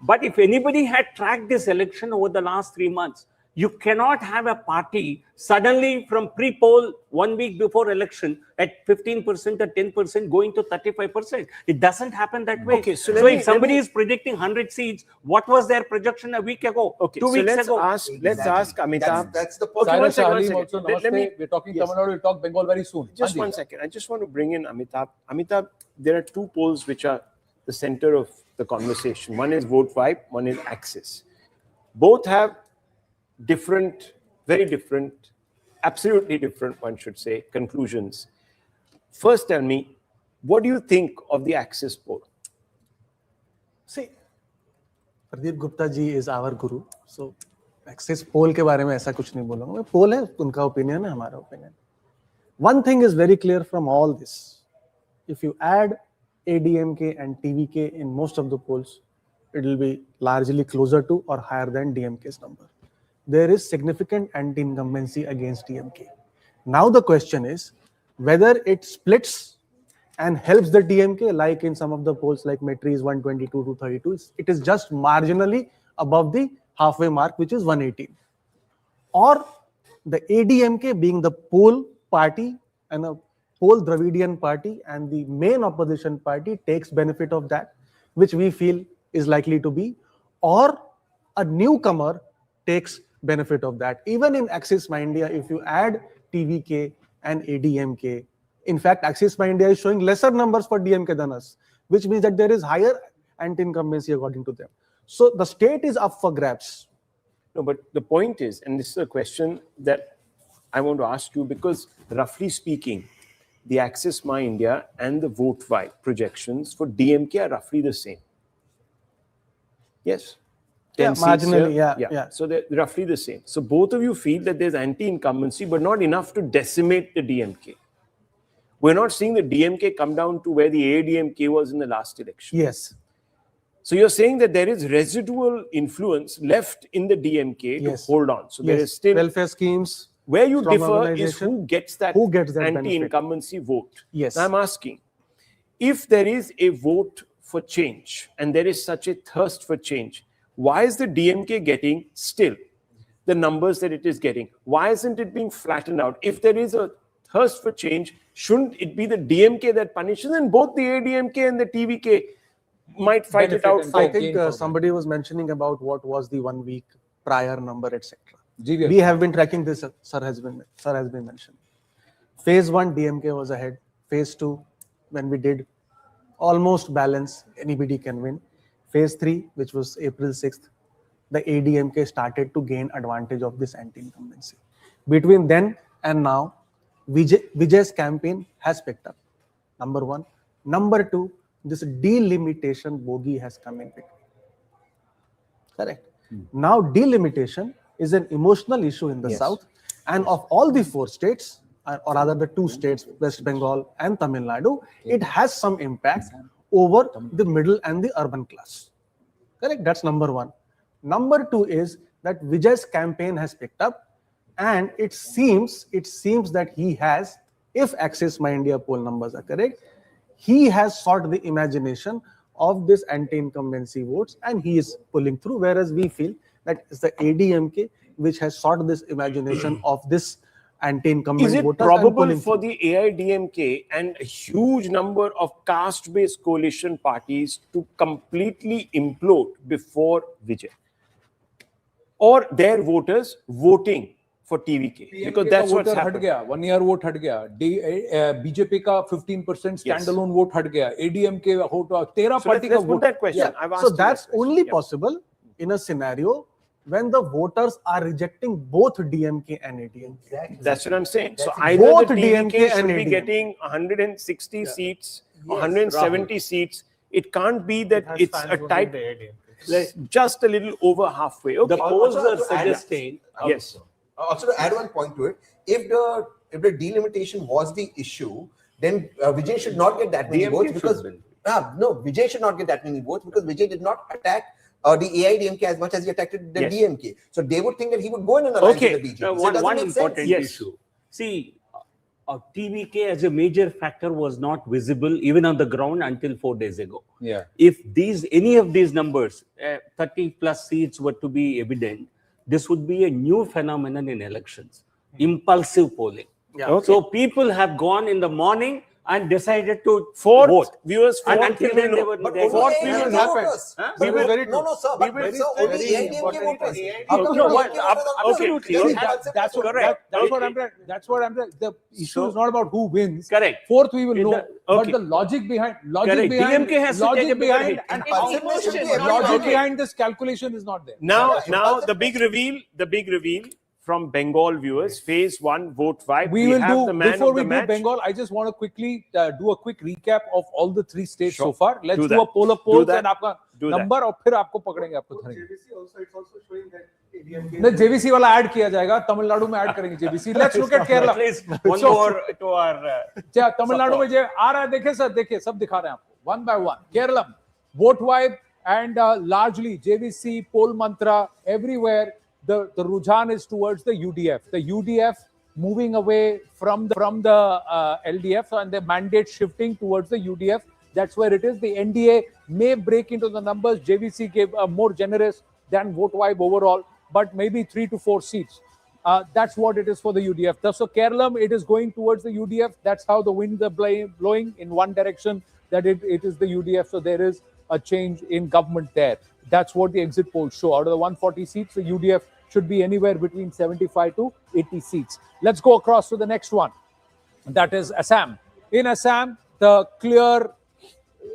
But if anybody had tracked this election over the last 3 months, you cannot have a party suddenly from pre-poll 1 week before election at 15% or 10% going to 35%. It doesn't happen that way.
Okay,
so if somebody is predicting 100 seats, what was their projection a week ago?
Okay,
2 weeks ago?
Let's ask Amitabh.
That's the point.
Cyrus
One
Halim
second.
also.
Let me-
We're talking Tamil Nadu. We'll talk Bengal very soon.
Just 1 second. I just want to bring in Amitabh. Amitabh, there are two polls which are the center of the conversation. One is Vote Vibe, one is Axis. Both have different, very different, absolutely different, one should say, conclusions. First, tell me, what do you think of the Axis poll?
See, Pradeep Gupta ji is our guru. So, Axis poll के बारे में ऐसा कुछ नहीं बोलूँगा मैं. Poll है, उनका opinion है, हमारा opinion. One thing is very clear from all this. If you add ADMK and TVK in most of the polls, it will be largely closer to or higher than DMK's number. There is significant anti-incumbency against DMK. Now the question is whether it splits and helps the DMK, like in some of the polls like Metri's 122 to 32, it is just marginally above the halfway mark, which is 118. Or the ADMK being the poll party and a poll Dravidian party and the main opposition party takes benefit of that, which we feel is likely to be, or a newcomer takes benefit of that. Even in Axis India, if you add TVK and ADMK, in fact, Axis India is showing lesser numbers for DMK than us, which means that there is higher anti-incumbency according to them. So the state is up for grabs.
No, but the point is, and this is a question that I want to ask you, because roughly speaking, the Access My India and the vote-wide projections for DMK are roughly the same. Yes. 10 seats
marginally,
here.
yeah.
So they're roughly the same. So both of you feel that there's anti-incumbency, but not enough to decimate the DMK. We're not seeing the DMK come down to where the AIADMK was in the last election.
Yes.
So you're saying that there is residual influence left in the DMK to hold on. So there is still
welfare schemes.
Where you
strong
differ is
organization.
who gets that
benefit.
anti-incumbency vote.
Yes.
Now I'm asking, if there is a vote for change and there is such a thirst for change, why is the DMK getting still the numbers that it is getting? Why isn't it being flattened out? If there is a thirst for change, shouldn't it be the DMK that punishes? And both the AIADMK and the TVK might fight it out.
I think somebody was mentioning about what was the 1 week prior number, etc. We have been tracking this. Sir has been mentioned. Phase 1 DMK was ahead. Phase 2, when we did almost balance, anybody can win. Phase 3, which was April 6th, the ADMK started to gain advantage of this anti-incumbency. Between then and now, Vijay's campaign has picked up. Number 1. Number 2, this delimitation bogey has come in between. Correct. Now delimitation is an emotional issue in the south, and of all the 4 states, or rather the 2 states, West Bengal and Tamil Nadu, it has some impact over the middle and the urban class. Correct. That's number 1. Number 2 is that Vijay's campaign has picked up, and it seems that he has, if Access My India poll numbers are correct, he has sought the imagination of this anti-incumbency votes, and he is pulling through, whereas we feel that it's the ADMK which has sought this imagination of this anti-incumbent voters.
Is it probable for the AIADMK and a huge number of caste-based coalition parties to completely implode before Vijay? Or their voters voting for TVK? Because that's what's happened.
1 year vote हट गया, BJP का 15% standalone vote हट गया, ADMK vote 13 party का vote.
That question.
So that's only possible in a scenario when the voters are rejecting both DMK and ADMK.
Exactly. That's what I'm saying. So either
both
the DMK
DMK
should
and
be
ADMK.
getting 160 seats, 170 seats. It can't be that it's a tight, just a little over halfway. Okay.
The polls are suggesting.
Yes.
Also, to add one point to it, if the delimitation was the issue, then Vijay should not get that many votes because Vijay should not get that many votes because Vijay did not attack the AIADMK as much as he attacked the DMK. So they would think that he would go in an alliance with the BJP. So
one important issue. See, TVK as a major factor was not visible even on the ground until 4 days ago.
Yeah.
If any of these numbers, 30 plus seats, were to be evident, this would be a new phenomenon in elections. Impulsive polling.
Yeah.
Okay.
So people have gone in the morning and decided to
Fourth
vote.
Viewers,
And
fourth
until
we
then
will
they
know.
were
But
they
only
were-
AIADMK
voters.
We will-
No, sir. But
very-
sir, only
very
AIADMK
important
voters.
thing.
How come
No,
the
what-
DMK voters are
okay.
not?
See,
That's what I'm trying. That's what I'm trying. The issue is not about who wins.
Correct.
Fourth we will know.
Okay.
But the logic behind
Correct. DMK has to take a bigger hit.
And
logic behind this calculation is not there.
Now the big reveal from Bengal viewers, phase 1 vote vibe.
We will
have
do
the man
before
of
we
the
do
match.
Bengal. I just want to quickly do a quick recap of all the 3 states
Sure.
so far. Let's
Do
do
that.
a poll of
Do
polls
that.
and आपका
Do that.
number और फिर आपको पकड़ेंगे आपको धरेंगे.
JVC also, it's also showing that ADMK.
नहीं JVC वाला add किया जाएगा. तमिलनाडु में ऐड करेंगे JVC. Let's look at Kerala.
Please, one
So-
more to our.
क्या तमिलनाडु में जो आ रहा है देखिए सर देखिए सब दिखा रहे हैं आपको one by one. Kerala vote vibe and largely JVC poll mantra everywhere. The Rujan is towards the UDF. The UDF moving away from the LDF and the mandate shifting towards the UDF. That's where it is. The NDA may break into the numbers. JVC gave more generous than vote vibe overall, but maybe 3 to 4 seats. That's what it is for the UDF. So Kerala, it is going towards the UDF. That's how the winds are blowing in one direction, that it is the UDF. So there is a change in government there. That's what the exit polls show. Out of the 140 seats, the UDF should be anywhere between 75 to 80 seats. Let's go across to the next one. That is Assam. In Assam, the clear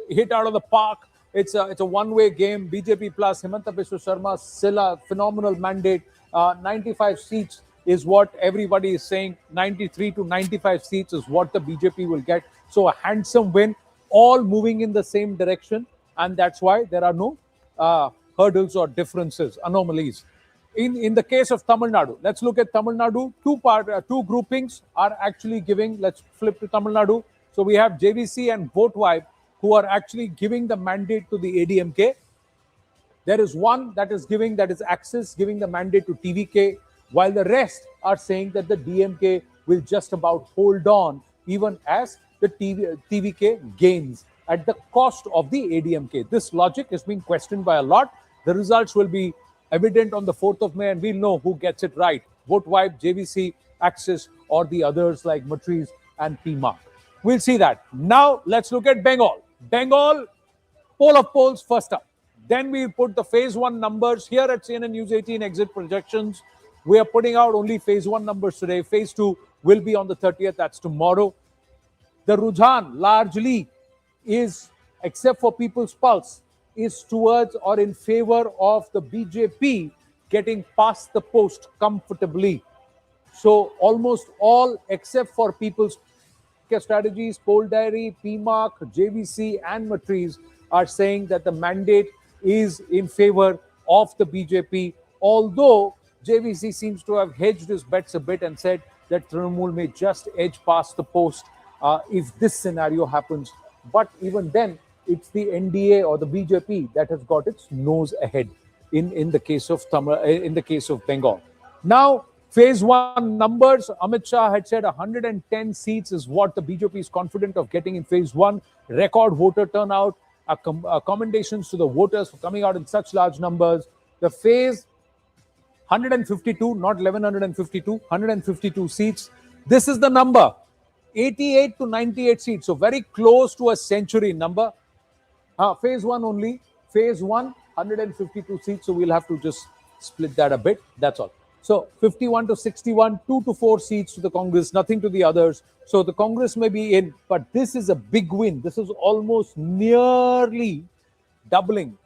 hit out of the park It's a one-way game. BJP plus Himanta Biswa Sharma, still a phenomenal mandate. 95 seats is what everybody is saying. 93 to 95 seats is what the BJP will get. So a handsome win, all moving in the same direction, and that's why there are no hurdles or differences, anomalies. In the case of Tamil Nadu, let's look at Tamil Nadu. Two groupings are actually giving. Let's flip to Tamil Nadu. So we have JVC and VoteVibe, who are actually giving the mandate to the ADMK. There is one that is Axis giving the mandate to TVK, while the rest are saying that the DMK will just about hold on, even as the TVK gains at the cost of the ADMK. This logic is being questioned by a lot. The results will be evident on the 4th of May, and we'll know who gets it right. VoteVibe, JVC, Axis, or the others like Matriz and PMark. We'll see that. Now, let's look at Bengal. Bengal, poll of polls first up. Then we put the phase 1 numbers here at CNN News 18 exit projections. We are putting out only phase 1 numbers today. Phase 2 will be on the 30th. That's tomorrow. The Rujhan largely is, except for People's Pulse, is towards or in favor of the BJP getting past the post comfortably. So almost all except for People's Strategies, Poll Diary, PMark, JVC and Matriz are saying that the mandate is in favor of the BJP, although JVC seems to have hedged his bets a bit and said that Trinamool may just edge past the post if this scenario happens. But even then, it's the NDA or the BJP that has got its nose ahead in the case of Bengal. Now, phase 1 numbers, Amit Shah had said 110 seats is what the BJP is confident of getting in phase 1. Record voter turnout. Commendations to the voters for coming out in such large numbers. The phase 152, not 1152, 152 seats. This is the number, 88 to 98 seats. So very close to a century number. Phase 1 only. Phase 1, 152 seats. So we'll have to just split that a bit. That's all. So 51 to 61, 2 to 4 seats to the Congress, nothing to the others. So the Congress may be in, but this is a big win. This is almost nearly doubling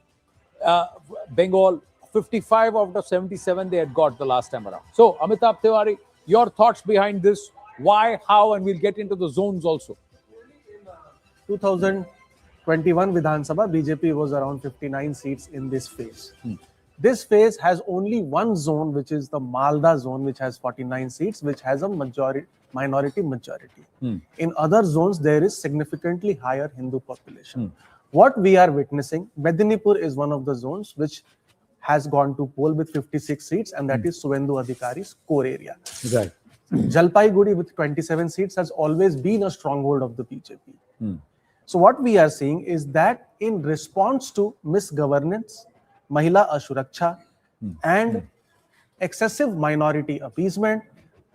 Bengal. 55 out of 77 they had got the last time around. So Amitabh Tiwari, your thoughts behind this? Why, how, and we'll get into the zones also.
2021 Vidhan Sabha, BJP was around 59 seats in this phase. This phase has only one zone, which is the Malda zone, which has 49 seats, which has a minority majority. In other zones, there is significantly higher Hindu population. What we are witnessing, Medinipur is one of the zones which has gone to poll with 56 seats, and that is Suvendu Adhikari's core area.
Right.
Jalpaiguri with 27 seats has always been a stronghold of the BJP. So what we are seeing is that in response to misgovernance, Mahila Ashuraksha, and excessive minority appeasement,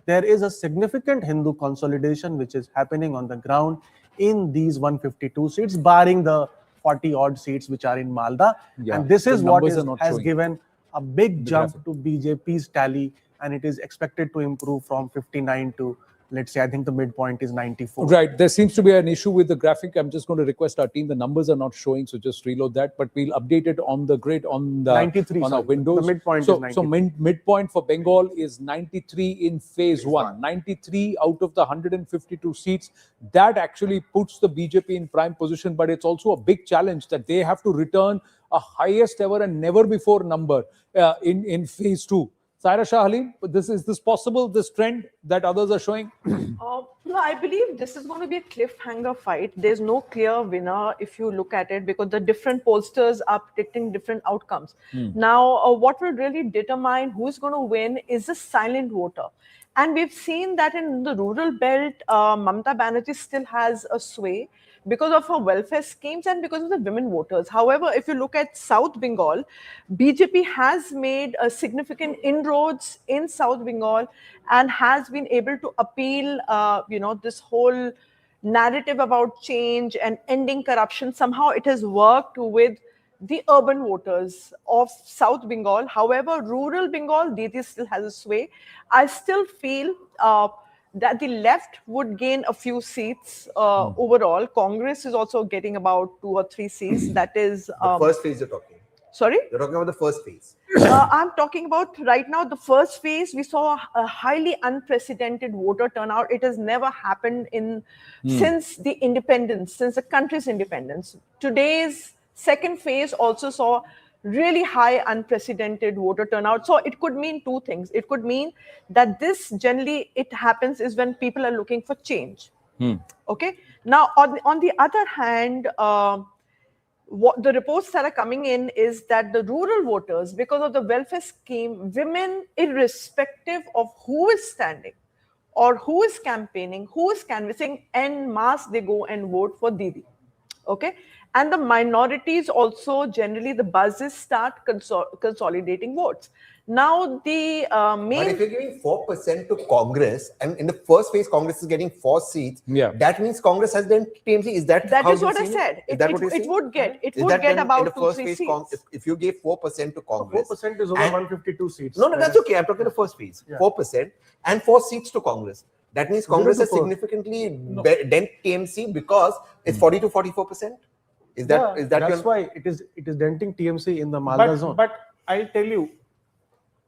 there is a significant Hindu consolidation which is happening on the ground in these 152 seats, barring the 40 odd seats which are in Malda. And this is what has given a big jump to BJP's tally, and it is expected to improve from 59 to, let's say, I think the midpoint is 94.
Right. There seems to be an issue with the graphic. I'm just going to request our team. The numbers are not showing, so just reload that. But we'll update it on the grid on the
93
on our windows.
The midpoint is 93.
So midpoint for Bengal is 93 in phase 1. 93 out of the 152 seats. That actually puts the BJP in prime position. But it's also a big challenge that they have to return a highest ever and never before number in phase 2. Saira Shah Halim, is this possible, this trend that others are showing?
No, I believe this is going to be a cliffhanger fight. There's no clear winner if you look at it, because the different pollsters are predicting different outcomes. Now, what will really determine who's going to win is the silent voter. And we've seen that in the rural belt, Mamata Banerjee still has a sway because of her welfare schemes and because of the women voters. However, if you look at South Bengal, BJP has made a significant inroads in South Bengal and has been able to appeal, this whole narrative about change and ending corruption. Somehow it has worked with the urban voters of South Bengal. However, rural Bengal, DT still has a sway. I still feel
that the left would gain a few seats overall. Congress is also getting about 2 or 3 seats. That is
The first phase you're talking.
sorry.
You're talking about the first phase.
I'm talking about right now the first phase. We saw a highly unprecedented voter turnout. It has never happened since the independence, since the country's independence. Today's second phase also saw really high unprecedented voter turnout. So it could mean two things. It could mean that this generally it happens is when people are looking for change. Okay. Now on the other hand, what the reports that are coming in is that the rural voters, because of the welfare scheme, women, irrespective of who is standing or who is campaigning, who is canvassing, en masse they go and vote for Didi. Okay. And the minorities also, generally the buzzes start consolidating votes. Now the main...
But if you're giving 4% to Congress, and in the first phase Congress is getting 4 seats, that means Congress has then TMC. Is that
That
how
is what I
you're seeing
said.
Is that what you're
It
seeing?
would get
Is that then
about
in the
2
first
3
phase,
seats.
if you gave 4% to Congress...
4% is over 152 seats.
No, that's okay. I'm talking the first phase. 4% and 4 seats to Congress. That means Congress has significantly dent TMC because it's 40 to 44%. Is that
that's why it is denting TMC in the Malda zone.
But I'll tell you,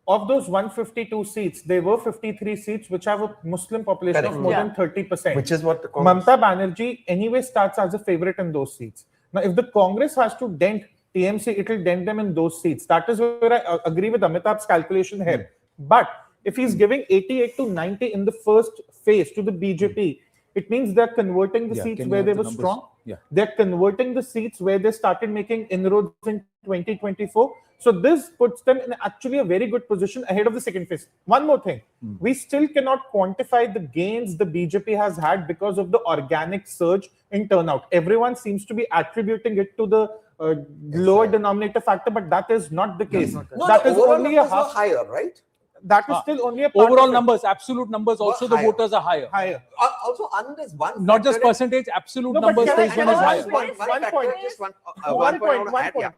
of those 152 seats, there were 53 seats which have a Muslim population of more than 30%.
Which is what the Congress...
Mamata Banerjee anyway starts as a favorite in those seats. Now, if the Congress has to dent TMC, it will dent them in those seats. That is where I agree with Amitabh's calculation here. But if he's giving 88 to 90 in the first phase to the BJP, it means they're converting the seats where they were strong. They're converting the seats where they started making inroads in 2024. So this puts them in actually a very good position ahead of the second phase. One more thing. We still cannot quantify the gains the BJP has had because of the organic surge in turnout. Everyone seems to be attributing it to the lower denominator factor, but that is not the case.
No,
that
the
is
overall
only a
numbers were
half.
higher, right?
That is still only a part
overall
of it.
numbers, absolute numbers, also the
higher.
voters are higher.
Higher.
Also, there's one
Not just
factor
percentage, absolute
No, but
numbers,
can I
phase one is
add
higher.
one point?
Just one
One
point.
point, one point.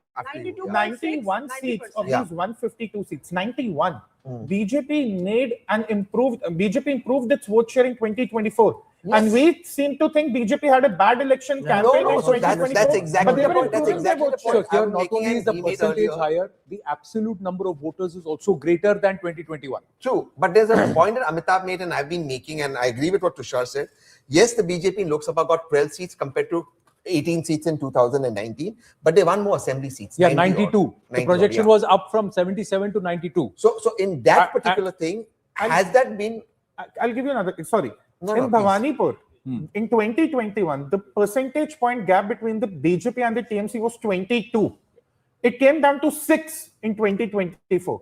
91
90%.
seats of these 152 seats, 91. BJP improved its vote share in 2024. And we seem to think BJP had a bad election campaign in
so
2024.
that's exactly
but they
the
were
point. That's
improving their
exactly the
vote
point.
So here
I'm
not
making
only is the
an email
percentage
earlier.
higher, the absolute number of voters is also greater than 2021.
True, but there's a point that Amitabh made and I've been making, and I agree with what Tushar said. Yes, the BJP in Lok Sabha got 12 seats compared to 18 seats in 2019, but they won more assembly seats.
Yeah,
90
92.
odd.
The projection was up from 77 to 92.
So in that particular thing, has that been...
I'll give you another. Sorry.
No,
in Bhawanipur, in 2021, the percentage point gap between the BJP and the TMC was 22. It came down to 6 in 2024.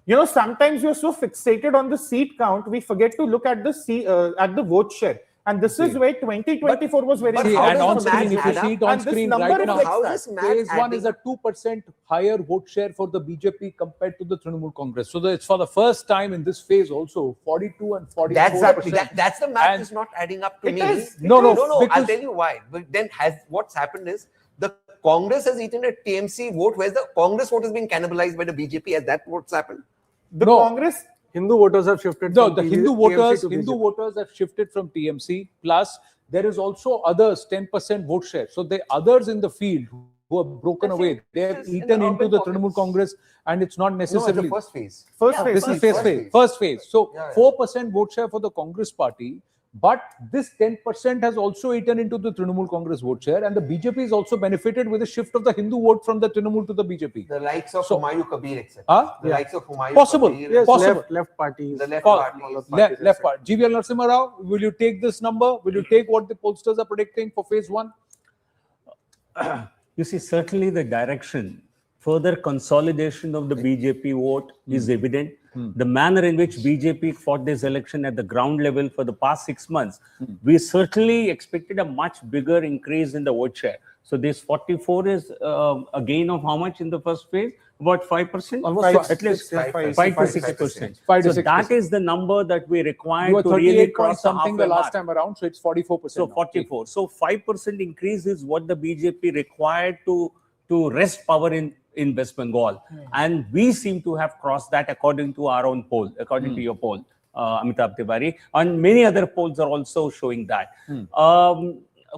You know, sometimes you're so fixated on the seat count, we forget to look at the vote share. And this is where 2024 was very
See,
how
and
does
on
the
screen,
math
if you
add
see it
up?
on
And this
screen
number
right now,
reflects
how
that.
does math
phase one
adding
is a 2% higher vote share for the BJP compared to the Trinamool Congress. So it's for the first time in this phase also 42 and 44%.
That's the math
And
is not adding up to
it
me.
is.
No,
I'll
because-
tell you why. But then what's happened is the Congress has eaten a TMC vote, whereas the Congress vote is being cannibalized by the BJP. Has that what's happened?
The
No.
Congress.
Hindu voters have shifted.
No,
from
the
TMC
Hindu voters,
to
Hindu
BJP.
voters have shifted from TMC. Plus, there is also others 10% vote share. So the others in the field who have broken away, they have
this is in
eaten
the
into
urban
the
pockets.
Trinamool Congress, and it's not
No, it's
necessarily.
the first phase.
First
Yeah,
phase.
This is first phase. So 4% vote share for the Congress party, but this 10% has also eaten into the Trinamool Congress vote share, and the BJP is also benefited with a shift of the Hindu vote from the Trinamool to the BJP.
The likes of
So-
Humayun Kabir, etc.
Huh?
The likes of Humayun
Possible.
Kabir.
Yes, possible.
Left parties.
The left
Call-
parties.
Left part. GVL Narasimha Rao, will you take this number? Will you take what the pollsters are predicting for phase one?
You see, certainly the direction, further consolidation of the BJP vote is evident. The manner in which BJP fought this election at the ground level for the past 6 months, we certainly expected a much bigger increase in the vote share. So this 44 is a gain of how much in the first phase? About 5%?
Almost
at least 5 to 6%.
5 to
So
6%.
that is the number that we required
You were
to really
38 point
cross the
something the
halfway
last
mark.
time around, so it's 44%.
So
now.
44. So 5% increase is what the BJP required to wrest power in West Bengal. And we seem to have crossed that according to our own poll, according to your poll. Amitabh Tiwari, and many other polls are also showing that.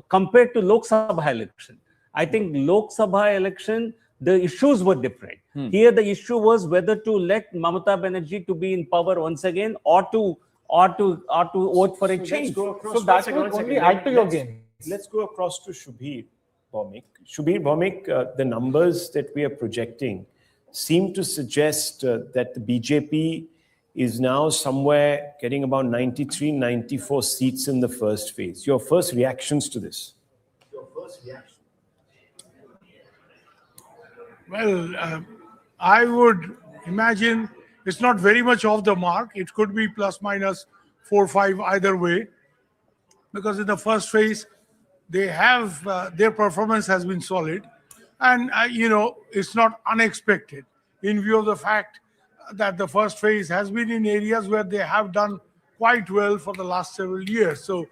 Compared to Lok Sabha election, I think Lok Sabha election, the issues were different. Here, the issue was whether to let Mamata Banerjee to be in power once again, or to vote for a change.
So that will only add to your gain.
Let's go across to Shubhir Bhaumik. Shubhir Bhaumik, the numbers that we are projecting seem to suggest that the BJP is now somewhere getting about 93, 94 seats in the first phase. Your first reactions to this?
Well, I would imagine it's not very much off the mark. It could be plus minus 4 or 5 either way, because in the first phase, they have their performance has been solid, and it's not unexpected in view of the fact that the first phase has been in areas where they have done quite well for the last several years. So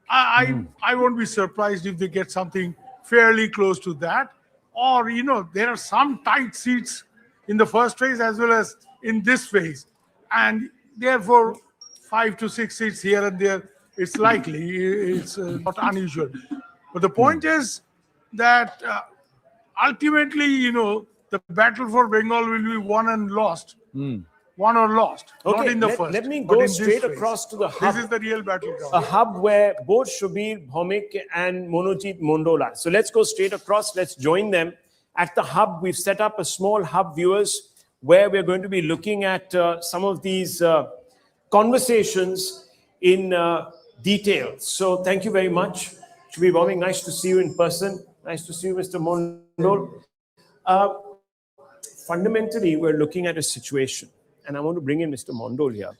I won't be surprised if they get something fairly close to that. Or, there are some tight seats in the first phase as well as in this phase. And therefore, 5 to 6 seats here and there, it's likely, it's not unusual. But the point is that ultimately, the battle for Bengal will be won and lost. Won or lost, not in the first.
Let me
but
go
in this
straight
phase.
across to the hub.
This is the real battleground.
A hub where both Shubhir Bhaumik and Monojit Mondola. So let's go straight across. Let's join them at the hub. We've set up a small hub, viewers, where we're going to be looking at some of these conversations in detail. So thank you very much, Shubhir Bhaumik. Nice to see you in person. Nice to see you, Mr. Mondol. Fundamentally, we're looking at a situation, and I want to bring in Mr. Mondol here,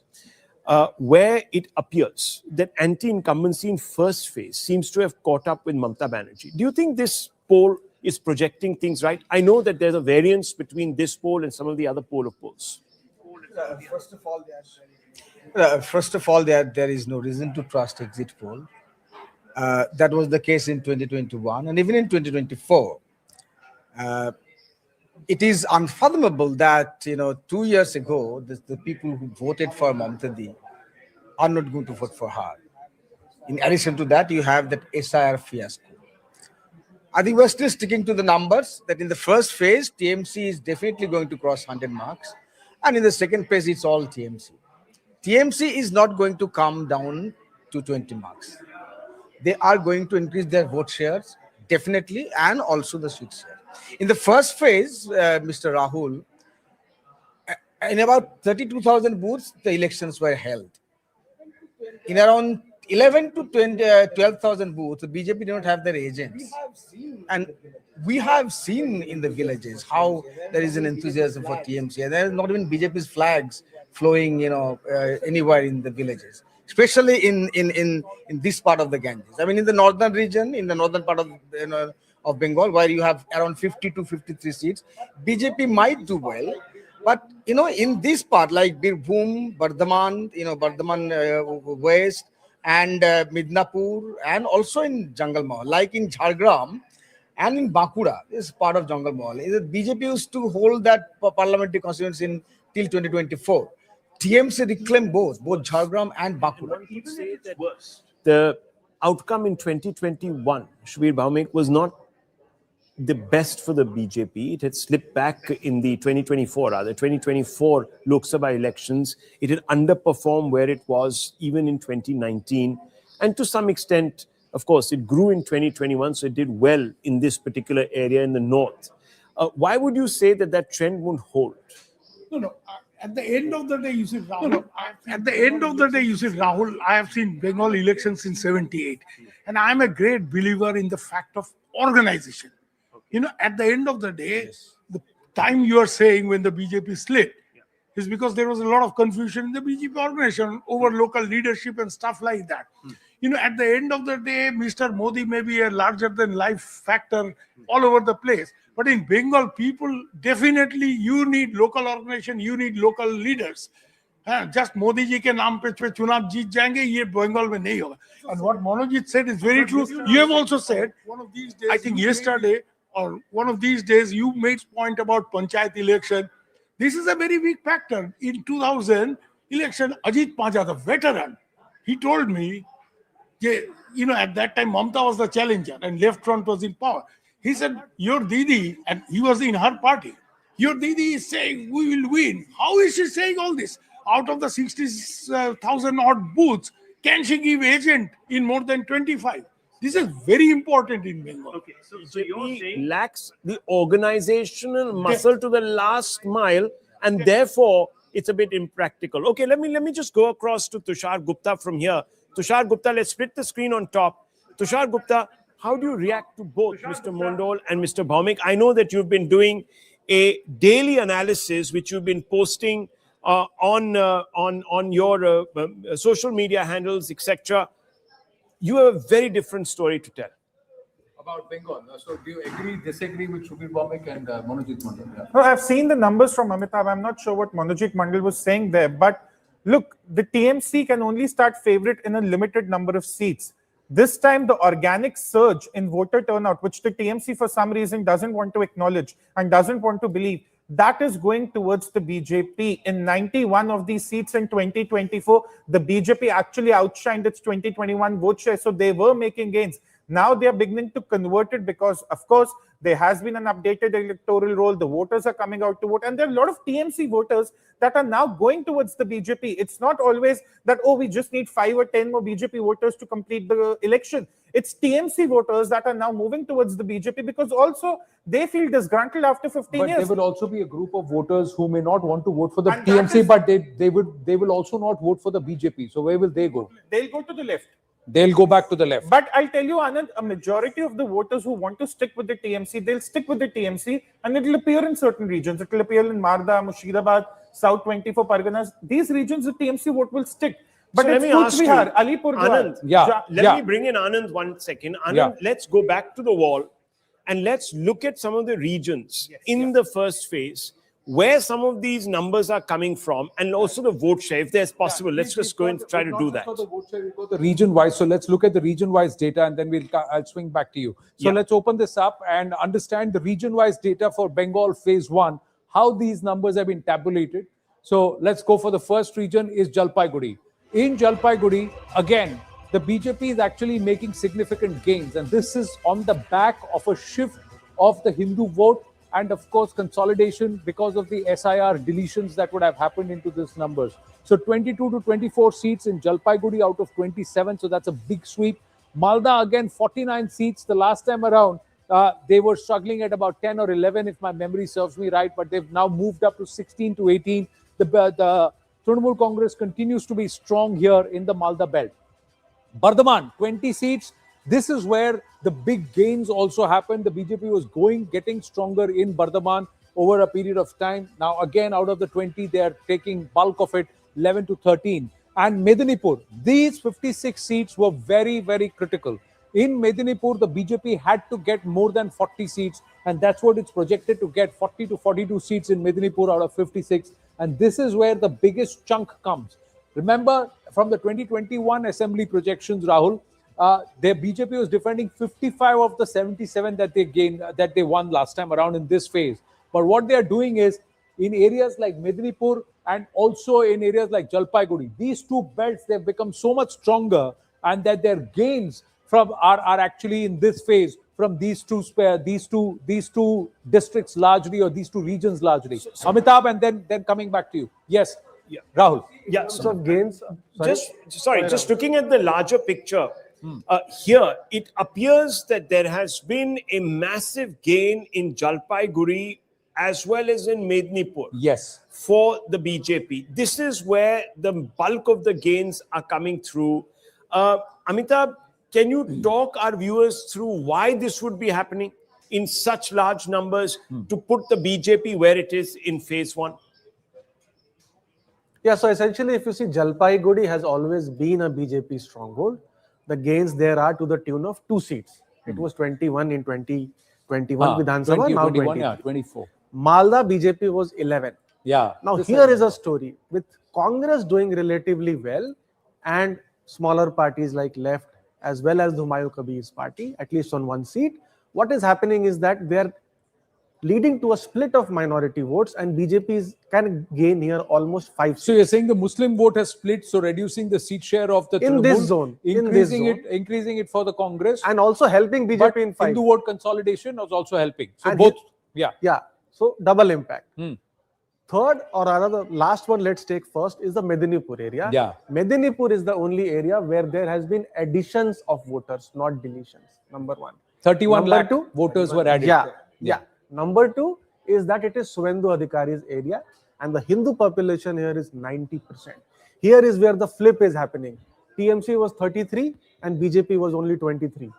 where it appears that anti-incumbency in first phase seems to have caught up with Mamata Banerjee. Do you think this poll is projecting things right? I know that there's a variance between this poll and some of the other poll of polls.
First of all, there is no reason to trust exit poll. That was the case in 2021 and even in 2024. It is unfathomable that 2 years ago the people who voted for Mamata Di are not going to vote for her. In addition to that, you have that SIR fiasco. I think we're still sticking to the numbers that in the first phase, TMC is definitely going to cross 100 marks. And in the second phase, it's all TMC. TMC is not going to come down to 20 marks. They are going to increase their vote shares, definitely, and also the seat share. In the first phase, Mr. Rahul, in about 32,000 booths, the elections were held. In around 11 to 12,000 booths, the BJP did not have their agents. And we have seen in the villages how there is an enthusiasm for TMC. And there is not even BJP's flags flowing, anywhere in the villages, especially in this part of the Ganges. I mean, in the northern region, in the northern part of Bengal, where you have around 50 to 53 seats, BJP might do well. But, in this part, like Birbhum, Bardhaman, Bardhaman West, and Midnapur, and also in Jungle Mahal, like in Jhargram and in Bankura, is part of Jungle Mahal. BJP used to hold that parliamentary constituency till 2024. TMC reclaimed both Jhargram and Bankura.
The outcome in 2021, Shubhir Bhaumik, was not the best for the BJP. It had slipped back in the 2024 Lok Sabha elections. It had underperformed where it was even in 2019. And to some extent, of course, it grew in 2021, so it did well in this particular area in the north. Why would you say that trend won't hold?
No. At the end of the day, you see, Rahul. I have seen Bengal elections in '78, and I am a great believer in the fact of organization. At the end of the day, the time you are saying when the BJP split is because there was a lot of confusion in the BJP organization over local leadership and stuff like that. At the end of the day, Mr. Modi may be a larger than life factor all over the place. But in Bengal, people definitely, you need local organization, you need local leaders. Just Modi ji ke naam pe chunav jeet jayenge, ye Bengal mein nahi hoga. And what Monojit said is very true. You have also said, I think yesterday or one of these days, you made point about panchayat election. This is a very big factor. In 2000, election, Ajit Paja, the veteran, he told me, at that time, Mamta was the challenger and Left Front was in power. He said, your Didi, and he was in her party, your Didi is saying we will win. How is she saying all this? Out of the 60,000 odd booths, can she give agent in more than 25? This is very important in Bengal.
Okay, so you're saying lacks the organizational muscle to the last mile, and therefore it's a bit impractical. Okay, let me just go across to Tushar Gupta from here. Tushar Gupta, let's split the screen on top. Tushar Gupta, how do you react to both Mr. Mondol and Mr. Bhaumik? I know that you've been doing a daily analysis, which you've been posting on your social media handles, etc. You have a very different story to tell.
About Bengal. So do you agree, disagree with Shubir Bhaumik and Manojit Mandal? Yeah.
No, I've seen the numbers from Amitabh. I'm not sure what Manojit Mandal was saying there, but look, the TMC can only start favorite in a limited number of seats. This time, the organic surge in voter turnout, which the TMC for some reason doesn't want to acknowledge and doesn't want to believe, that is going towards the BJP. In 91 of these seats in 2024, the BJP actually outshined its 2021 vote share, so they were making gains. Now they are beginning to convert it because, of course, there has been an updated electoral roll. The voters are coming out to vote. And there are a lot of TMC voters that are now going towards the BJP. It's not always that, oh, we just need 5 or 10 more BJP voters to complete the election. It's TMC voters that are now moving towards the BJP because also they feel disgruntled after 15 years.
But there will also be a group of voters who may not want to vote for the TMC, but they will also not vote for the BJP. So where will they go?
They'll go to the left.
They'll go back to the left.
But I'll tell you, Anand, a majority of the voters who want to stick with the TMC, they'll stick with the TMC and it'll appear in certain regions. It'll appear in Marda, Mushirabad, South 24 Parganas. These regions, the TMC vote will stick. But
so let me ask you,
Alipur,
Anand, let me bring in Anand 1 second. Anand, let's go back to the wall and let's look at some of the regions in the first phase where some of these numbers are coming from and also the vote share, if there's possible. Let's just go and try to do that.
The vote share, we've got the region-wise. So let's look at the region-wise data and then I'll swing back to you. So let's open this up and understand the region-wise data for Bengal phase 1, how these numbers have been tabulated. So let's go for the first region is Jalpaiguri. In Jalpaiguri, again, the BJP is actually making significant gains. And this is on the back of a shift of the Hindu vote and of course consolidation because of the SIR deletions that would have happened into these numbers. So 22 to 24 seats in Jalpaiguri out of 27. So that's a big sweep. Malda again 49 seats. The last time around they were struggling at about 10 or 11 if my memory serves me right, but they've now moved up to 16 to 18. The Trinamool Congress continues to be strong here in the Malda belt. Bardhaman 20 seats. This is where the big gains also happened. The BJP was getting stronger in Bardhaman over a period of time. Now, again, out of the 20, they are taking bulk of it, 11 to 13. And Medinipur, these 56 seats were very, very critical. In Medinipur, the BJP had to get more than 40 seats, and that's what it's projected to get, 40 to 42 seats in Medinipur out of 56. And this is where the biggest chunk comes. Remember, from the 2021 assembly projections, Rahul, their BJP was defending 55 of the 77 that they won last time around in this phase. But what they are doing is in areas like Medinipur and also in areas like Jalpaiguri, these two belts, they've become so much stronger and that their gains are actually in this phase from these two districts largely, or these two regions largely. Amitabh, and then coming back to you. Yes, Rahul.
Yeah,
so gains.
Just looking at the larger picture. Here, it appears that there has been a massive gain in Jalpaiguri as well as in Medinipur.
Yes.
For the BJP. This is where the bulk of the gains are coming through. Amitabh, can you talk our viewers through why this would be happening in such large numbers to put the BJP where it is in phase 1?
Yeah, so essentially, if you see, Jalpaiguri has always been a BJP stronghold. The gains there are to the tune of 2 seats. It was 21 in 2021 Vidhan Sabha, now
24.
Malda BJP was 11.
Yeah.
Now here is a story with Congress doing relatively well and smaller parties like Left as well as the Humayun Kabir's party, at least on 1 seat. What is happening is that they're leading to a split of minority votes, and BJP can gain here almost 5 seats.
So you're saying the Muslim vote has split, so reducing the seat share of the
In this
Trinamool,
zone,
increasing it for the Congress,
and also helping BJP
but
in 5.
Hindu vote consolidation was also helping. So
And
both, yeah.
So double impact. Third, or rather the last one, let's take first, is the Medinipur area.
Yeah.
Medinipur is the only area where there has been additions of voters, not deletions. Number one.
31
Number
lakh
two,
voters were added.
Yeah. Number two is that it is Suvendu Adhikari's area, and the Hindu population here is 90%. Here is where the flip is happening. TMC was 33 and BJP was only 23.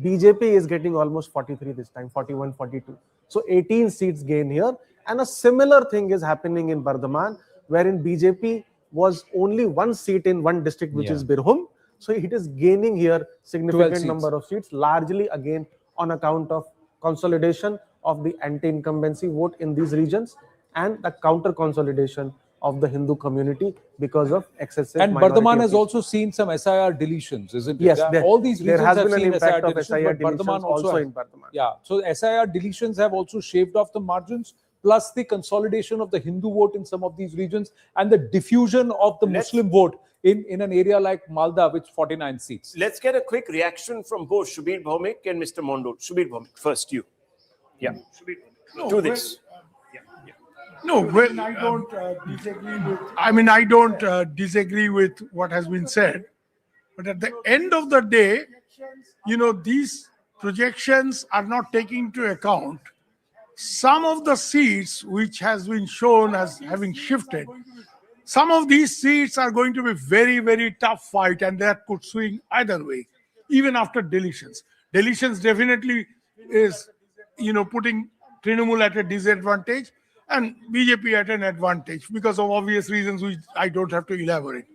BJP is getting almost 43 this time, 41, 42. So 18 seats gain here. And a similar thing is happening in Bardhaman, wherein BJP was only 1 seat in 1 district, which is Birbhum. So it is gaining here significant number of seats, largely again on account of consolidation of the anti-incumbency vote in these regions and the counter-consolidation of the Hindu community because of excessive.
And Bardhaman has also seen some SIR deletions, isn't it?
Yes,
all these regions
there has
have
been an
seen
impact
SIR
of
deletions,
SIR
but Bardhaman
deletions also
has,
in Bardhaman.
Yeah, so SIR deletions have also shaved off the margins, plus the consolidation of the Hindu vote in some of these regions and the diffusion of the Muslim vote in an area like Malda, with 49 seats.
Let's get a quick reaction from both Shubir Bhaumik and Mr. Mondol. Shubir Bhaumik, first you. Yeah. Do this.
No, well, I don't disagree with. I mean, I don't disagree with what has been said, but at the end of the day, these projections are not taking into account some of the seats which has been shown as having shifted. Some of these seats are going to be very, very tough fight, and that could swing either way, even after deletions. Deletions definitely is, putting Trinamool at a disadvantage and BJP at an advantage because of obvious reasons which I don't have to elaborate.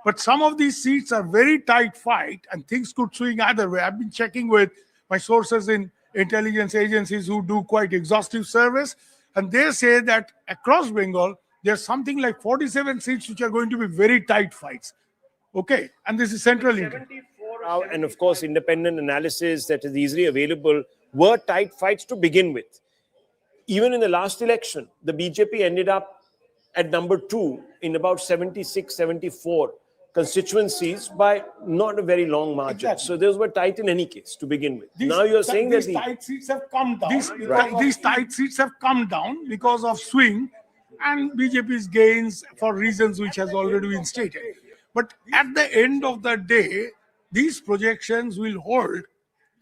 But some of these seats are very tight fight and things could swing either way. I've been checking with my sources in intelligence agencies who do quite exhaustive service, and they say that across Bengal, there's something like 47 seats which are going to be very tight fights. Okay, and this is central India.
And of course, independent analysis that is easily available were tight fights to begin with. Even in the last election, the BJP ended up at number 2 in about 76, 74 constituencies by not a very long margin. Exactly. So those were tight in any case to begin with. Now you're saying that
these tight seats have come down. These tight seats have come down because of swing and BJP's gains for reasons which has already been stated. But at the end of the day, these projections will hold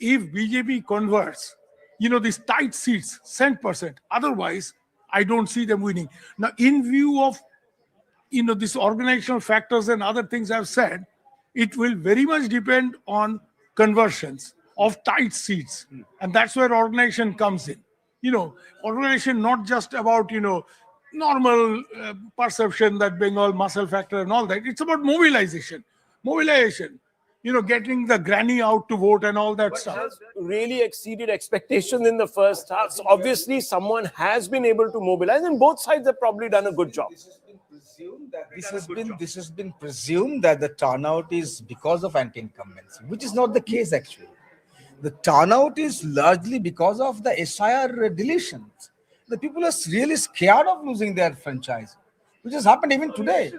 if BJP converts, these tight seats, 10%. Otherwise, I don't see them winning. Now, in view of, these organizational factors and other things I've said, it will very much depend on conversions of tight seats. And that's where organization comes in. Organization not just about, normal perception that Bengal muscle factor and all that. It's about mobilization, getting the granny out to vote and all that stuff.
Has really exceeded expectations in the first half. So obviously, someone has been able to mobilize, and both sides have probably done a good job.
This has been presumed that the turnout is because of anti-incumbency, which is not the case actually. The turnout is largely because of the SIR deletions. The people are really scared of losing their franchise, which has happened even today.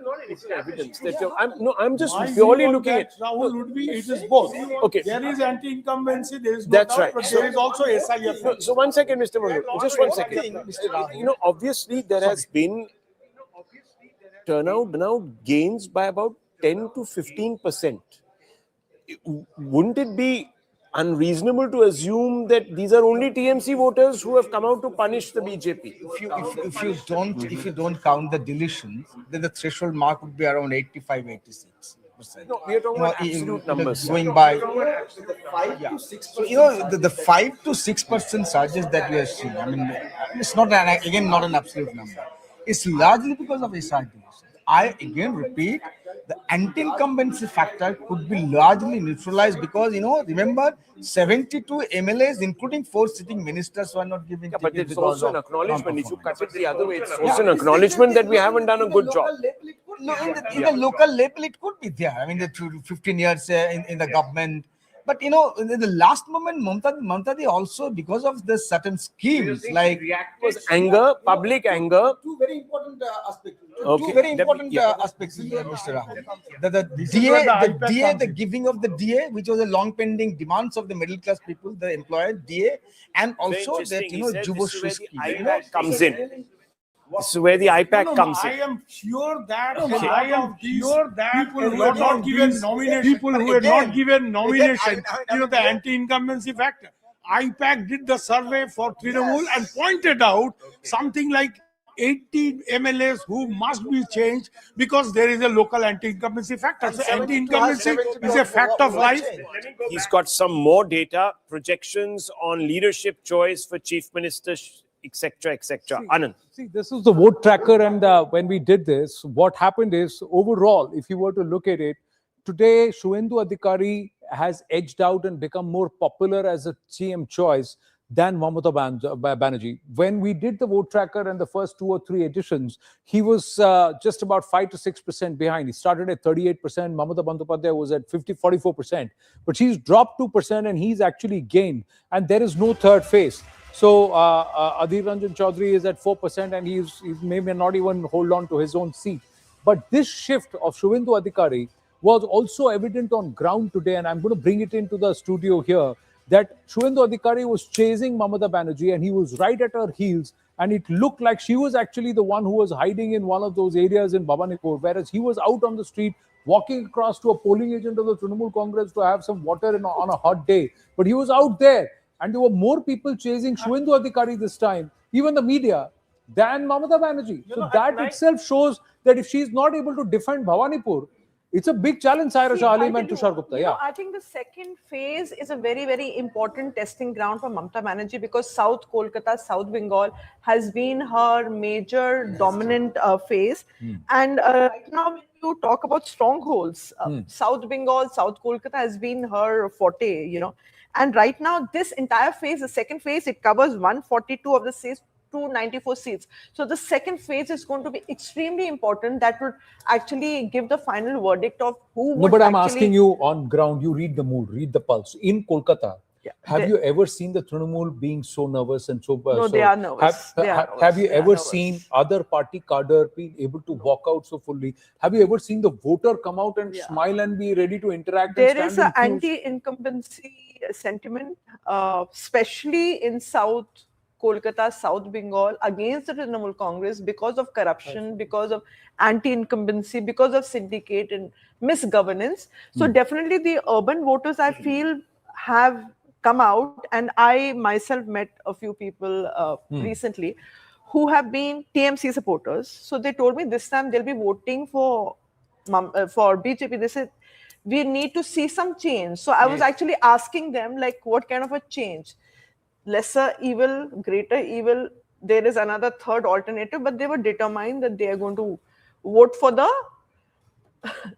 Evidence that I'm just purely looking at.
Rahul would be, it is both.
Okay.
There is anti-incumbency, there is no
That's
doubt,
right.
but there is also SIR.
So 1 second, Mr. Mondol. Just 1 second. Obviously there has been turnout gains by about 10 to 15%. Wouldn't it be unreasonable to assume that these are only TMC voters who have come out to punish the BJP?
If you don't count the deletions, then the threshold mark would be around 85, 86%.
No, we are talking about absolute numbers.
Going by, so the 5 to 6% surges that we are seeing. I mean, it's not not an absolute number. It's largely because of SR deletions. I again repeat, the anti-incumbency factor could be largely neutralized because, remember, 72 MLAs, including 4 sitting ministers, were not giving.
But it's also an acknowledgement. If you cut it the other way, it's also an acknowledgement that we haven't done a good job.
In the local level, it could be there. I mean, the 15 years in the government, But in the last moment, Mamta Di also, because of the certain schemes, like
was anger, public anger.
Two very important aspects.
Okay.
Two very important aspects, Mr. Rahul. The DA, the giving of the DA, which was a long pending demands of the middle class people, the employer DA, and also that Jubashri scheme.
IPAC comes in. This is where the IPAC comes in.
I am sure that people who were not given nomination, people who were not given nomination, the anti-incumbency factor. IPAC did the survey for Trinamool and pointed out something like 80 MLAs who must be changed because there is a local anti-incumbency factor. So anti-incumbency is a fact of life.
He's got some more data, projections on leadership choice for Chief Minister, etc., etc. Anand.
See, this is the vote tracker, and when we did this, what happened is, overall, if you were to look at it, today, Shuvendu Adhikari has edged out and become more popular as a CM choice than Mamata Banerjee. When we did the vote tracker and the first 2 or 3 editions, he was just about 5 to 6% behind. He started at 38%. Mamata Bandyopadhyay was at 44%. But she's dropped 2% and he's actually gained. And there is no third phase. So Adhir Ranjan Chaudhary is at 4% and he may not even hold on to his own seat. But this shift of Shuvendu Adhikari was also evident on ground today, and I'm going to bring it into the studio here, that Shuvendu Adhikari was chasing Mamata Banerjee and he was right at her heels, and it looked like she was actually the one who was hiding in one of those areas in Bhawanipur, whereas he was out on the street walking across to a polling agent of the Trinamool Congress to have some water on a hot day. But he was out there, and there were more people chasing Shuvendu Adhikari this time, even the media, than Mamata Banerjee. So that itself shows that if she's not able to defend Bhawanipur, it's a big challenge, Saira Shah Alim and Tushar Gupta. Yeah.
I think the second phase is a very, very important testing ground for Mamata Banerjee because South Kolkata, South Bengal has been her major dominant phase. And right now, when you talk about strongholds, South Bengal, South Kolkata has been her forte, And right now, this entire phase, the second phase, it covers 142 of the states, 294 seats. So the second phase is going to be extremely important. That would actually give the final verdict of who would.
No, but I'm asking you on ground. You read the mood, read the pulse. In Kolkata, have you ever seen the Trinamool being so nervous and so?
No, they are nervous.
Have you ever seen other party cadre being able to walk out so fully? Have you ever seen the voter come out and smile and be ready to interact?
There is an anti-incumbency sentiment, especially in South Kolkata, South Bengal, against the Trinamool Congress because of corruption, because of anti-incumbency, because of syndicate and misgovernance. So definitely the urban voters, I feel, have come out, and I myself met a few people recently who have been TMC supporters. So they told me this time they'll be voting for BJP. They said, we need to see some change. So I was actually asking them, like, what kind of a change? Lesser evil, greater evil, there is another third alternative, but they were determined that they are going to vote for the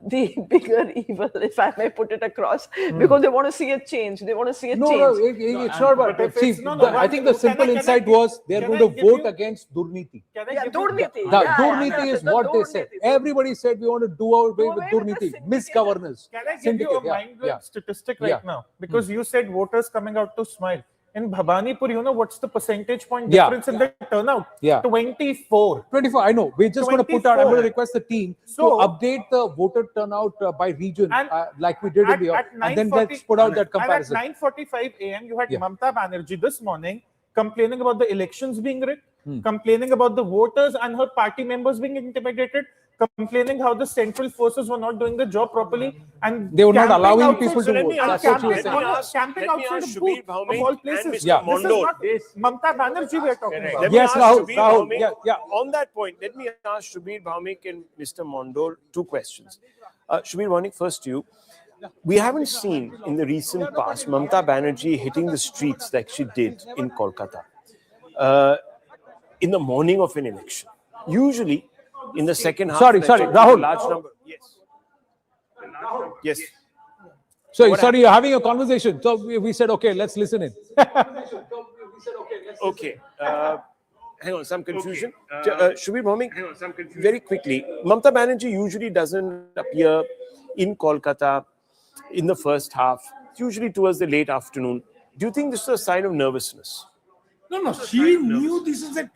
bigger evil, if I may put it across, because they want to see a change. They want to see a change.
No, it's not about it. See, I think the simple insight was they are going to vote against Durniti.
Durniti.
Durniti is what they said. Everybody said we want to do away with Durniti, misgovernance.
Can I give you a mind-blowing statistic right now? Because you said voters coming out to smile. In Bhawanipur, what's the percentage point difference in the turnout? 24.
24, I know. We're just going to put out, I'm going to request the team to update the voter turnout by region, like we did in the and then let's put out that comparison.
And at 9:45 a.m., you had Mamata Banerjee this morning complaining about the elections being rigged, complaining about the voters and her party members being intimidated, complaining how the central forces were not doing the job properly, and
they were not allowing people to vote.
That's what you said. Camping outside the booth of all places. This is not Mamata Banerjee we are talking about.
Yes, Rahul.
On that point, let me ask Shubir Bhaumik and Mr. Mondol 2 questions. Shubir Bhaumik, first to you. We haven't seen in the recent past Mamata Banerjee hitting the streets like she did in Kolkata in the morning of an election. Usually, in the second half,
Rahul.
Large number. Yes.
Sorry, you're having a conversation. So we said, okay, let's listen in.
Okay. Hang on, some confusion. Shubir Bhaumik, very quickly. Mamata Banerjee usually doesn't appear in Kolkata in the first half. usually towards the late afternoon. Do you think this is a sign of nervousness?
No, she knew this is a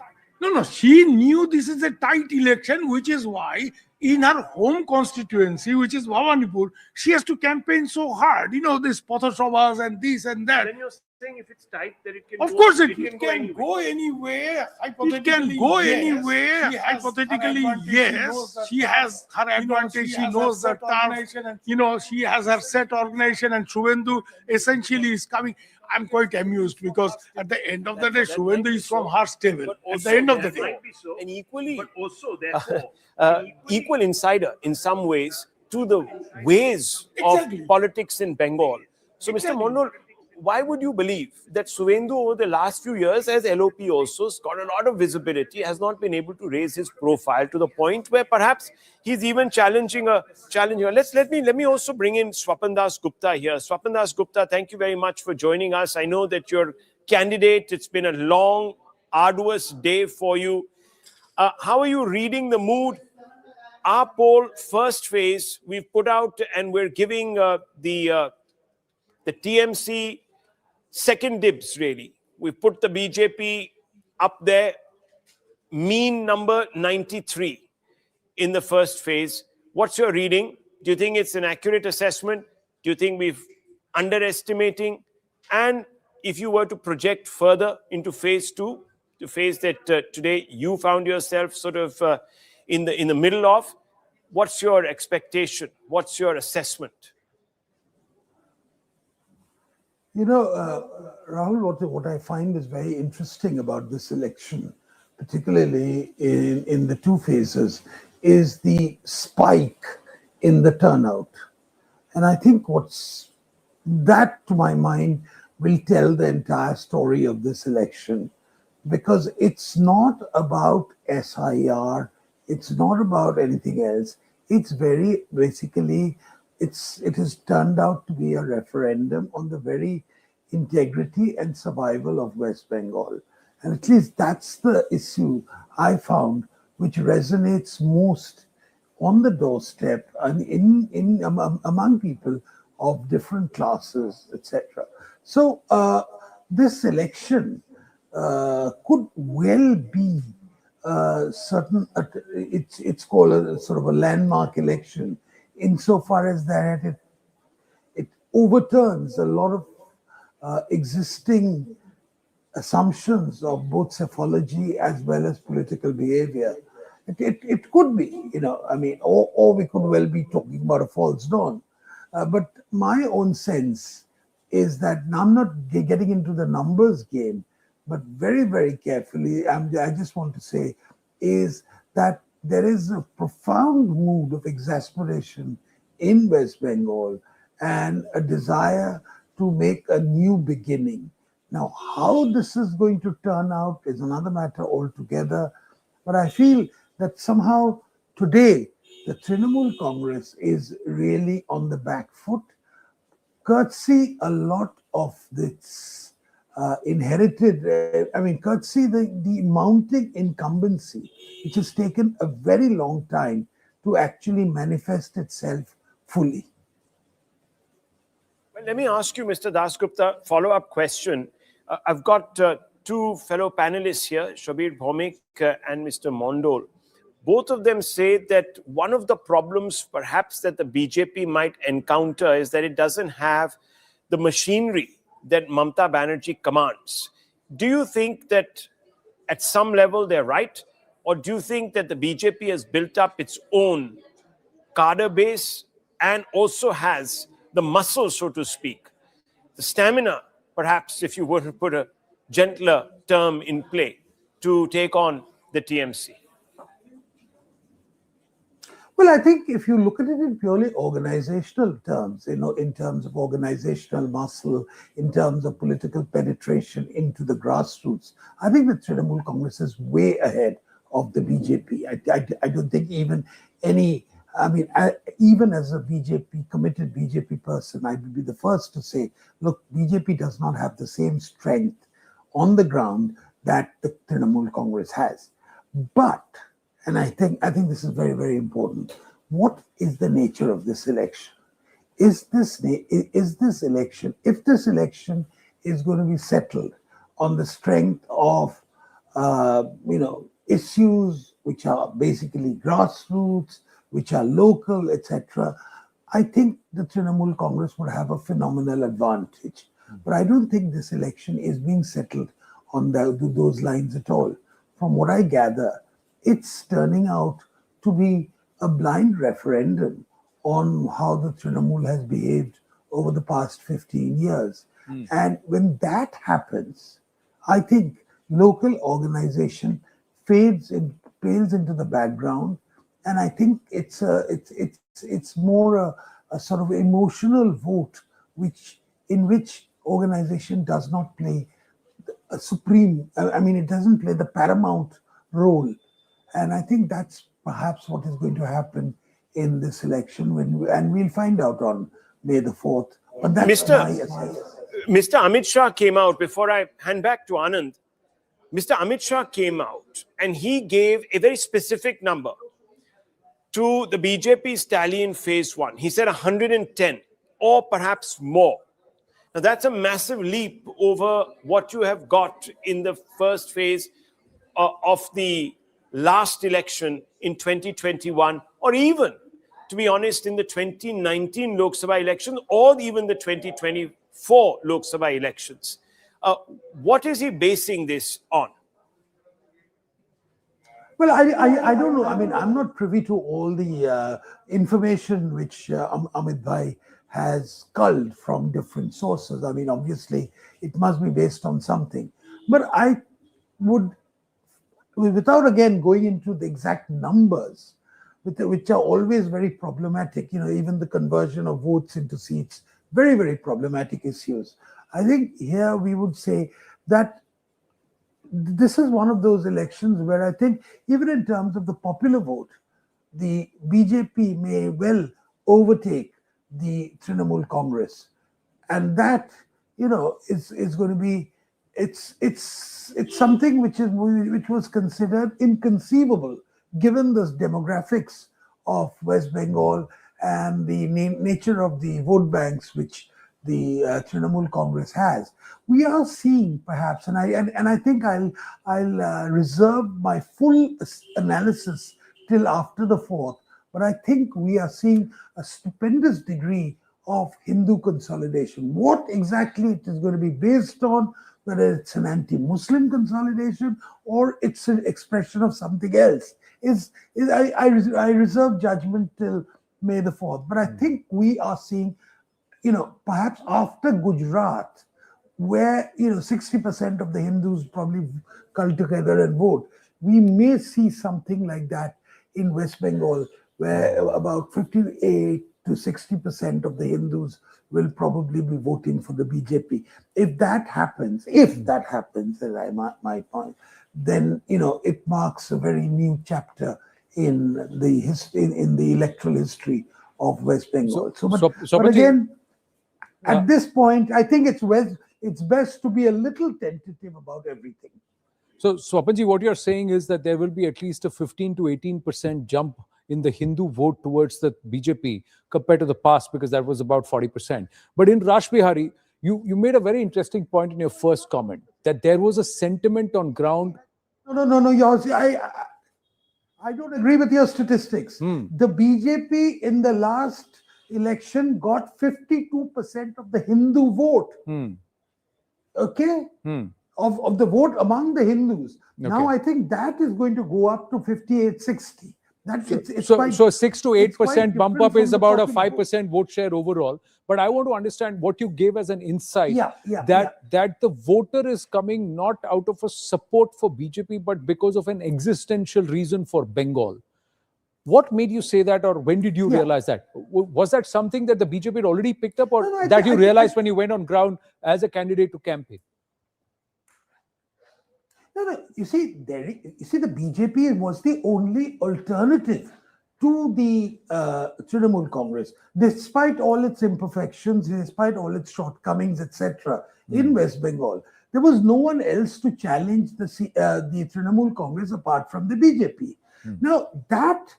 she knew this is a tight election, which is why in her home constituency, which is Bhawanipur, she has to campaign so hard. You know, this Pathasabhas and this and that.
Then you're saying if it's tight, that it can
Of
go,
course, it
can
go anywhere.
It can
Go
yes.
anywhere. Hypothetically, yes. She has her advantage. She knows the turf. You know, she has her set organization, and Shuvendu essentially is coming. I'm quite amused because at the end of the day, Shuvendu is from her stable. At the end of the day.
And equally, but also therefore, equal insider in some ways to the ways of politics in Bengal. So, Mr. Mondol, why would you believe that Suvendu over the last few years, as LOP also, has got a lot of visibility, has not been able to raise his profile to the point where perhaps he's even challenging a challenger? Let me also bring in Swapan Das Gupta here. Swapan Das Gupta, thank you very much for joining us. I know that you're candidate. It's been a long, arduous day for you. How are you reading the mood? Our poll, first phase, we've put out and we're giving the TMC second dibs, really. We put the BJP up there, mean number 93 in the first phase. What's your reading? Do you think it's an accurate assessment? Do you think we've underestimating? And if you were to project further into phase two, the phase that today you found yourself sort of in the middle of, what's your expectation? What's your assessment?
You know, Rahul, what I find is very interesting about this election, particularly in the two phases, is the spike in the turnout. And I think that, to my mind, will tell the entire story of this election, because it's not about SIR, it's not about anything else. It's very basically, it has turned out to be a referendum on the very integrity and survival of West Bengal. And at least that's the issue I found, which resonates most on the doorstep and among people of different classes, etc. So this election could well be it's called a sort of a landmark election, insofar as that it overturns a lot of existing assumptions of both psephology as well as political behavior. It could be, you know, I mean, or we could well be talking about a false dawn. But my own sense is that, now I'm not getting into the numbers game, but very, very carefully, I just want to say is that there is a profound mood of exasperation in West Bengal and a desire to make a new beginning. Now, how this is going to turn out is another matter altogether. But I feel that somehow today, the Trinamool Congress is really on the back foot, courtesy a lot of this inherited, courtesy the mounting incumbency, which has taken a very long time to actually manifest itself fully.
Well, let me ask you, Mr. Dasgupta, follow-up question. I've got two fellow panelists here, Shabir Bhaumik and Mr. Mondol. Both of them say that one of the problems perhaps that the BJP might encounter is that it doesn't have the machinery that Mamata Banerjee commands. Do you think that at some level they're right? Or do you think that the BJP has built up its own cadre base and also has the muscle, so to speak, the stamina, perhaps, if you were to put a gentler term in play, to take on the TMC?
Well, I think if you look at it in purely organizational terms, you know, in terms of organizational muscle, in terms of political penetration into the grassroots, I think the Trinamool Congress is way ahead of the BJP. I don't think even even as a committed BJP person, I would be the first to say, look, BJP does not have the same strength on the ground that the Trinamool Congress has. But, and I think this is very, very important, what is the nature of this election? is this election, if this election is going to be settled on the strength of issues which are basically grassroots, which are local, etc., I think the Trinamool Congress would have a phenomenal advantage. But I don't think this election is being settled on those lines at all. From what I gather, it's turning out to be a blind referendum on how the Trinamool has behaved over the past 15 years. And when that happens, I think local organization pales into the background, and I think it's more a sort of emotional vote, in which organization does not play a supreme. It doesn't play the paramount role, and I think that's perhaps what is going to happen in this election, and we'll find out on May the 4th. But that's
Mr. Amit Shah came out, before I hand back to Anand. Mr. Amit Shah came out and he gave a very specific number to the BJP's tally in phase 1. He said 110 or perhaps more. Now that's a massive leap over what you have got in the first phase of the last election in 2021, or even, to be honest, in the 2019 Lok Sabha election, or even the 2024 Lok Sabha elections. What is he basing this on?
Well, I don't know. I'm not privy to all the information which Amit Bhai has culled from different sources. Obviously, it must be based on something. But I would, without again going into the exact numbers, which are always very problematic, even the conversion of votes into seats, very, very problematic issues. I think here we would say that this is one of those elections where I think, even in terms of the popular vote, the BJP may well overtake the Trinamool Congress, and that is going to be it's something which was considered inconceivable given the demographics of West Bengal and the nature of the vote banks which the Trinamool Congress has. We are seeing perhaps, and I think I'll reserve my full analysis till after the 4th, but I think we are seeing a stupendous degree of Hindu consolidation. What exactly it is going to be based on, whether it's an anti-Muslim consolidation or it's an expression of something else, I reserve judgment till May the 4th. But I think we are seeing, perhaps after Gujarat, where 60% of the Hindus probably come together and vote, we may see something like that in West Bengal, where about 58 to 60% of the Hindus will probably be voting for the BJP. If that happens, as my point, then it marks a very new chapter in the electoral history of West Bengal. But again, at this point, I think it's best to be a little tentative about everything.
So, Swapanji, what you're saying is that there will be at least a 15 to 18% jump in the Hindu vote towards the BJP compared to the past, because that was about 40%. But in Rash Bihari, you made a very interesting point in your first comment, that there was a sentiment on ground.
No. I don't agree with your statistics. The BJP in the last election got 52% of the Hindu vote. Okay? Of the vote among the Hindus. Okay. Now I think that is going to go up to 58, 60.
So 6 to 8% bump up is about a 5% vote share overall. But I want to understand what you gave as an insight, that the voter is coming not out of a support for BJP, but because of an existential reason for Bengal. What made you say that, or when did you realize that? Was that something that the BJP had already picked up, or that you realized when you went on ground as a candidate to campaign?
No. You see, the BJP was the only alternative to the Trinamool Congress, despite all its imperfections, despite all its shortcomings, etc. In West Bengal. There was no one else to challenge the Trinamool Congress apart from the BJP. Now, that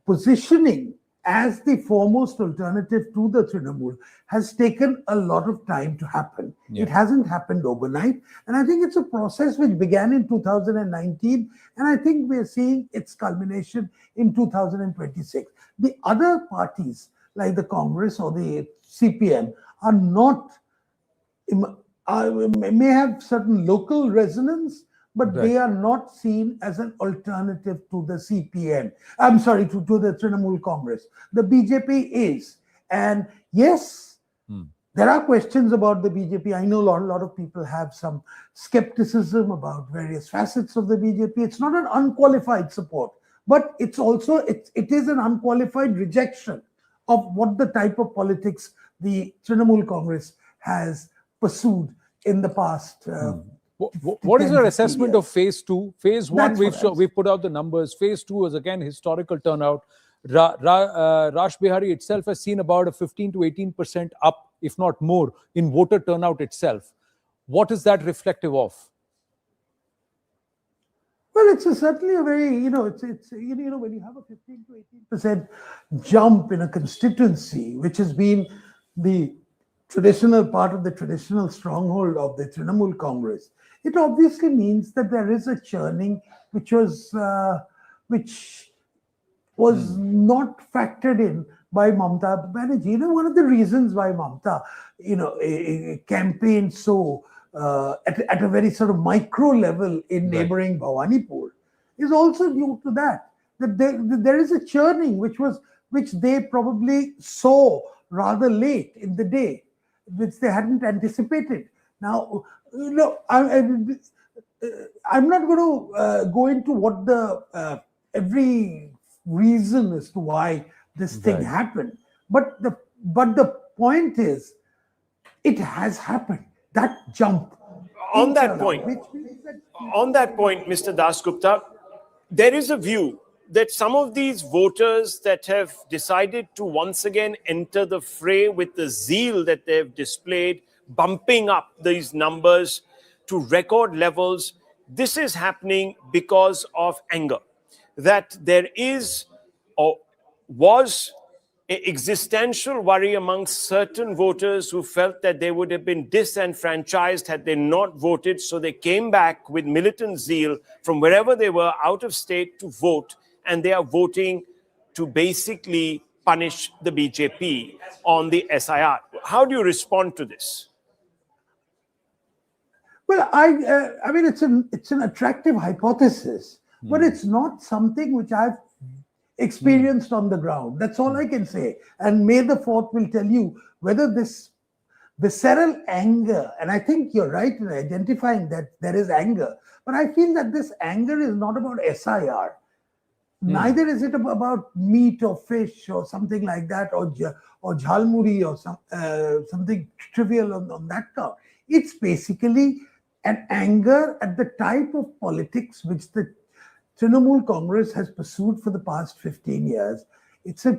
positioning as the foremost alternative to the Trinamool has taken a lot of time to happen.
Yeah.
It hasn't happened overnight. And I think it's a process which began in 2019. And I think we're seeing its culmination in 2026. The other parties, like the Congress or the CPM, are not, may have certain local resonance, but
Right.
they are not seen as an alternative to the CPM. I'm sorry, to the Trinamool Congress. The BJP is. And yes, there are questions about the BJP. I know a lot of people have some skepticism about various facets of the BJP. It's not an unqualified support, but it's also, it is an unqualified rejection of what the type of politics the Trinamool Congress has pursued in the past.
What is
10,
your
15
assessment
years.
of phase two? Phase one,
That's what I was-
we've put out the numbers. Phase two is again historical turnout. Raj Bihari itself has seen about a 15 to 18% up, if not more, in voter turnout itself. What is that reflective of?
Well, it's certainly a very, when you have a 15 to 18% jump in a constituency, which has been the traditional part of the traditional stronghold of the Trinamool Congress, it obviously means that there is a churning which was not factored in by Mamata Banerjee. One of the reasons why Mamata, campaigned so at a very sort of micro level in neighboring Bhawanipur is also due to that there is a churning which they probably saw rather late in the day, which they hadn't anticipated. Now, I'm not going to go into what the every reason as to why this thing happened, but the point is, it has happened. That jump.
On that point, Mr. Dasgupta, there is a view that some of these voters that have decided to once again enter the fray with the zeal that they've displayed, bumping up these numbers to record levels, this is happening because of anger. That there is or was an existential worry amongst certain voters who felt that they would have been disenfranchised had they not voted. So they came back with militant zeal from wherever they were out of state to vote, and they are voting to basically punish the BJP on the SIR. How do you respond to this?
Well, I mean, it's an attractive hypothesis, but it's not something which I've experienced on the ground. That's all I can say. And May the 4th will tell you whether this visceral anger, and I think you're right in identifying that there is anger, but I feel that this anger is not about SIR. Neither is it about meat or fish or something like that, or jhalmuri or something trivial on that count. It's basically an anger at the type of politics which the Trinamool Congress has pursued for the past 15 years. It's a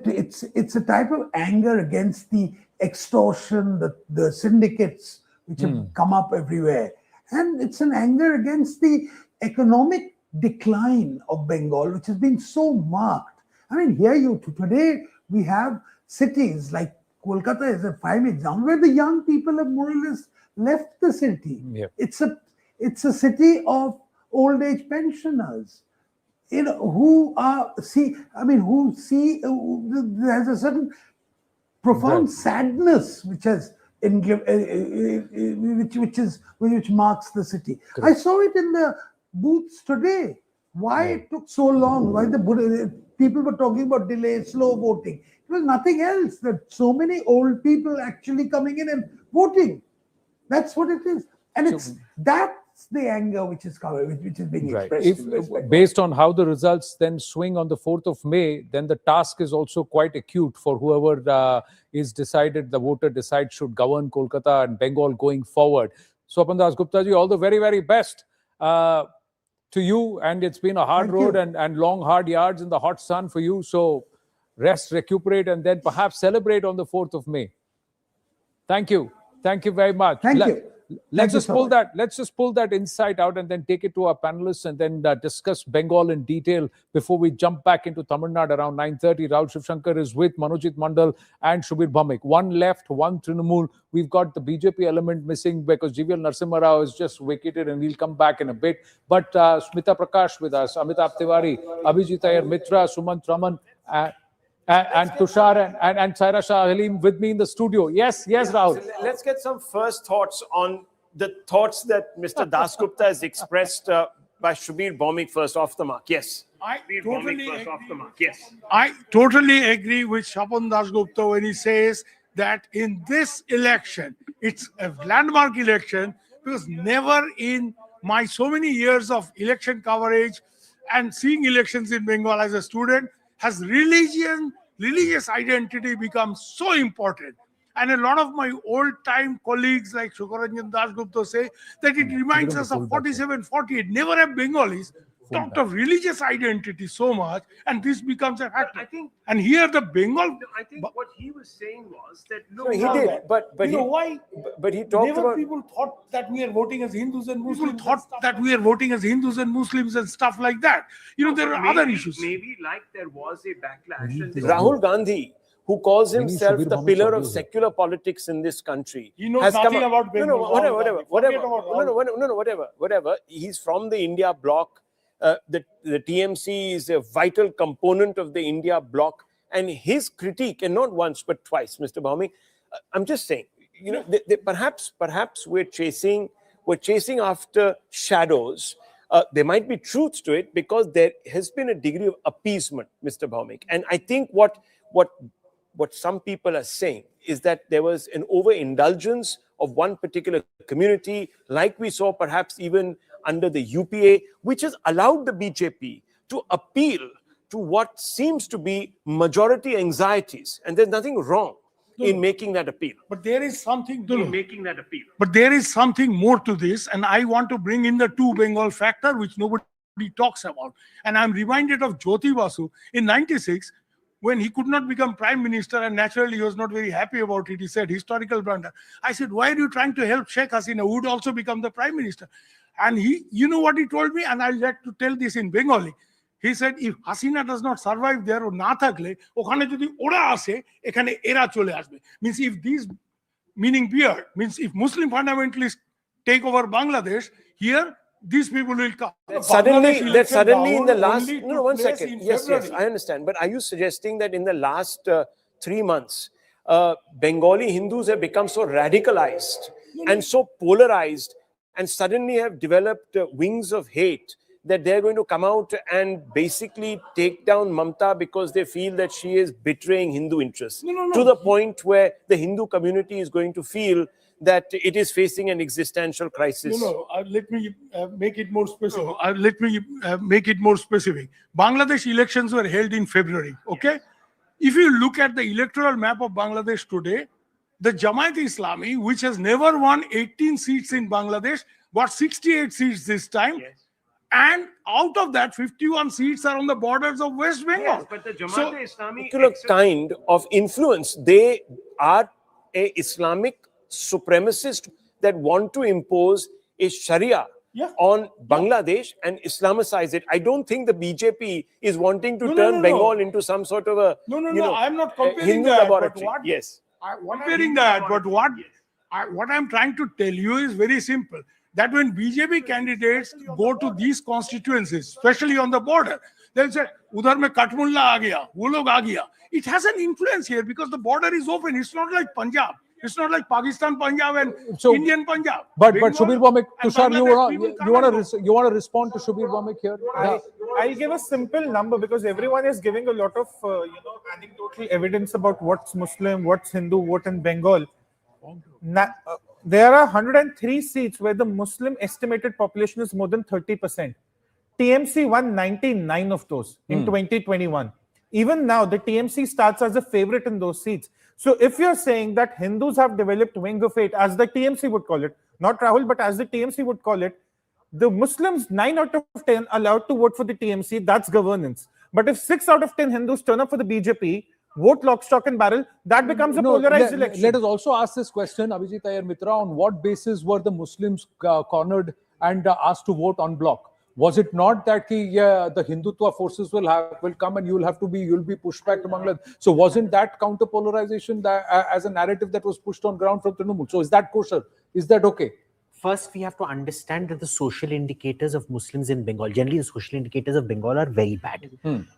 type of anger against the extortion, the syndicates which have come up everywhere. And it's an anger against the economic decline of Bengal, which has been so marked. I mean, today we have cities like Kolkata is a prime example where the young people have more or less left the city. It's a city of old age pensioners, who there's a certain profound sadness which marks the city. I saw it in the booths today. Why it took so long? Why people were talking about delay, slow voting? It was nothing else. That so many old people actually coming in and voting. That's what it is, and that's the anger which is being expressed.
Based on how the results then swing on the 4th of May, then the task is also quite acute for whoever is decided, the voter decides should govern Kolkata and Bengal going forward. Swapan Dasgupta ji, all the very, very best to you. And it's been a hard road and long, hard yards in the hot sun for you. So rest, recuperate, and then perhaps celebrate on the 4th of May. Thank you. Thank you very much.
Thank you.
Let's
you
just
so
pull
much.
that. Let's just pull that insight out and then take it to our panelists and then discuss Bengal in detail before we jump back into Tamil Nadu around 9:30. Rahul Shivshankar is with Manojit Mandal and Shubir Bhamik. One left, one Trinamool. We've got the BJP element missing because GVL Narasimha Rao is just vacated and he'll come back in a bit. But Smita Prakash with us, Amitabh Tiwari, Abhijit Iyer Mitra, Sumant Raman, and Tushar and Saira Shah Halim with me in the studio. Yes, Rahul.
So let's get some first thoughts on the thoughts that Mr. Dasgupta has expressed by Shubir Bhamik first off the mark. Yes.
I totally agree with Shapan Dasgupta when he says that in this election, it's a landmark election because never in my so many years of election coverage and seeing elections in Bengal as a student has religious identity become so important. And a lot of my old-time colleagues like Shukaranjan Dasgupta say that it reminds us of 47-48. Never have Bengalis talked of religious identity so much, and this becomes a factor. And here the Bengal...
I think what he was saying was that...
No, he did,
but
you know why?
But he talked
Never
about...
people thought that we are voting as Hindus and Muslims. People thought that we are voting as Hindus and Muslims and stuff like that. You know, there are other issues.
Maybe like there was a backlash. And Rahul Gandhi, who calls himself the pillar of secular politics in this country,
He knows nothing about Bengal.
Whatever. He's from the India bloc. The TMC is a vital component of the India bloc, and his critique, and not once but twice, Mr. Bhamik, I'm just saying, you know, perhaps we're chasing after shadows. There might be truth to it because there has been a degree of appeasement, Mr. Bhamik, and I think what some people are saying is that there was an overindulgence of one particular community, like we saw perhaps even under the UPA, which has allowed the BJP to appeal to what seems to be majority anxieties. And there's nothing wrong in making that appeal.
But there is something
making that appeal.
But there is something more to this, and I want to bring in the two Bengal factor, which nobody talks about. And I'm reminded of Jyoti Basu in 96, when he could not become prime minister, and naturally he was not very happy about it. He said, historical blunder. I said, why are you trying to help Sheikh Hasina, who would also become the prime minister? And you know what he told me? And I'd like to tell this in Bengali. He said, if Hasina does not survive there or na thakle, okhane jodi ora ashe, ekhane era chole asbe. Means if these, meaning beard, means if Muslim fundamentalists take over Bangladesh, here these people will come.
Suddenly in the last... No, 1 second. Yes, I understand. But are you suggesting that in the last 3 months, Bengali Hindus have become so radicalized and so polarized and suddenly have developed wings of hate that they're going to come out and basically take down Mamta because they feel that she is betraying Hindu interests? To the point where the Hindu community is going to feel that it is facing an existential crisis.
Let me make it more specific. Bangladesh elections were held in February, okay? Yes. If you look at the electoral map of Bangladesh today, the Jamaat-e-Islami, which has never won 18 seats in Bangladesh, got 68 seats this time. Yes. And out of that, 51 seats are on the borders of West Bengal.
Yes, but the Jamaat-e-Islami... kind of influence. They are a Islamic supremacist that want to impose a Sharia on Bangladesh and Islamicize it. I don't think the BJP is wanting to turn Bengal into some sort of a
I'm not comparing
Hindu
that.
laboratory.
But
Yes.
What I'm trying to tell you is very simple. That when BJP candidates go to these constituencies, especially on the border, they'll say, "Udhar mein Katmulla aa gaya, wo log aa gaya." It has an influence here because the border is open. It's not like Punjab. It's not like Pakistan Punjab and Indian Punjab.
But Shubir Bhamik, Tushar, you want to respond to Shubir Bhamik here?
I'll give a simple number because everyone is giving a lot of anecdotal evidence about what's Muslim, what's Hindu, what in Bengal. There are 103 seats where the Muslim estimated population is more than 30%. TMC won 99 of those in 2021. Even now, the TMC starts as a favorite in those seats. So if you're saying that Hindus have developed wing of hate, as the TMC would call it, not Rahul, but as the TMC would call it, the Muslims 9 out of 10 allowed to vote for the TMC, that's governance. But if 6 out of 10 Hindus turn up for the BJP, vote lock, stock and barrel, that becomes a polarized election.
Let us also ask this question, Abhijit Iyer Mitra, on what basis were the Muslims cornered and asked to vote en bloc? Was it not that the Hindutva forces will come and you'll be pushed back to Bangladesh? So wasn't that counter polarization as a narrative that was pushed on ground from Trinamool? So is that kosher? Is that okay?
First, we have to understand that the social indicators of Muslims in Bengal, generally the social indicators of Bengal are very bad.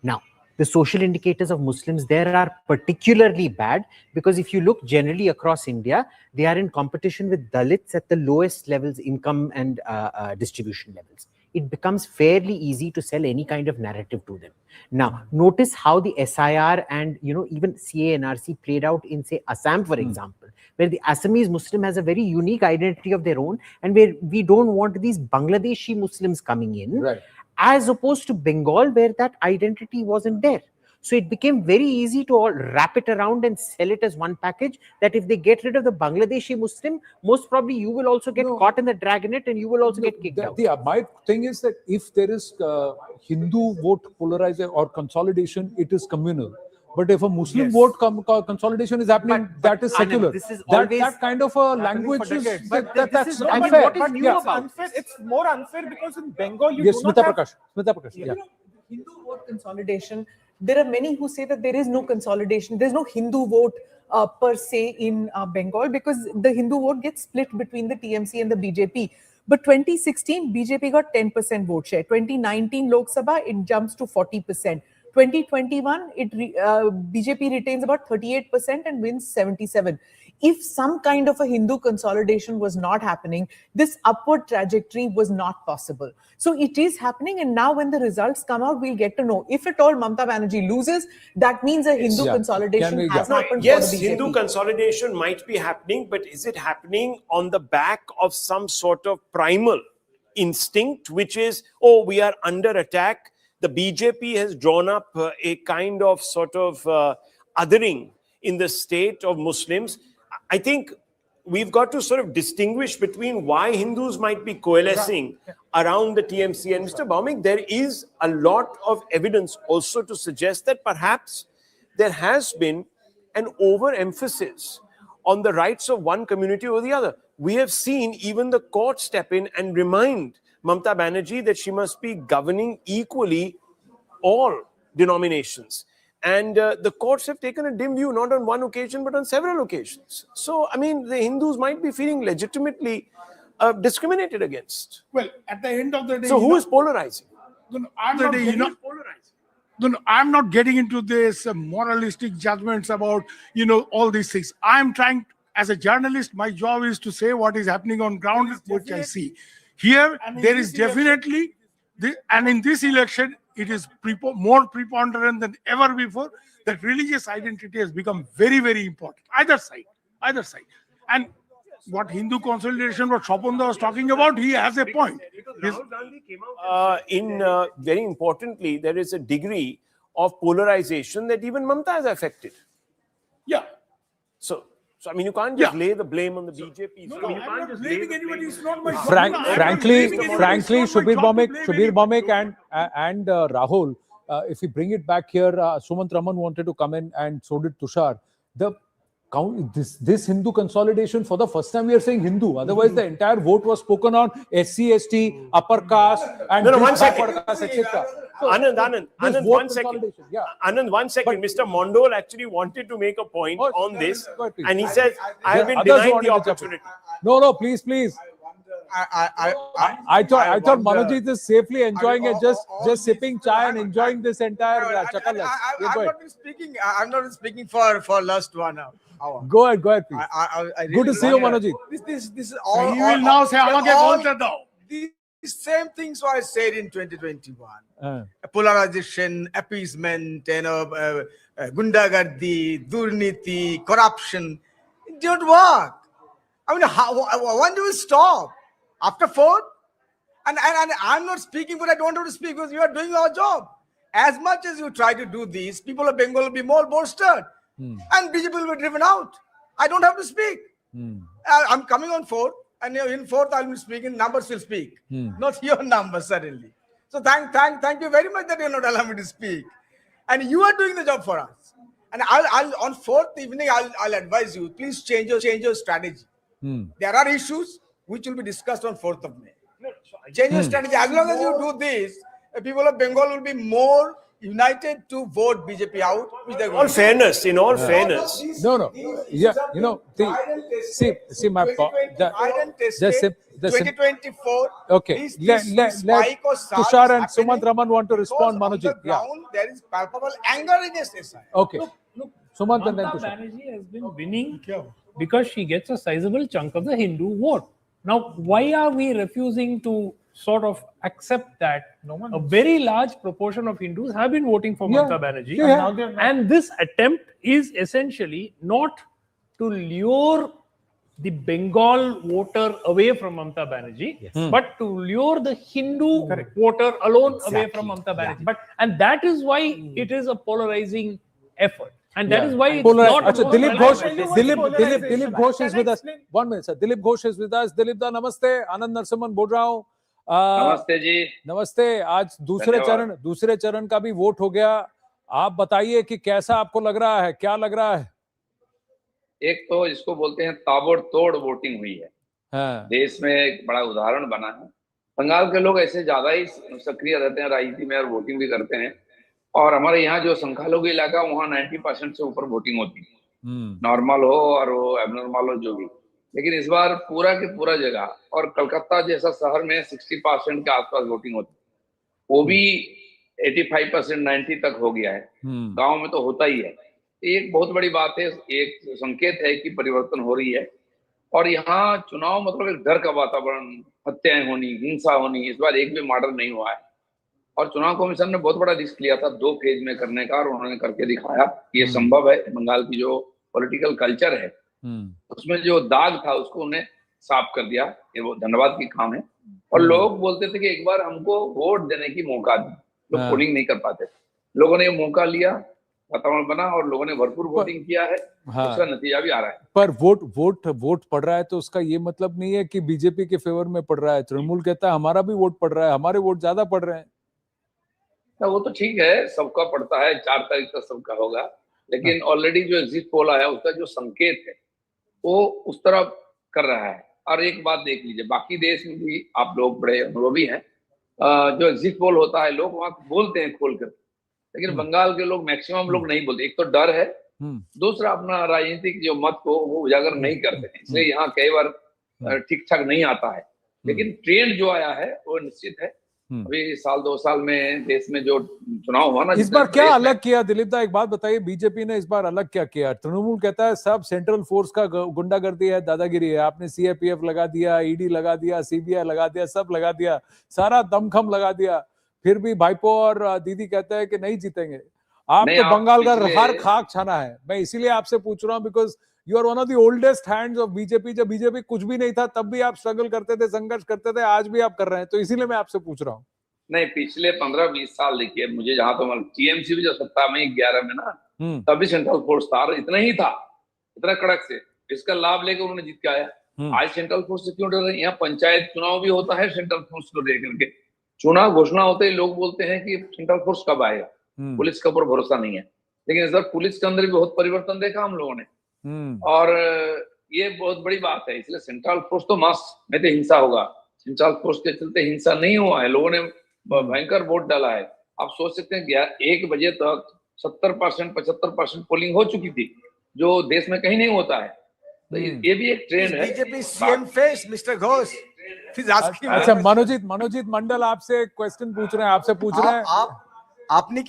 Now, the social indicators of Muslims there are particularly bad because if you look generally across India, they are in competition with Dalits at the lowest levels, income and distribution levels. It becomes fairly easy to sell any kind of narrative to them. Now, notice how the SIR and even CA NRC played out in, say, Assam, for example, where the Assamese Muslim has a very unique identity of their own, and where we don't want these Bangladeshi Muslims coming in, as opposed to Bengal, where that identity wasn't there. So it became very easy to all wrap it around and sell it as one package, that if they get rid of the Bangladeshi Muslim, most probably you will also get caught in the dragnet and you will also get kicked out.
My thing is that if there is Hindu vote polarization or consolidation, it is communal. But if a Muslim vote consolidation is happening, that is secular.
This is
that kind of a language is that's unfair.
What is new about unfair? It's more unfair because in Bengal you do not
Smita
have...
Prakash. Yeah.
Hindu vote consolidation. There are many who say that there is no consolidation. There's no Hindu vote per se in Bengal because the Hindu vote gets split between the TMC and the BJP. But 2016, BJP got 10% vote share. 2019 Lok Sabha, it jumps to 40%. 2021, BJP retains about 38% and wins 77%. If some kind of a Hindu consolidation was not happening, this upward trajectory was not possible. So it is happening, and now when the results come out, we'll get to know. If at all Mamata Banerjee loses, that means a Hindu consolidation has happened
Yes,
for the BJP.
Hindu consolidation might be happening, but is it happening on the back of some sort of primal instinct, which is, oh, we are under attack? The BJP has drawn up a kind of sort of othering in the state of Muslims. I think we've got to sort of distinguish between why Hindus might be coalescing around the TMC. And Mr. Bhaumik, there is a lot of evidence also to suggest that perhaps there has been an overemphasis on the rights of one community over the other. We have seen even the court step in and remind Mamata Banerjee that she must be governing equally all denominations. And the courts have taken a dim view, not on one occasion, but on several occasions. So, I mean, the Hindus might be feeling legitimately discriminated against.
Well, at the end of the day...
So, who is polarizing?
I'm not getting into this moralistic judgments about, all these things. I'm trying, as a journalist, my job is to say what is happening on ground, which I see. Here, there is definitely, and in this election, it is more preponderant than ever before, that religious identity has become very, very important. Either side. And what Hindu consolidation, what Shopanda was talking about, he has a point.
Very importantly, there is a degree of polarization that even Mamata has affected.
Yeah.
So I mean, you can't just lay the blame on the BJP.
I'm not blaming anybody. It's not my
Frankly, Shubir Bhaumik and Rahul, if we bring it back here, Sumant Raman wanted to come in, and so did Tushar. This Hindu consolidation, for the first time we are saying Hindu. Otherwise, the entire vote was spoken on SC, ST, upper caste, and
one second.
etc.
Anand, one second.
Yeah.
Anand, 1 second. Mr. Mondol actually wanted to make a point on this, and he said, I have been denied the opportunity.
No, please. I thought Manojit is safely enjoying it, just sipping chai and enjoying this entire chakalas.
I'm not speaking for last 1 hour.
Go ahead, please.
Really
good to see you, Manojit.
This is all.
He will now say, "I'm not
these same things were said in 2021. Polarization, appeasement, gundagardi, durniti, corruption. It didn't work. I mean, when do we stop? After 4? And I'm not speaking, but I don't have to speak because you are doing your job. As much as you try to do this, people of Bengal will be more bolstered. And BJP will be driven out. I don't have to speak. I'm coming on 4th, and in 4th I'll be speaking. Numbers will speak, not your numbers suddenly. So thank you very much that you're not allowing me to speak. And you are doing the job for us. And I'll on fourth evening, I'll advise you, please change your strategy. There are issues which will be discussed on 4th of May. Change your strategy. As long as you do this, the people of Bengal will be more united to vote BJP out. Which they're going
All
to do.
fairness, in all fairness.
No. Yeah, you know, see my point.
Just 2024.
Okay.
This spike or surge
Tushar
is
and
happening
Sumant Raman want to respond,
because
Manojit.
on the ground, there is palpable anger against SI.
Okay.
Look,
Sumant and then
Mamata
Tushar.
Banerjee has been winning because she gets a sizable chunk of the Hindu vote. Now, why are we refusing to sort of accept that a very large proportion of Hindus have been voting for Mamata Banerjee? And this attempt is essentially not to lure the Bengal voter away from Mamata Banerjee, but to lure the Hindu voter alone away from Mamata Banerjee. And that is why it is a polarizing effort. And that is why it's not.
Achha, Dilip Ghosh is with us. 1 minute, sir. Dilip Ghosh is with us. Dilip da, namaste. Anand Narsimhan बोल रहा हूँ.
नमस्ते जी.
नमस्ते. आज दूसरे चरण का भी वोट हो गया. आप बताइए कि कैसा आपको लग रहा है, क्या लग रहा है?
एक तो इसको बोलते हैं ताबड़तोड़ वोटिंग हुई है. देश में एक बड़ा उदाहरण बना है. बंगाल के लोग ऐसे ज्यादा ही सक्रिय रहते हैं राजनीति में और वोटिंग भी करते हैं. और हमारे यहाँ जो संख्यालघु इलाका वहाँ 90% से ऊपर वोटिंग होती है, नॉर्मल हो और वो एबनॉर्मल हो जो भी. लेकिन इस बार पूरा के पूरा जगह और कलकत्ता जैसा शहर में 60% के आसपास वोटिंग होती है. वो भी 85% 90 तक हो गया है. गांव में तो होता ही है. एक बहुत बड़ी बात है, एक संकेत है कि परिवर्तन हो रही है. और यहाँ चुनाव मतलब एक डर का वातावरण, हत्याएं होनी, हिंसा होनी, इस बार एक भी मर्डर नहीं हुआ है. और चुनाव कमीशन ने बहुत बड़ा रिस्क लिया था 2 फेज में करने का, और उन्होंने करके दिखाया ये संभव है. बंगाल की जो पॉलिटिकल कल्चर है उसमें जो दाग था उसको उन्हें साफ कर दिया. ये वो धन्यवाद की काम है. और लोग बोलते थे कि एक बार हमको वोट देने की मौका दी. लोग पोलिंग नहीं कर पाते थे. लोगों ने ये मौका लिया, वातावरण बना और लोगों ने भरपूर वोटिंग किया है. उसका नतीजा भी आ रहा है.
पर वोट पड़ रहा है तो उसका ये मतलब नहीं है कि बीजेपी के फेवर में पड़ रहा है. तृणमूल कहता है हमारा भी वोट पड़ रहा है, हमारे वोट ज्यादा पड़ रहे हैं.
वो तो ठीक है, सबका पड़ता है, 4 तारीख तक सबका होगा. लेकिन ऑलरेडी जो एग्जिट पोल आया उसका जो संकेत है वो उस तरफ कर रहा है. और एक बात देख लीजिए, बाकी देश में भी आप लोग बड़े अनुभवी हैं, जो एग्जिट पोल होता है लोग वहां बोलते हैं खोल कर, लेकिन बंगाल के लोग मैक्सिमम लोग नहीं बोलते. एक तो डर है, दूसरा अपना राजनीतिक जो मत को वो उजागर नहीं करते हैं, इसलिए यहाँ कई बार ठीक ठाक नहीं आता है. लेकिन ट्रेंड जो आया है वो निश्चित है. अभी 1-2 साल में देश में जो चुनाव हुआ ना,
इस बार क्या अलग किया दिलीप दा, एक बात बताइए. बीजेपी ने इस बार अलग क्या किया? तृणमूल कहता है सब सेंट्रल फोर्स का गुंडागर्दी है, दादागिरी है. आपने सीएपीएफ लगा दिया, ईडी लगा दिया, सीबीआई लगा दिया, सब लगा दिया, सारा दमखम लगा दिया. फिर भी भाईपो और दीदी कहते हैं कि नहीं जीतेंगे. आप तो बंगाल का हर खाक छाना है. मैं इसीलिए आपसे पूछ रहा हूँ because you are one of the oldest hands of BJP. जब बीजेपी कुछ भी नहीं था तब भी आप स्ट्रगल करते थे, संघर्ष करते थे, आज भी आप कर रहे हैं. तो इसीलिए मैं आपसे पूछ रहा हूँ.
नहीं, पिछले 15-20 साल देखिए, मुझे जहां तो टीएमसी भी जो सत्ता में 11 में ना, तभी सेंट्रल फोर्स था, इतना ही था, इतना कड़क से. इसका लाभ लेकर उन्होंने जीत के आया. आज सेंट्रल फोर्स से क्यों डर रहे हैं? यहाँ पंचायत चुनाव भी होता है सेंट्रल फोर्स को लेकर के. चुनाव घोषणा होते ही लोग बोलते हैं कि सेंट्रल फोर्स कब आएगा, पुलिस के ऊपर भरोसा नहीं है. लेकिन इस बार पुलिस के अंदर भी बहुत परिवर्तन देखा हम लोगों ने, और ये बहुत बड़ी बात है. इसलिए सेंट्रल फोर्स तो मस्त, नहीं तो हिंसा होगा. सेंट्रल फोर्स के चलते हिंसा नहीं हुआ है, लोगों ने भयंकर वोट डाला है. आप सोच सकते हैं कि 1 बजे तक 70% 75% पोलिंग हो चुकी थी, जो देश में कहीं नहीं होता है. तो ये भी एक ट्रेंड है.
BJP CM face mister Ghosh.
अच्छा, मनोजीत मंडल आपसे क्वेश्चन पूछ रहे हैं, आपसे पूछ रहे हैं.
আপনি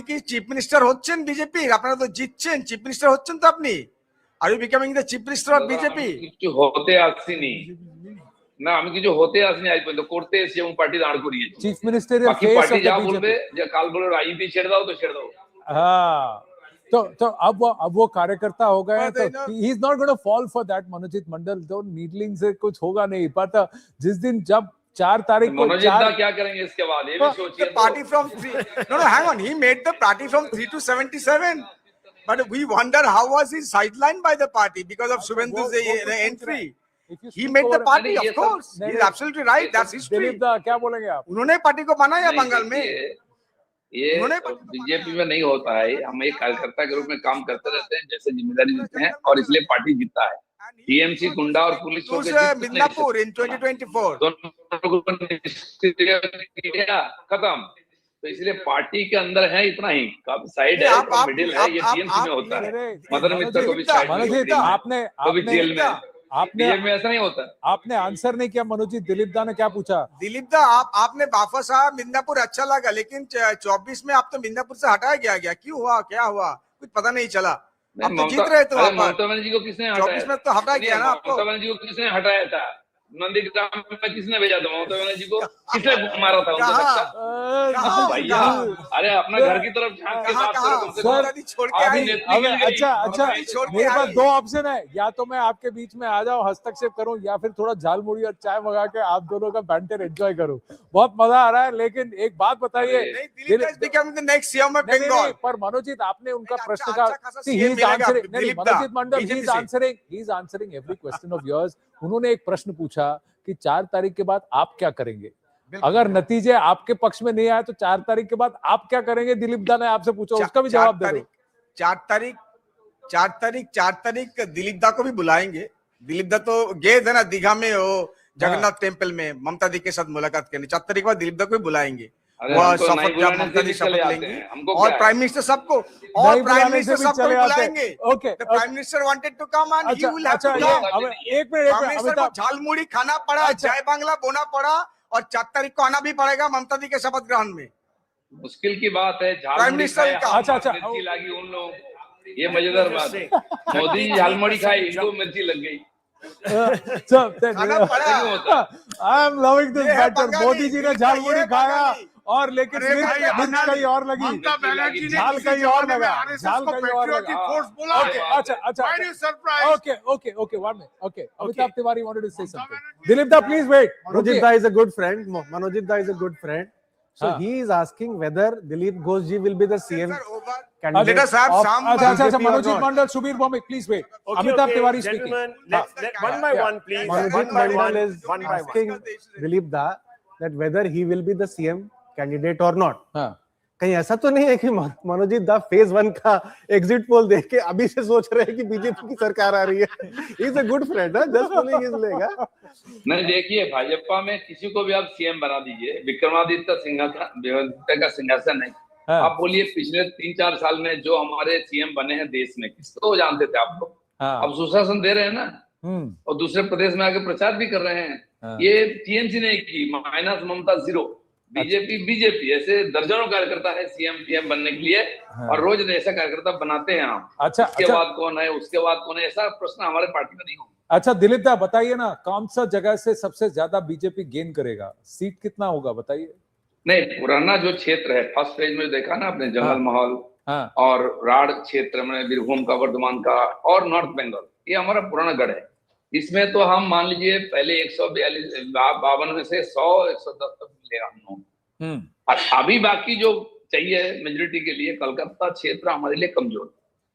কি চিফ মিনিস্টার হচ্ছেন বিজেপির? আপনারা তো জিতছেন, চিফ মিনিস্টার হচ্ছেন তো আপনি? Are you becoming the chief minister of BJP?
কিছু হতে আসেনি না, আমি কিছু হতে আসিনি আজ পর্যন্ত, করতে এসেছি এবং পার্টি দাঁড় করিয়েছি.
চিফ মিনিস্টারিয়াল
বাকি পার্টি যা বলবে, যে কাল বলে রাজনীতি ছেড়ে দাও তো ছেড়ে দাও.
हाँ, तो अब वो कार्यकर्ता हो गए हैं, तो he is not going to fall for that. Manojit Mandal, तो नीडलिंग से कुछ होगा नहीं. पता जिस दिन जब 4 तारीख को
क्या करेंगे इसके बाद, ये भी सोचिए.
Party from no hang on, he made the party from 3 to 77, but we wonder how was he sidelined by the party because of Shubhendu's entry. He made the party, of course. He is absolutely right. That's history.
Dilip दा क्या बोलेंगे आप?
उन्होंने party को बनाया बंगाल में.
ये BJP में नहीं होता है। हम एक कार्यकर्ता के रूप में काम करते रहते हैं, जैसे जिम्मेदारी देते हैं, और इसलिए पार्टी जीतता है। टीएमसी गुंडा और पुलिस
मिदनापुर इन 2024
खत्म। तो इसलिए पार्टी के अंदर है इतना ही, काफी साइड है, मिडिल है, ये टीएमसी में होता है। मदन मित्र को भी साइड में,
आपने
जेल में,
आपने
में ऐसा नहीं होता।
आपने आंसर नहीं किया मनोजीत। दिलीप दा ने क्या पूछा?
दिलीप दा आपने बाफा साहब मिदनापुर अच्छा लगा, लेकिन 24 में आप तो मिदनापुर से हटाया गया, क्यों हुआ, क्या हुआ, कुछ पता नहीं चला। आप तो जीत रहे थे वहां पर।
ममता बनर्जी को किसने हटाया?
24 में तो हटाया गया ना आपको।
ममता बनर्जी को किसने हटाया था? नंदीग्राम में किसने भेजा था ममता बनर्जी को? किसने मारा था उनको? भैया अरे अपना घर की तरफ झांक के बात करो।
अच्छा मेरे पास दो ऑप्शन है, या तो मैं आपके बीच में आ जाऊं, हस्तक्षेप करूं, या फिर थोड़ा झालमुड़ी और चाय मंगा के आप दोनों का बैंटर एंजॉय करूं। बहुत मजा आ रहा है, लेकिन एक बात बताइए, पर मनोजीत आपने उनका प्रश्न का Manojit Mandal he is answering every question of yours. उन्होंने एक प्रश्न पूछा कि 4 तारीख के बाद आप क्या करेंगे, अगर नतीजे आपके पक्ष में नहीं आए तो 4 तारीख के बाद आप क्या करेंगे? दिलीप दा ने आपसे पूछा, उसका भी जवाब दे दो।
4 तारीख दिलीप दा को भी बुलाएंगे। दिलीप दा तो गए थे ना दीघा में, वो जगन्नाथ टेम्पल में ममता दी के साथ मुलाकात करने। 4 तारीख बाद दिलीप दा को भी बुलाएंगे, वो शपथ जब ममता दी शपथ लेंगे, और प्राइम मिनिस्टर सबको, और प्राइम मिनिस्टर सबको भी बुलाएंगे।
Okay,
the prime minister wanted to come and he will have to come.
एक मिनट,
प्राइम मिनिस्टर को झालमुड़ी खाना पड़ा, जय बांग्ला बोना पड़ा, और 4 तारीख को आना भी पड़ेगा ममता दी के शपथ ग्रहण में।
मुश्किल की बात है,
प्राइम मिनिस्टर का
अच्छा मिर्ची लगी उन लोग, ये मजेदार बात है। मोदी जी झालमुड़ी खाई, इनको मिर्ची लग गई।
I am loving this batter. Modi ji ने झालमुड़ी खाया, और लेकिन मिर्च कहीं और लगी, झाल कहीं और लगा, झाल कहीं और लगा। अच्छा okay 1 minute। Okay, Amitabh Tiwari wanted to say something. Dilip da, please wait.
Manojit da is a good friend. Manojit da is a good friend. So he is asking whether Dilip Ghosh will be the CM candidate.
Let us have some.
अच्छा मनोजीत मंडल, Subir Bhowmik, please wait. Amitabh Tiwari speaking.
One by one, please.
Manojit Mandal is asking Dilip da that whether he will be the CM candidate or not. कहीं ऐसा तो नहीं है कि मनोजीत दा phase 1 का exit poll देख के अभी से सोच रहे हैं कि बीजेपी की सरकार आ रही है? He is a good friend, just pulling his leg.
नहीं, देखिए भाजपा में किसी को भी आप सीएम बना दीजिए, विक्रमादित्य का सिंहासन नहीं। आप बोलिए पिछले 3-4 साल में जो हमारे सीएम बने हैं देश में, किसको जानते थे आप लोग? अब सुशासन दे रहे हैं ना, और दूसरे प्रदेश में आके प्रचार भी कर रहे हैं। ये टीएमसी ने की, माइनस ममता 0, बीजेपी ऐसे दर्जनों कार्यकर्ता है सीएम पीएम बनने के लिए, और रोज ऐसा कार्यकर्ता बनाते हैं हम।
अच्छा,
उसके बाद कौन है, उसके बाद कौन है, ऐसा प्रश्न हमारे पार्टी में नहीं होगा।
अच्छा दिलीप दा बताइए ना, कौन सा जगह से सबसे ज्यादा बीजेपी गेन करेगा? सीट कितना होगा बताइए?
नहीं, पुराना जो क्षेत्र है, फर्स्ट फेज में देखा ना आपने, जंगल महल और राढ़ क्षेत्र में, बीरभूम का, वर्धमान का, और नॉर्थ बंगाल, ये हमारा पुराना गढ़ है। इसमें तो हम मान लीजिए पहले 152 में से 100-110 तक मिलेगा हम लोग। और अभी बाकी जो चाहिए मेजोरिटी के लिए, कलकत्ता क्षेत्र हमारे लिए कमजोर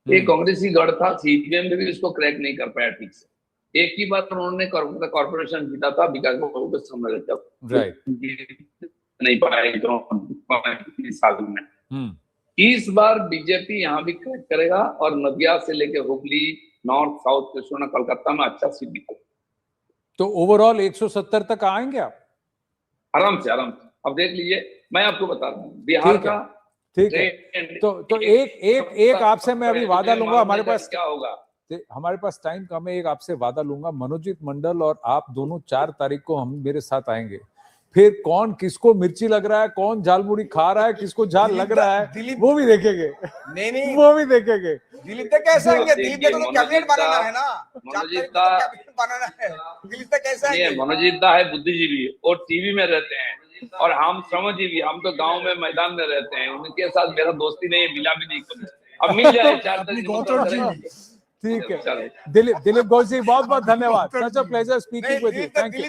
है। एक कांग्रेसी गढ़ था, सीपीएम में भी उसको क्रैक नहीं कर पाया ठीक से। एक ही बार उन्होंने कॉर्पोरेशन जीता था विकास के समय, जब नहीं पाए साल में। इस बार बीजेपी यहाँ भी क्रैक करेगा, और नदिया से लेके हुगली, नॉर्थ, साउथ, कृष्णा, कलकत्ता में अच्छा सीट निकलेगा।
तो ओवरऑल 170 तक आएंगे आप?
आराम से। अब देख लीजिए, मैं आपको बता रहा हूँ बिहार का।
ठीक है, तो एक आपसे मैं अभी वादा लूंगा, हमारे पास
क्या होगा,
हमारे पास टाइम कम है। एक आपसे वादा लूंगा, मनोजीत मंडल और आप दोनों 4 तारीख को हम मेरे साथ आएंगे। फिर कौन किसको मिर्ची लग रहा है, कौन झालमुड़ी खा रहा है, किसको झाल लग रहा है, वो भी देखेंगे।
नहीं,
वो भी देखेंगे।
दिलीप तक कैसे आएंगे? दिलीप तक तो कैबिनेट बनाना है ना,
मनोजीत दा
बनाना है। दिलीप तक कैसे आएंगे?
मनोजीत दा है बुद्धिजीवी, और टीवी में रहते हैं, और हम श्रमजीवी, हम तो गांव में, मैदान में रहते हैं। उनके साथ मेरा दोस्ती नहीं है, मिला भी नहीं कभी। अब मिल जाए 4 तारीख।
ठीक है, दिलीप घोष जी बहुत बहुत धन्यवाद। Such a pleasure speaking with you. Thank you.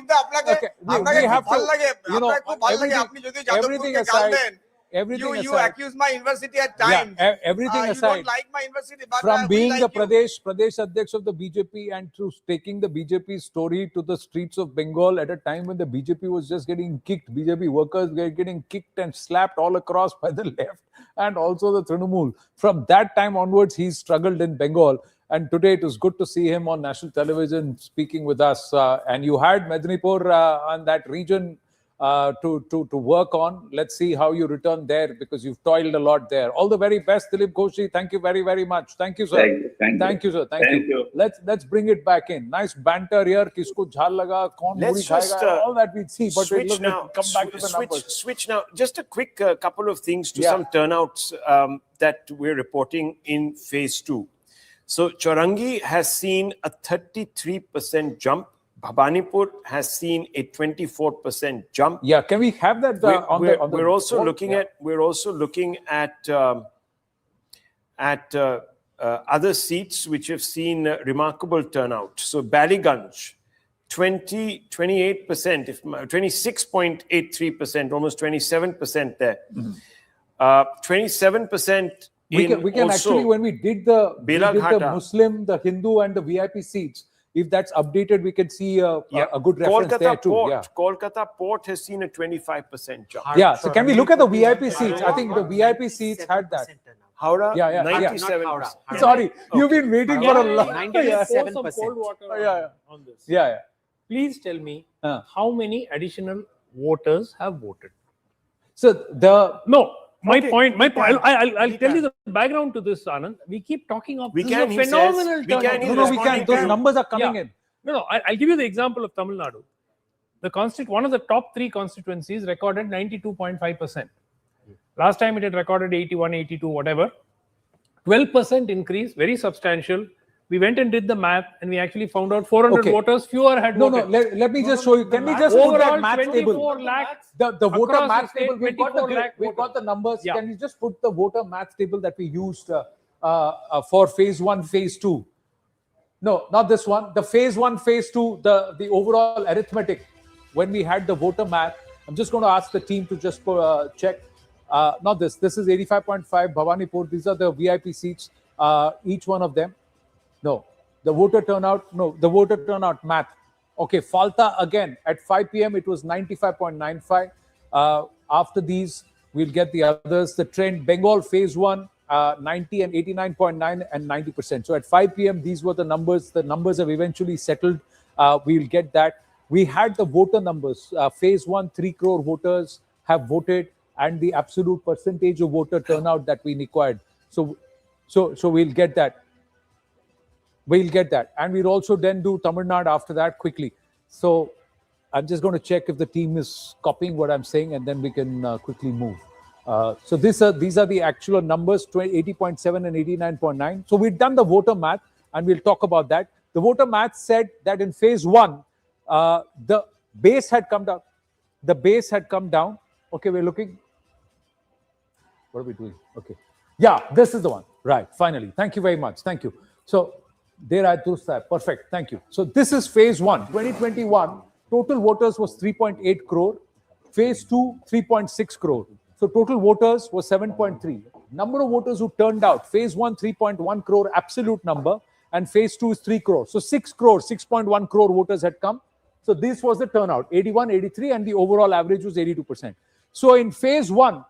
everything
You
aside,
accuse my university at times.
everything
You
aside,
don't like my university, but
from
we
being
like
the
you.
Pradesh Adhyaksh of the BJP and to taking the BJP story to the streets of Bengal at a time when the BJP was just getting kicked, BJP workers were getting kicked and slapped all across by the left and also the Trinamool. From that time onwards, he's struggled in Bengal. And today it was good to see him on national television speaking with us. And you had Medinipur on that region to work on. Let's see how you return there because you've toiled a lot there. All the very best, Dilip Ghoshi. Thank you very, very much. Thank you, sir.
Thank you.
Sir. Thank you. Let's bring it back in. Nice banter here. Kisko jhal laga, kaun
Let's
muri khayega,
just,
all that we see. But
switch now.
come back to the numbers.
Switch now. Just a quick couple of things to
Yeah.
some turnouts that we're reporting in phase 2. So Chaurangi has seen a 33% jump. Bhabanipur has seen a 24% jump.
Yeah, can we have that
we're also looking at other seats which have seen remarkable turnout. So Baliganj, 28%, 26.83%, almost 27% there. 27%.
We can actually, when we did the Muslim, the Hindu, and the VIP seats, if that's updated, we can see a good reference there too.
Kolkata Port has seen a 25% jump.
Yeah, so can we look at the VIP seats? I think the VIP seats had that.
Howrah,
yeah,
97%.
Sorry, you've been waiting for a long time.
97%. On this.
Yeah.
Please tell me how many additional voters have voted.
So my point. I'll tell you the background to this, Anand. We keep talking of phenomenal turnout. We can. Those numbers are coming in. I'll give you the example of Tamil Nadu. One of the top 3 constituencies recorded 92.5%. Last time it had recorded 81, 82, whatever. 12% increase, very substantial. We went and did the math, and we actually found out 400 voters fewer had voted. Let me just show you. Can we just put that math table?
24 lakhs.
The voter math table.
We've
got the numbers. Yeah. Can you just put the voter math table that we used for phase 1, phase 2? No, not this one. The phase 1, phase 2, the overall arithmetic. When we had the voter math, I'm just going to ask the team to just check. Not this. This is 85.5 Bhavanipur. These are the VIP seats. Each one of them. No, the voter turnout. No, the voter turnout math. Okay, Falta again at 5 p.m. it was 95.95. After these, we'll get the others. The trend: Bengal phase 1, 90 and 89.9 and 90%. So at 5 p.m. these were the numbers. The numbers have eventually settled. We'll get that. We had the voter numbers. Phase 1, 3 crore voters have voted, and the absolute percentage of voter turnout that we required. So we'll get that. We'll get that. And we'll also then do Tamil Nadu after that quickly. So I'm just going to check if the team is copying what I'm saying, and then we can quickly move. So these are the actual numbers, 80.7 and 89.9. So we've done the voter math, and we'll talk about that. The voter math said that in phase 1, the base had come down. The base had come down. Okay, we're looking. What are we doing? Okay. Yeah, this is the one. Right, finally. Thank you very much. Thank you. So there I do that. Perfect. Thank you. So this is phase 1. 2021, total voters was 3.8 crore. Phase 2, 3.6 crore. So total voters was 7.3. Number of voters who turned out, phase 1, 3.1 crore absolute number, and phase 2 is 3 crore. So 6 crore, 6.1 crore voters had come. So this was the turnout, 81, 83, and the overall average was 82%. So in phase 1,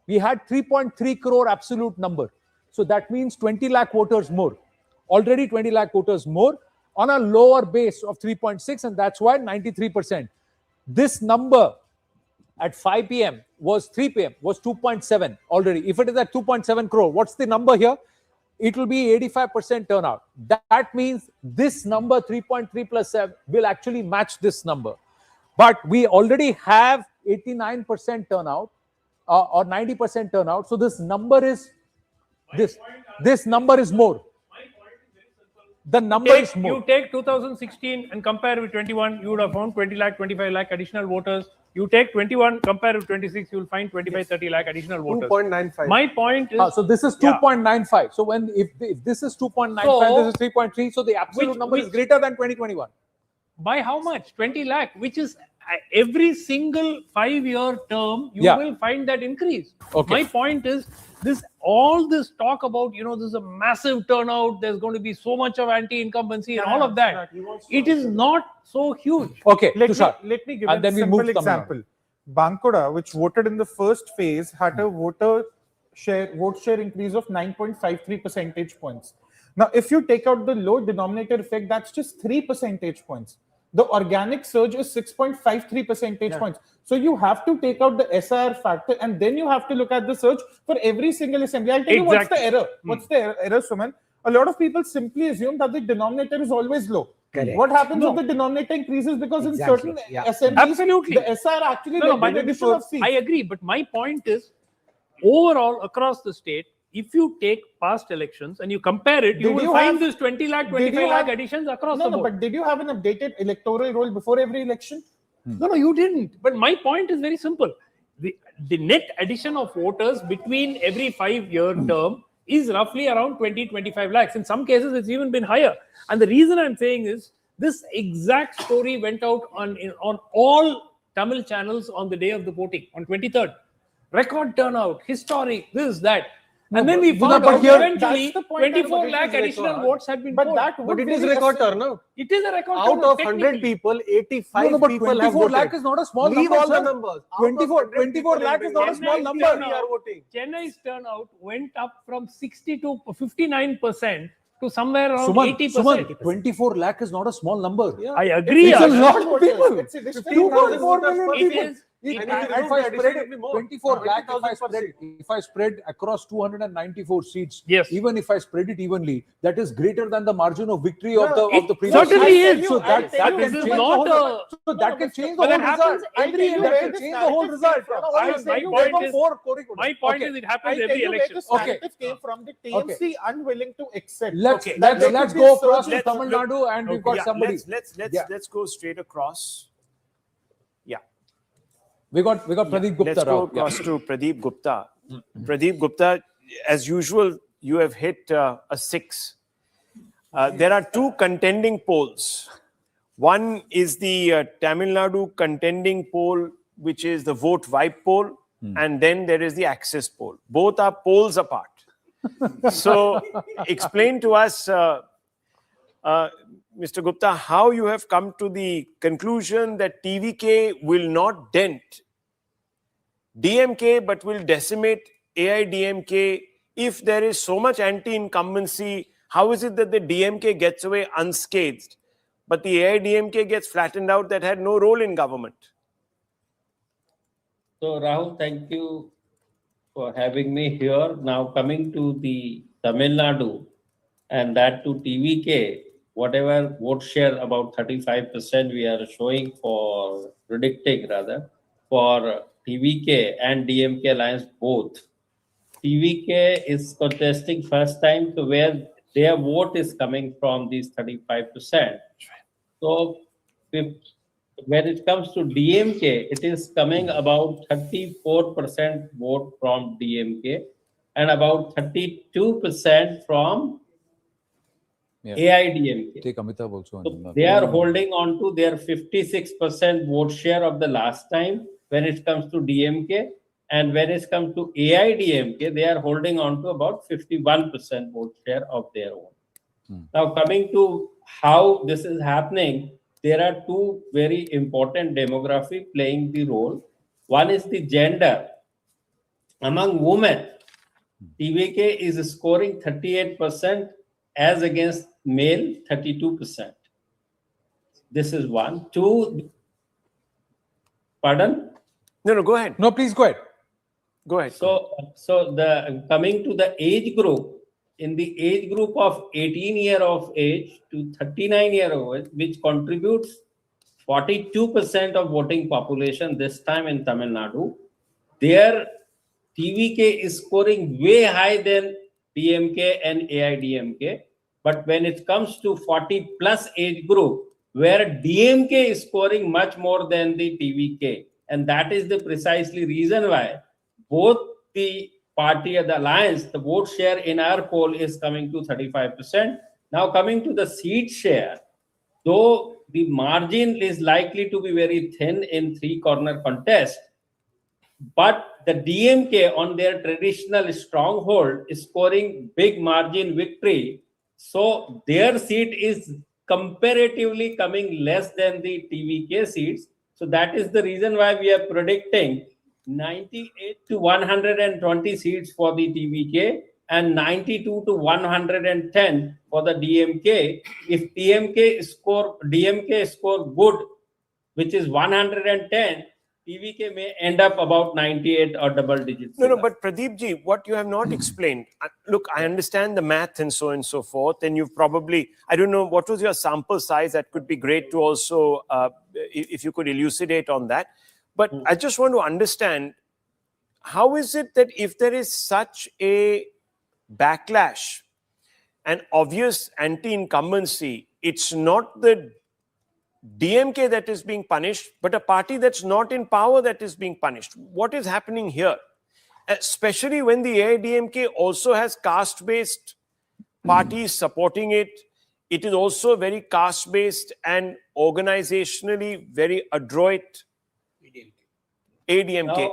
we had 3.3 crore absolute number. So that means 20 lakh voters more. Already 20 lakh voters more on a lower base of 3.6, and that's why 93%. This number at 5 p.m. was 3 p.m. was 2.7 already. If it is at 2.7 crore, what's the number here? It will be 85% turnout. That means this number 3.3 plus 7 will actually match this number. But we already have 89% turnout or 90% turnout. So this number is this number is more. The number is more.
You take 2016 and compare with 21, you would have found 20 lakh, 25 lakh additional voters. You take 21, compare with 26, you will find 25, 30 lakh additional voters.
2.95.
My point is...
so this is 2.95. So if this is 2.95, this is 3.3. So the absolute number is greater than 2021.
By how much? 20 lakh, which is every single 5-year term, you will find that increase. My point is, all this talk about, there's a massive turnout, there's going to be so much of anti-incumbency and all of that. It is not so huge.
Okay,
let me give
and
a
then we
simple
move to Tamil Nadu.
example. Bankura, which voted in the first phase, had a vote share increase of 9.53 percentage points. Now, if you take out the low denominator effect, that's just 3 percentage points. The organic surge is 6.53 percentage points. So you have to take out the SIR factor, and then you have to look at the surge for every single assembly. I'll tell you what's the error. What's the error, Suman? A lot of people simply assume that the denominator is always low.
Correct.
What happens if the denominator increases? Because in certain assemblies, the SIR actually led to addition of seats.
I agree, but my point is, overall, across the state, if you take past elections and you compare it, you will find this 20 lakh, 25 lakh additions across the board.
No, but did you have an updated electoral roll before every election?
No, you didn't. But my point is very simple. The net addition of voters between every 5-year term is roughly around 20-25 lakhs. In some cases, it's even been higher. And the reason I'm saying is, this exact story went out on all Tamil channels on the day of the voting, on 23rd. Record turnout, historic, this, that. And then we found out eventually 24 lakh additional votes had been polled.
But it is record turnout.
It is a record
Out
turnout.
of 100 people, 85
but
people have
24
voted.
lakh is not a small
Leave
number.
all the
sir.
numbers.
24 lakh is not a small number.
Chennai's turnout went up from 60 to 59% to somewhere around
Suman,
80%.
24 lakh is not a small number.
I agree.
It's a lot of people.
It's
2.4 million
It
people.
is.
If I spread 24 lakh, if I spread across 294 seats, even if I spread it evenly, that is greater than the margin of victory of the previous.
Certainly is.
So that can
This
change
is
the
not
whole. So that can change the
But
whole
that happens
result.
every
That can change the whole result.
My point is, it happens every election.
Okay. Came from the TMC unwilling to accept.
Let's go across to Tamil Nadu, and we've got somebody.
Let's go straight across.
We got Pradeep Gupta.
Let's go across to Pradeep Gupta. Pradeep Gupta, as usual, you have hit a 6. There are 2 contending polls. One is the Tamil Nadu contending poll, which is the Vote Vibe poll, and then there is the Access poll. Both are polls apart. So, explain to us, Mr. Gupta, how you have come to the conclusion that TVK will not dent DMK but will decimate AIADMK. If there is so much anti-incumbency, how is it that the DMK gets away unscathed, but the AIADMK gets flattened out that had no role in government?
So, Rahul, thank you for having me here. Now, coming to the Tamil Nadu and that to TVK, whatever vote share, about 35% we are showing for predicting rather for TVK and DMK alliance both. TVK is contesting first time, so where their vote is coming from these 35%. So when it comes to DMK, it is coming about 34% vote from DMK and about 32% from AIADMK.
Take Amitabh also.
So they are holding on to their 56% vote share of the last time when it comes to DMK, and when it comes to AIADMK, they are holding on to about 51% vote share of their own. Now, coming to how this is happening, there are 2 very important demographics playing the role. One is the gender. Among women, TVK is scoring 38% as against male 32%. This is 1. 2, pardon?
No, go ahead.
No, please go ahead.
Go ahead.
So the coming to the age group, in the age group of 18 year of age to 39 year of age, which contributes 42% of voting population this time in Tamil Nadu, their TVK is scoring way higher than DMK and AIADMK. But when it comes to 40 plus age group, where DMK is scoring much more than the TVK. And that is the precisely reason why both the party of the alliance, the vote share in our poll is coming to 35%. Now coming to the seat share, though the margin is likely to be very thin in three-corner contest, but the DMK on their traditional stronghold is scoring big margin victory. So their seat is comparatively coming less than the TVK seats. So that is the reason why we are predicting 98 to 120 seats for the TVK and 92 to 110 for the DMK. If DMK score good, which is 110, TVK may end up about 98 or double digits.
No, but Pradeep ji, what you have not explained, look, I understand the math and so on and so forth, and you've probably, I don't know, what was your sample size? That could be great to also, if you could elucidate on that. But I just want to understand, how is it that if there is such a backlash, an obvious anti-incumbency, it's not the DMK that is being punished, but a party that's not in power that is being punished? What is happening here? Especially when the AIADMK also has caste-based parties supporting it. It is also very caste-based and organizationally very adroit AIADMK,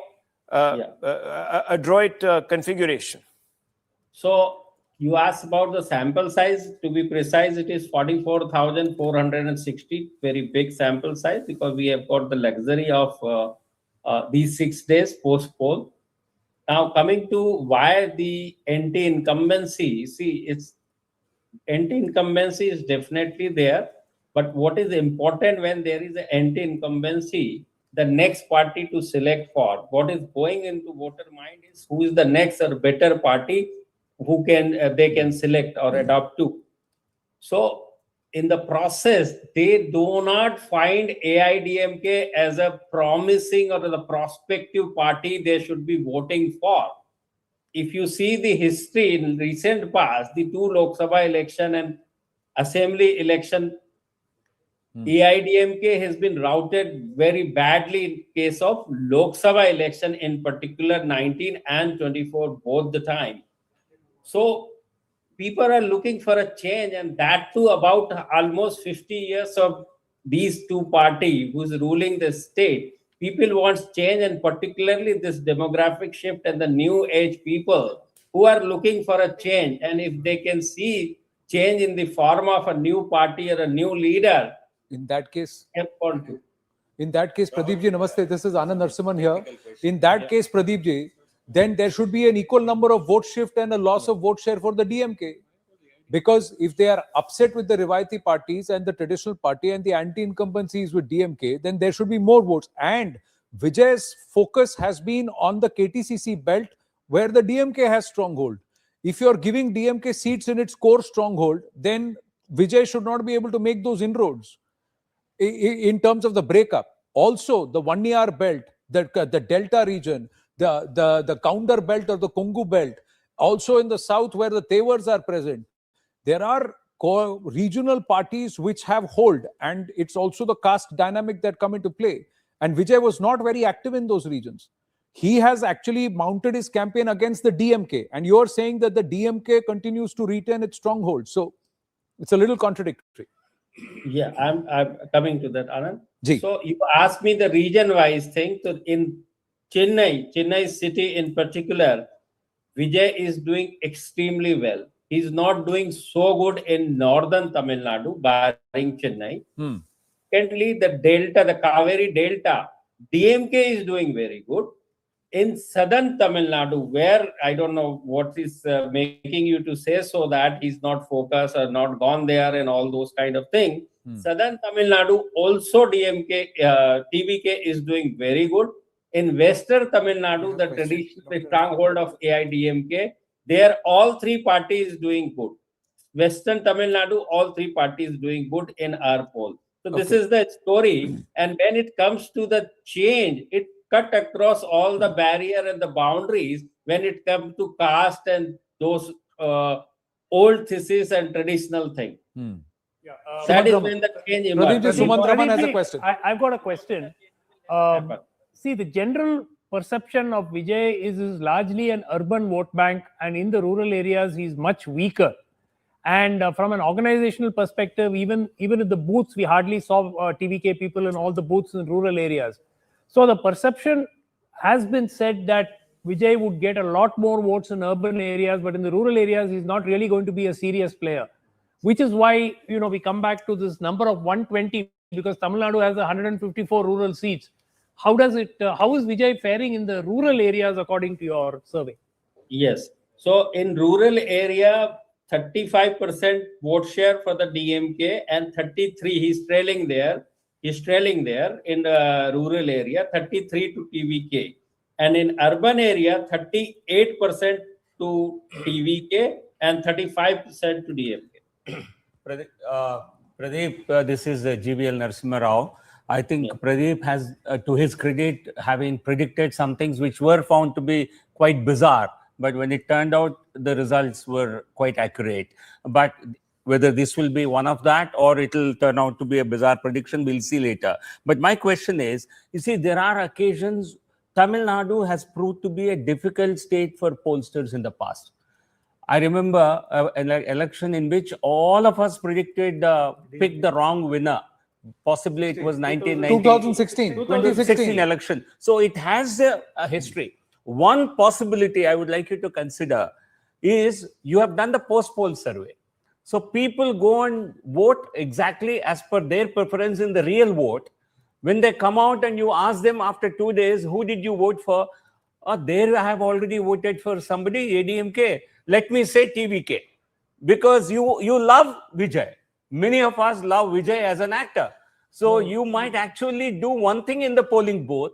adroit configuration.
So you asked about the sample size. To be precise, it is 44,460, very big sample size, because we have got the luxury of these 6 days post-poll. Now, coming to why the anti-incumbency, see, it's anti-incumbency is definitely there, but what is important when there is an anti-incumbency, the next party to select for, what is going into voter mind is who is the next or better party who can they can select or adopt to. So in the process, they do not find AIADMK as a promising or the prospective party they should be voting for. If you see the history in recent past, the 2 Lok Sabha election and assembly election, AIADMK has been routed very badly in case of Lok Sabha election, in particular 19 and 24, both the time. So people are looking for a change, and that too about almost 50 years of these two parties who's ruling the state. People want change, and particularly this demographic shift and the new age people who are looking for a change. And if they can see change in the form of a new party or a new leader,
in that case,
Pradeep
ji, namaste. This is Anand Narsimhan here. In that case, Pradeep ji, then there should be an equal number of vote shift and a loss of vote share for the DMK. Because if they are upset with the Rivayati parties and the traditional party and the anti-incumbencies with DMK, then there should be more votes. And Vijay's focus has been on the KTCC belt where the DMK has stronghold. If you're giving DMK seats in its core stronghold, then Vijay should not be able to make those inroads in terms of the breakup. Also, the Vanniyar belt, the Delta region, the Counter belt or the Kongu belt, also in the south where the Tewars are present, there are regional parties which have hold, and it's also the caste dynamic that come into play. And Vijay was not very active in those regions. He has actually mounted his campaign against the DMK, and you're saying that the DMK continues to retain its stronghold. So it's a little contradictory.
Yeah, I'm coming to that, Anand.
Ji.
So you asked me the region-wise thing. So in Chennai city in particular, Vijay is doing extremely well. He's not doing so good in northern Tamil Nadu, barring Chennai. Secondly, the Kaveri Delta, DMK is doing very good. In southern Tamil Nadu, where I don't know what is making you to say so that he's not focused or not gone there and all those kind of things. Southern Tamil Nadu, also TVK is doing very good. In western Tamil Nadu, the traditional stronghold of AIADMK, there all 3 parties doing good. Western Tamil Nadu, all 3 parties doing good in our poll. So this is the story. And when it comes to the change, it cut across all the barrier and the boundaries when it comes to caste and those old thesis and traditional thing. That is when the change emerges.
Sumantraman has a question.
I've got a question. See, the general perception of Vijay is largely an urban vote bank, and in the rural areas, he's much weaker. And from an organizational perspective, even in the booths, we hardly saw TVK people in all the booths in rural areas. So the perception has been said that Vijay would get a lot more votes in urban areas, but in the rural areas, he's not really going to be a serious player. Which is why, we come back to this number of 120, because Tamil Nadu has 154 rural seats. How is Vijay faring in the rural areas according to your survey?
Yes. So in rural area, 35% vote share for the DMK and 33, he's trailing there in the rural area, 33 to TVK. And in urban area, 38% to TVK and 35% to DMK.
Pradeep, this is GVL Narasimha Rao. I think Pradeep has, to his credit, having predicted some things which were found to be quite bizarre. But when it turned out, the results were quite accurate. But whether this will be one of that or it will turn out to be a bizarre prediction, we'll see later. But my question is, you see, there are occasions Tamil Nadu has proved to be a difficult state for pollsters in the past. I remember an election in which all of us predicted, picked the wrong winner. Possibly it was 2016 election. So it has a history. One possibility I would like you to consider is you have done the post-poll survey. So people go and vote exactly as per their preference in the real vote. When they come out and you ask them after 2 days, who did you vote for? There I have already voted for somebody, AIADMK. Let me say TVK. Because you love Vijay. Many of us love Vijay as an actor. So you might actually do one thing in the polling booth,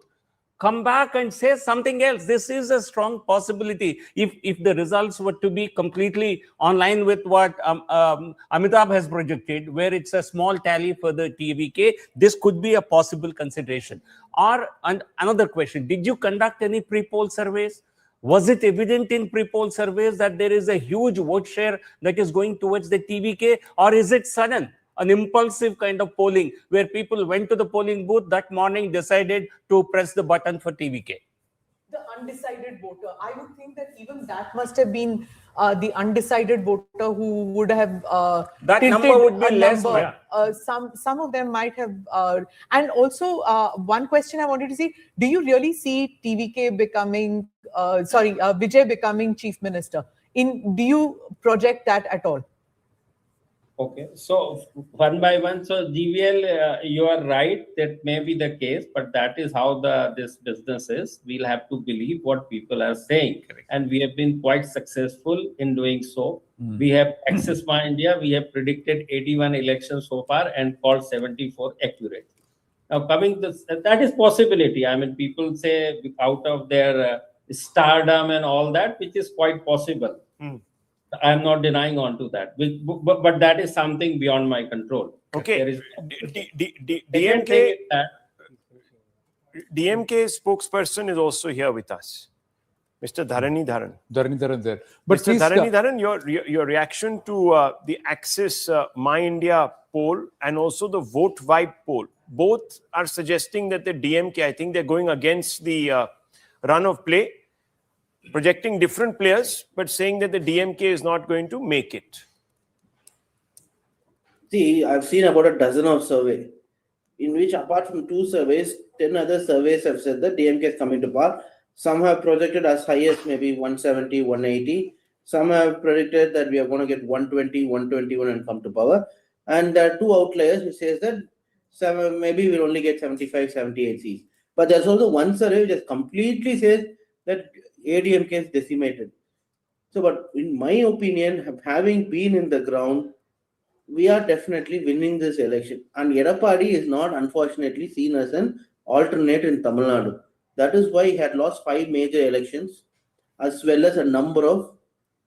come back and say something else. This is a strong possibility. If the results were to be completely online with what Amitabh has projected, where it's a small tally for the TVK, this could be a possible consideration. And another question, did you conduct any pre-poll surveys? Was it evident in pre-poll surveys that there is a huge vote share that is going towards the TVK, or is it sudden? An impulsive kind of polling where people went to the polling booth that morning, decided to press the button for TVK?
The undecided voter. I would think that even that must have been the undecided voter who would have
that number would be less.
Some of them might have. And also, one question I wanted to see: do you really see TVK becoming, Vijay becoming chief minister? Do you project that at all?
Okay, so one by one, so GVL, you are right, that may be the case, but that is how this business is. We'll have to believe what people are saying. Correct. And we have been quite successful in doing so. We have Access My India, we have predicted 81 elections so far and called 74 accurate. Now coming to that is possibility. I mean, people say out of their stardom and all that, which is quite possible. I'm not denying onto that, but that is something beyond my control.
Okay. DMK spokesperson is also here with us, Mr. Dharani Dharan.
There.
But Mr. Dharani Dharan, your reaction to the Access My India poll and also the Vote Vibe poll, both are suggesting that the DMK, I think they're going against the run of play, projecting different players, but saying that the DMK is not going to make it.
See, I've seen about a dozen of surveys, in which apart from 2 surveys, 10 other surveys have said that DMK is coming to power. Some have projected as high as maybe 170, 180. Some have predicted that we are going to get 120, 121 and come to power. And there are 2 outliers which says that maybe we'll only get 75, 78 seats. But there's also one survey which completely says that AIADMK is decimated. So, but in my opinion, having been in the ground, we are definitely winning this election. And Edappadi is not, unfortunately, seen as an alternate in Tamil Nadu. That is why he had lost 5 major elections, as well as a number of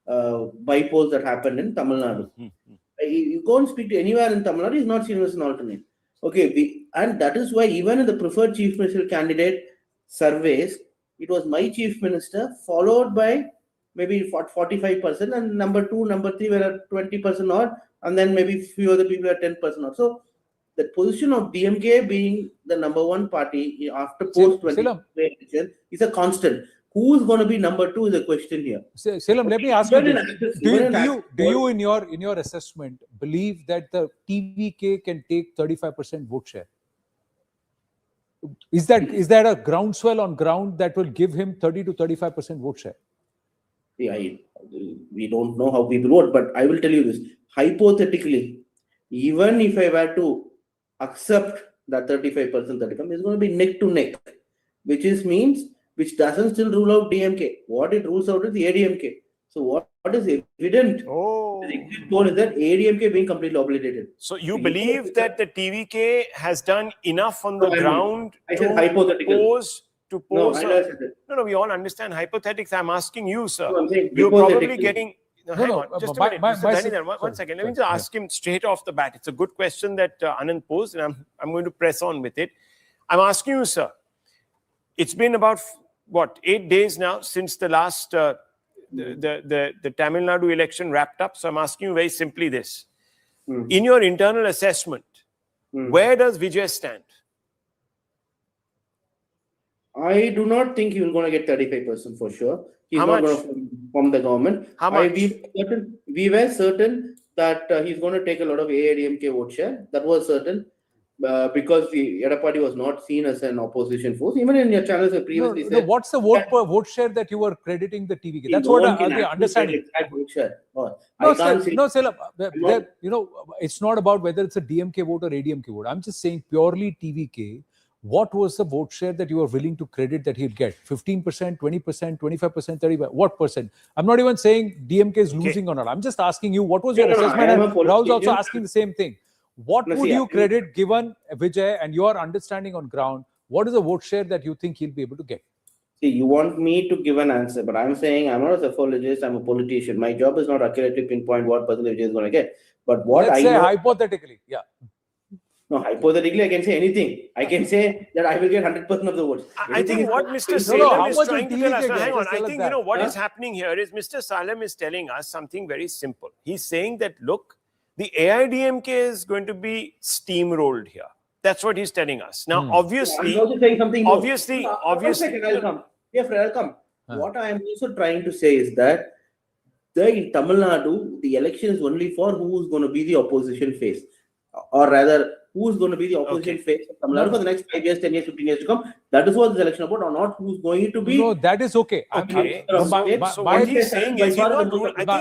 bypolls that happened in Tamil Nadu. You go and speak to anywhere in Tamil Nadu, he's not seen as an alternate. Okay, and that is why even in the preferred chief minister candidate surveys, it was my chief minister, followed by maybe 45%, and number 2, number 3 were at 20% odd, and then maybe few other people at 10% odd. So the position of DMK being the number 1 party after post-20 election is a constant. Who's going to be number 2 is a question here.
Salem, let me ask you
Even in
this.
access-
Do
even in
you,
access
do you
poll-
in your assessment believe that the TVK can take 35% vote share? Is that a groundswell on ground that will give him 30 to 35% vote share?
Yeah, we don't know how people vote, but I will tell you this. Hypothetically, even if I were to accept that 35%, 35, it's going to be neck to neck, which doesn't still rule out DMK. What it rules out is the ADMK. So what is evident? The exit poll is that ADMK being completely obliterated.
So you believe that the TVK has done enough on the ground
I said hypothetical.
to
No,
pose?
I never said that.
No, we all understand hypothetics. I'm asking you, sir.
No, I'm saying
You're probably
hypothetically.
getting. No, hang on, just a minute. Mr. Dhanidhar, one second. Let me just ask him straight off the bat. It's a good question that Anand posed, and I'm going to press on with it. I'm asking you, sir. It's been about 8 days now since the last the Tamil Nadu election wrapped up. So I'm asking you very simply this: in your internal assessment, where does Vijay stand?
I do not think he will going to get 35% for sure. He's
How
not
much?
going to form the government.
How much?
We were certain that he's going to take a lot of AIADMK vote share. That was certain because the Edapadi was not seen as an opposition force. Even in your channels, I previously said.
What's the vote share that you were crediting the TVK? That's what I understand.
Vote share.
Salem, it's not about whether it's a DMK vote or ADMK vote. I'm just saying purely TVK. What was the vote share that you were willing to credit that he'll get? 15%, 20%, 25%, 30%? What percent? I'm not even saying DMK is losing or not. I'm just asking you, what was your assessment? And Rahul's also asking the same thing. What would you credit, given Vijay and your understanding on ground, what is the vote share that you think he'll be able to get?
See, you want me to give an answer, but I'm saying I'm not a psychologist, I'm a politician. My job is not accurately pinpoint what percentage is going to get. But what
Let's
I
say
know,
hypothetically, yeah.
No, hypothetically, I can say anything. I can say that I will get 100% of the votes.
I think what Mr. Salem is trying to tell us, hang on, I think what is happening here is Mr. Salem is telling us something very simple. He's saying that, look, the AIADMK is going to be steamrolled here. That's what he's telling us. Now, obviously,
I'm also saying something more.
obviously,
I'll come. Yeah, Fred, I'll come. What I am also trying to say is that in Tamil Nadu, the election is only for who's going to be the opposition face. Or rather, who's going to be the opposition face of Tamil Nadu for the next 5 years, 10 years, 15 years to come. That is what this election about, or not who's going to be.
No, that is okay.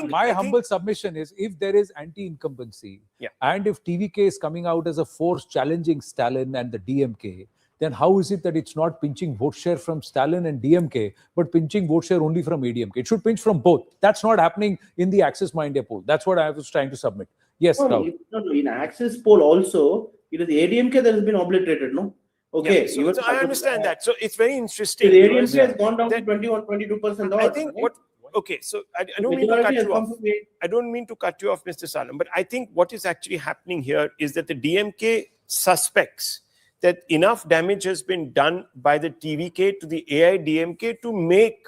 My humble submission is, if there is anti-incumbency, and if TVK is coming out as a force challenging Stalin and the DMK, then how is it that it's not pinching vote share from Stalin and DMK, but pinching vote share only from ADMK? It should pinch from both. That's not happening in the Axis Mind poll. That's what I was trying to submit. Yes,
no, in Axis poll also, it is the ADMK that has been obliterated, no? Okay.
So I understand that. So it's very interesting.
The ADMK has gone down to 21, 22%.
I think okay, so I don't mean to cut you off. I don't mean to cut you off, Mr. Salem, but I think what is actually happening here is that the DMK suspects that enough damage has been done by the TVK to the AIADMK to make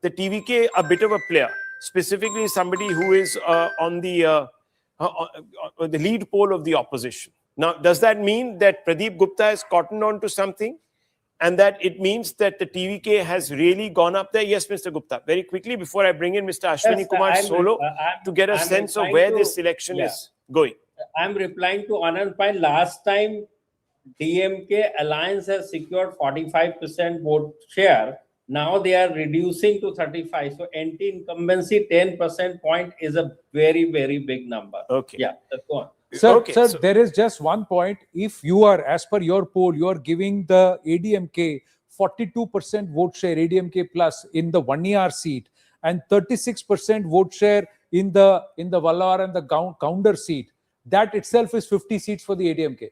the TVK a bit of a player, specifically somebody who is on the lead pole of the opposition. Now, does that mean that Pradeep Gupta has cottoned on to something, and that it means that the TVK has really gone up there? Yes, Mr. Gupta, very quickly before I bring in Mr. Ashwini Kumar Solo to get a sense of where this election is going.
I'm replying to Anand Pai. Last time, DMK alliance has secured 45% vote share. Now they are reducing to 35. So anti-incumbency 10% point is a very, very big number.
Okay.
Yeah, that's one.
Sir, there is just one point. If you are, as per your poll, you are giving the ADMK 42% vote share, ADMK plus, in the 1ER seat, and 36% vote share in the Vallar and the Counter seat. That itself is 50 seats for the ADMK.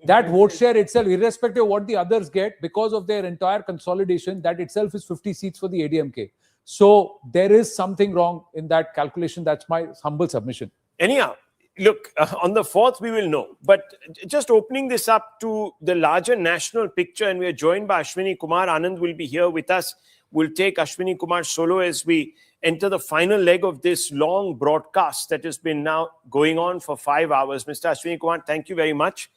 That vote share itself, irrespective of what the others get, because of their entire consolidation, that itself is 50 seats for the ADMK. So there is something wrong in that calculation. That's my humble submission.
Anyhow, look, on the 4th, we will know. But just opening this up to the larger national picture, and we are joined by Ashwini Kumar. Anand will be here with us. We'll take Ashwini Kumar Solo as we enter the final leg of this long broadcast that has been now going on for 5 hours. Mr. Ashwini Kumar, thank you very much.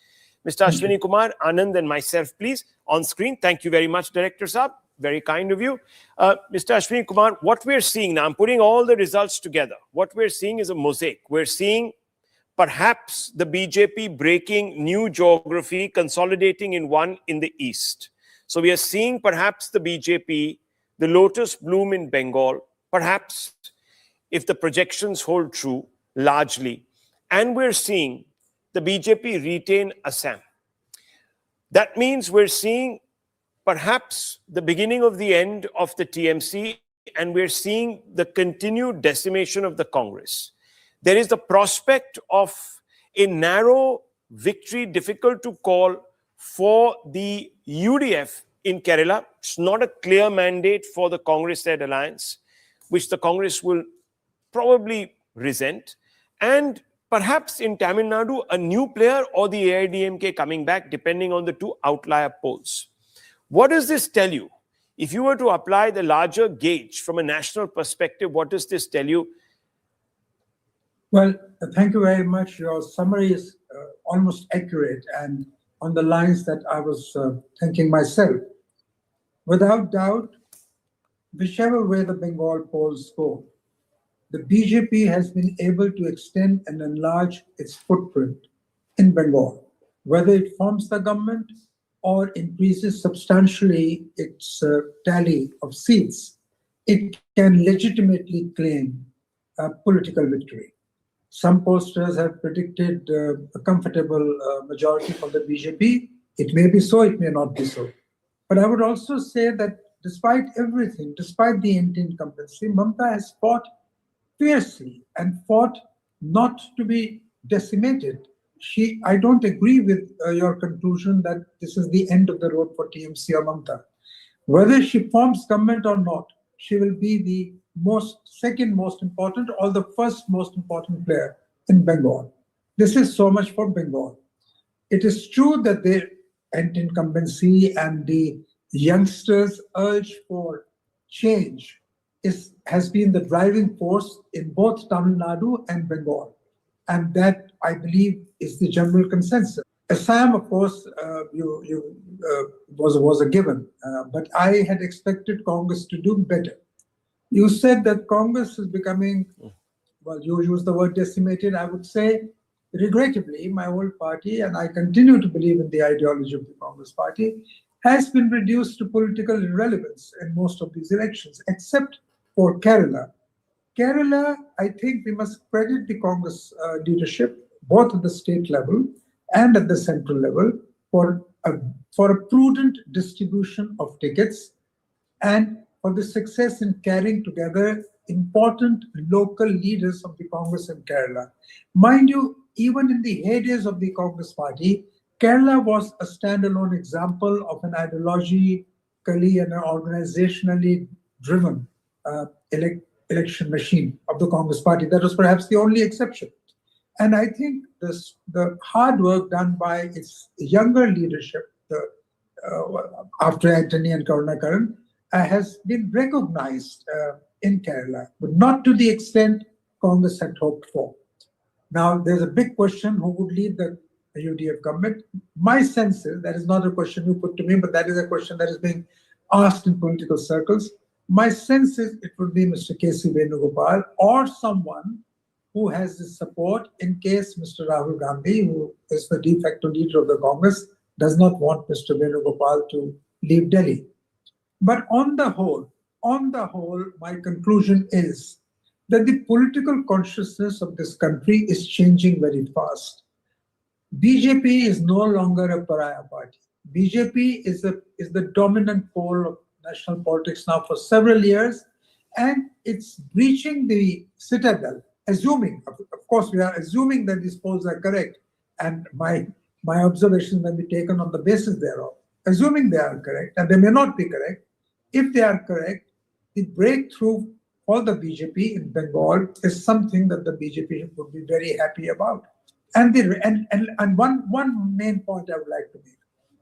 Mr. Ashwini Kumar, Anand and myself, please, on screen. Thank you very much, Director Saab. Very kind of you. Mr. Ashwini Kumar, what we're seeing now, I'm putting all the results together. What we're seeing is a mosaic. We're seeing perhaps the BJP breaking new geography, consolidating in one in the east. So we are seeing perhaps the BJP, the lotus bloom in Bengal, perhaps if the projections hold true, largely. And we're seeing the BJP retain Assam. That means we're seeing perhaps the beginning of the end of the TMC, and we're seeing the continued decimation of the Congress. There is the prospect of a narrow victory, difficult to call, for the UDF in Kerala. It's not a clear mandate for the Congress-led alliance, which the Congress will probably resent. And perhaps in Tamil Nadu, a new player or the AIADMK coming back, depending on the two outlier polls. What does this tell you? If you were to apply the larger gauge from a national perspective, what does this tell you?
Well, thank you very much. Your summary is almost accurate and on the lines that I was thinking myself. Without doubt, whichever way the Bengal polls go, the BJP has been able to extend and enlarge its footprint in Bengal, whether it forms the government or increases substantially its tally of seats. It can legitimately claim a political victory. Some pollsters have predicted a comfortable majority for the BJP. It may be so, it may not be so. But I would also say that despite everything, despite the anti-incumbency, Himanta has fought fiercely and fought not to be decimated. I don't agree with your conclusion that this is the end of the road for TMC or Himanta. Whether she forms government or not, she will be the second most important or the first most important player in Bengal. This is so much for Bengal. It is true that the anti-incumbency and the youngsters' urge for change has been the driving force in both Tamil Nadu and Bengal. And that, I believe, is the general consensus. Assam, of course, was a given, but I had expected Congress to do better. You said that Congress is becoming, well, you used the word decimated. I would say, regrettably, my old party, and I continue to believe in the ideology of the Congress party, has been reduced to political irrelevance in most of these elections, except for Kerala. Kerala, I think we must credit the Congress leadership, both at the state level and at the central level, for a prudent distribution of tickets and for the success in carrying together important local leaders of the Congress in Kerala. Mind you, even in the heydays of the Congress party, Kerala was a standalone example of an ideologically and organizationally driven election machine of the Congress party. That was perhaps the only exception. And I think the hard work done by its younger leadership after Anthony and Karunakaran has been recognized in Kerala, but not to the extent Congress had hoped for. Now, there's a big question who would lead the UDF government. My sense is, that is not a question you put to me, but that is a question that is being asked in political circles. My sense is it would be Mr. K.C. Venugopal or someone who has the support in case Mr. Rahul Gandhi, who is the de facto leader of the Congress, does not want Mr. Venugopal to leave Delhi. But on the whole, my conclusion is that the political consciousness of this country is changing very fast. BJP is no longer a pariah party. BJP is the dominant pole of national politics now for several years, and it's breaching the citadel, assuming, of course, we are assuming that these polls are correct, and my observations may be taken on the basis thereof. Assuming they are correct, and they may not be correct, if they are correct, the breakthrough for the BJP in Bengal is something that the BJP would be very happy about. And one main point I would like to make.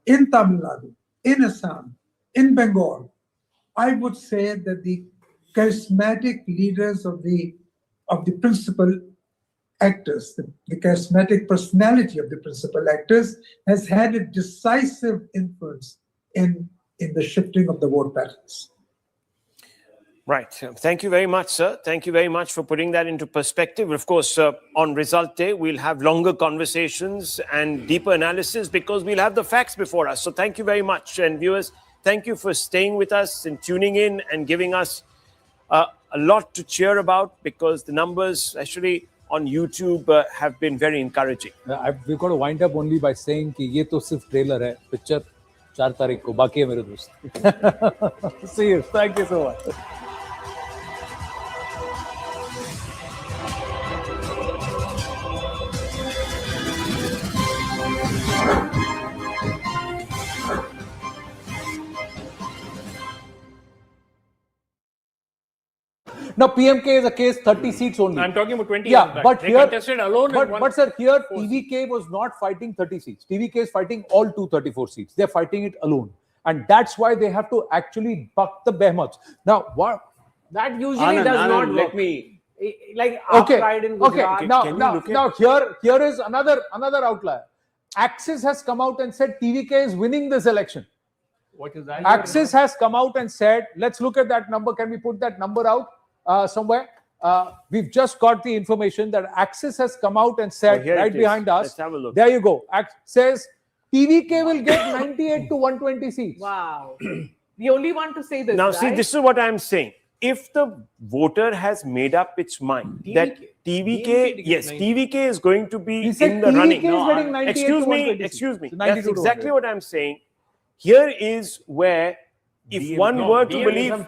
In Tamil Nadu, in Assam, in Bengal, I would say that the charismatic leaders of the principal actors, the charismatic personality of the principal actors has had a decisive influence in in the shifting of the vote patterns.
Right. Thank you very much, sir. Thank you very much for putting that into perspective. Of course, on result day, we'll have longer conversations and deeper analysis because we'll have the facts before us. So thank you very much. And viewers, thank you for staying with us and tuning in and giving us a lot to cheer about because the numbers, especially on YouTube, have been very encouraging.
We've got to wind up only by saying कि ये तो सिर्फ trailer है, picture 4 तारीख को बाकी है मेरे दोस्त. See you. Thank you so much. Now, PMK is a case 30 seats only.
I'm talking about 20
Yeah,
years back.
but
They
here,
contested alone in one
but sir, here TVK was not fighting 30 seats. TVK is fighting all 234 seats. They're fighting it alone. And that's why they have to actually buck the behemoths. Now, what?
That usually does not work.
Let me...
Like
Okay,
pride in Gujarat.
Now here is another outlier. Axis has come out and said TVK is winning this election.
What is that?
Axis has come out and said, let's look at that number. Can we put that number out somewhere? We've just got the information that Axis has come out and said right behind us.
Let's have a look.
There you go. Says TVK will get 98 to 120 seats.
Wow. The only one to say this.
Now,
right?
see, this is what I'm saying. If the voter has made up its mind that TVK, yes, TVK is going to be in the running. Excuse me. That's exactly what I'm saying. Here is where, if one were to believe,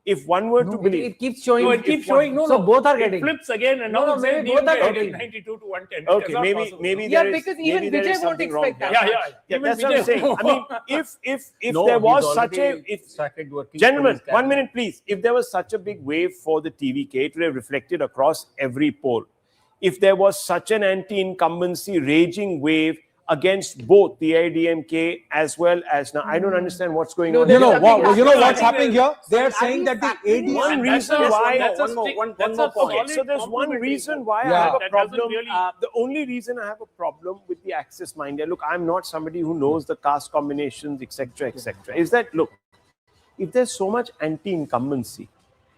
if one were to believe,
it keeps showing.
No, it keeps showing. No,
so both are
it
getting.
flips again, and now
maybe both are getting
92 to 110.
Okay, maybe there is,
because even
maybe there
Vijay
is
won't
something wrong
expect
here.
that.
Yeah,
Even
that's what I'm
Vijay
saying. I mean, if
No,
there was
he's
such a,
already
if
started working
gentlemen,
for his
1 minute, please. If there was such a big wave for the TVK, it would have reflected across every poll. If there was such an anti-incumbency raging wave against both the AIADMK as well as now, I don't understand what's going on.
You know what's happening here? They are saying that the AIADMK.
One reason why.
One more point.
So there's one reason why I have a problem. The only reason I have a problem with the Axis mind, look, I'm not somebody who knows the caste combinations, etc., etc. Is that, look, if there's so much anti-incumbency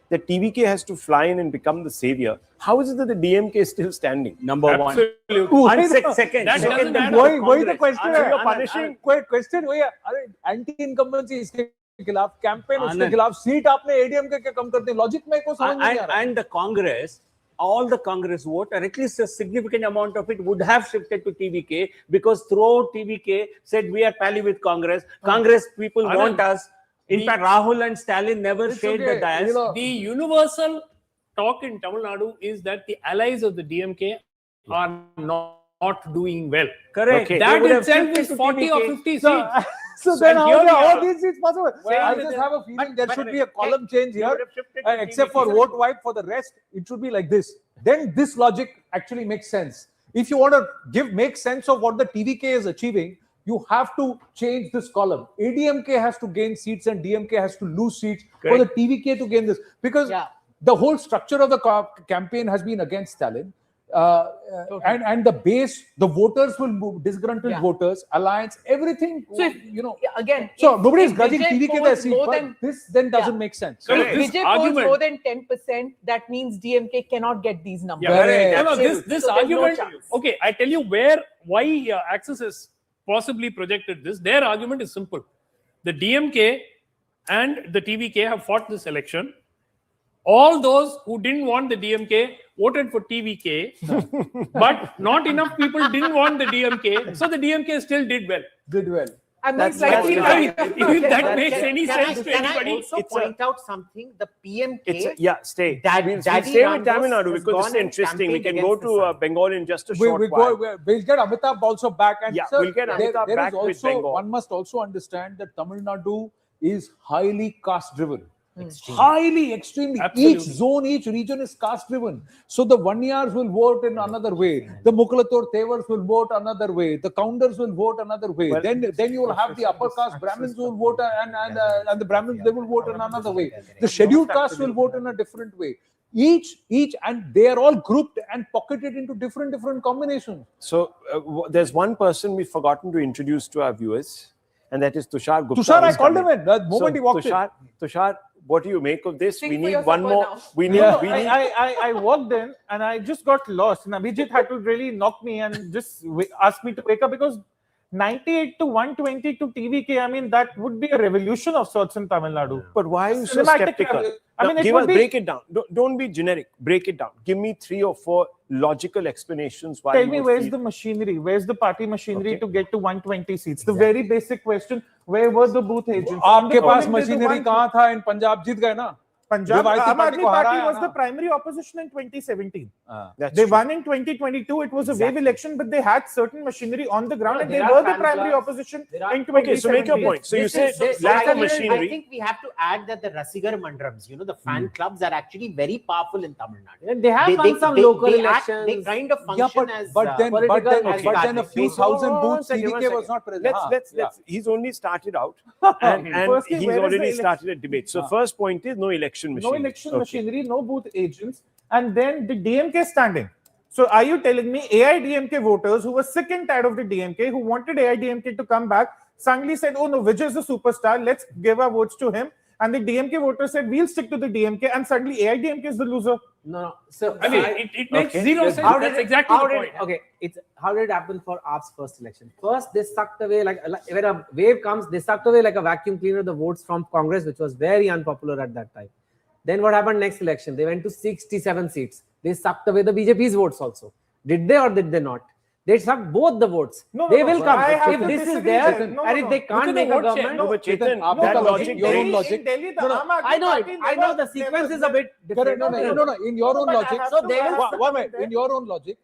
that TVK has to fly in and become the savior, how is it that the DMK is still standing?
Number one.
Second.
वही तो question है.
You're punishing.
कोई question वही है. अरे anti-incumbency इसके खिलाफ, campaign उसके खिलाफ, seat आपने AIADMK के कम कर दी. Logic में को समझ नहीं आ रहा.
And the Congress, all the Congress vote, or at least a significant amount of it would have shifted to TVK because throughout TVK said we are pally with Congress. Congress people want us. In fact, Rahul and Stalin never shared the dais.
The universal talk in Tamil Nadu is that the allies of the DMK are not doing well.
Correct.
Okay. That itself is 40 or 50 seats.
So then how are all these seats possible? I just have a feeling there should be a column change here, except for vote wipe. For the rest, it should be like this. Then this logic actually makes sense. If you want to make sense of what the TVK is achieving, you have to change this column. ADMK has to gain seats and DMK has to lose seats for the TVK to gain this. Because the whole structure of the campaign has been against Stalin. And the base, the voters will move, disgruntled voters, alliance, everything.
So if, again,
so nobody is grudging TVK their seat, but this then doesn't make sense.
So
if Vijay polls more than 10%, that means DMK cannot get these numbers.
This argument, okay, I tell you why Axis has possibly projected this. Their argument is simple. The DMK and the TVK have fought this election. All those who didn't want the DMK voted for TVK, but not enough people didn't want the DMK, so the DMK still did well.
And that's slightly
if that makes any sense to
Can
anybody.
I also point out something? The PMK.
Stay.
We'll
stay with Tamil Nadu because it's interesting. We can go to Bengal in just a short while.
We'll get Amitabh also back. And
we'll get Amitabh back with Bengal.
One must also understand that Tamil Nadu is highly caste-driven. Highly, extremely.
Absolutely.
Each zone, each region is caste-driven. So the Vanyars will vote in another way. The Mukhalator Tevars will vote another way. The Counters will vote another way.
Well,
then you will have the upper caste Brahmins who will vote and the Brahmins, they will vote in another way. The scheduled caste will vote in a different way. Each, and they are all grouped and pocketed into different combinations.
So there's one person we've forgotten to introduce to our viewers. and that is Tushar Gupta.
Tushar, I
who's
called
coming.
him in the moment he walked in.
Tushar, what do you make of this?
Think
We
for
need
yourself
one
for
more.
now.
We need.
No,
We need.
I walked in and I just got lost. And Abhijit had to really knock me and just ask me to wake up, because 98 to 120 to TVK, I mean, that would be a revolution of sorts in Tamil Nadu.
But why are you so
Cinematic,
skeptical?
I mean, it
Give
would
us,
be.
break it down. Don't be generic. Break it down. Give me 3 or 4 logical explanations why.
Tell
you
me,
would
where's
feel-
the machinery? Where's the party machinery
Okay.
to get to 120 seats? The very basic question: where were the booth agents?
आपके
On the
pass
polling day, the
machinery
one-
कहाँ था? इन पंजाब जीत गए ना.
Punjab,
रिवायती
Aam
party
Aadmi
को
Party
हराया
was
ना.
the primary opposition in 2017.
That's
They
true.
won in 2022. It was a wave election, but they had certain machinery on the ground,
No,
and they
there are
were the
fan
primary
clubs.
opposition
There are-
in 2017.
Okay, so make your point. So you
This
say
is-
lack of
I
machinery.
think we have to add that the Rasigar Mandarams, the fan clubs are actually very powerful in Tamil Nadu.
And they have won some local
they
elections.
they kind of
Yeah,
function as
but then a few
So,
thousand
one
booths
second,
CDK was not present.
Let's. He's only started out, and
Firstly,
he's
where is
already
the
started a debate. So first point is no election
No
machinery.
election
Okay.
machinery, no booth agents, and then the DMK standing. So are you telling me AIADMK voters who were sick and tired of the DMK, who wanted AIADMK to come back, suddenly said, oh no, Vijay is a superstar, let's give our votes to him. And the DMK voters said, we'll stick to the DMK, and suddenly AIADMK is the loser.
No. So
I mean, it makes zero sense. That's exactly the point.
Okay, how did it happen for AAP's first election? First, they sucked away like when a wave comes, they sucked away like a vacuum cleaner the votes from Congress, which was very unpopular at that time. Then what happened next election? They went to 67 seats. They sucked away the BJP's votes also. Did they or did they not? They sucked both the votes. They will come. If this is there, and if they can't make a government,
No, but Chetan,
आपका
that
logic,
logic,
your own
very-
logic.
In Delhi, the
No, no,
Aam Aadmi
I know it.
Party
I know
never-
the sequence
never-
is a bit different.
No, in your own
but I
logic.
have
So
to-
they
I
will-
have to
One
be
minute.
there.
In your own logic,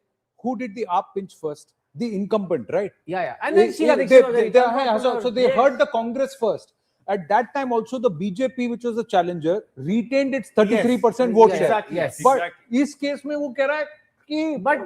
who did the AAP pinch first? The incumbent, right?
Yeah. And then Sheila
They-
Dixit was
they-
very
they-
unpopular.
so they heard the Congress first. At that time, also the BJP, which was the challenger, retained its 33% vote
Yes,
share.
exactly. Yes.
But इस case में वो कह रहा है कि
But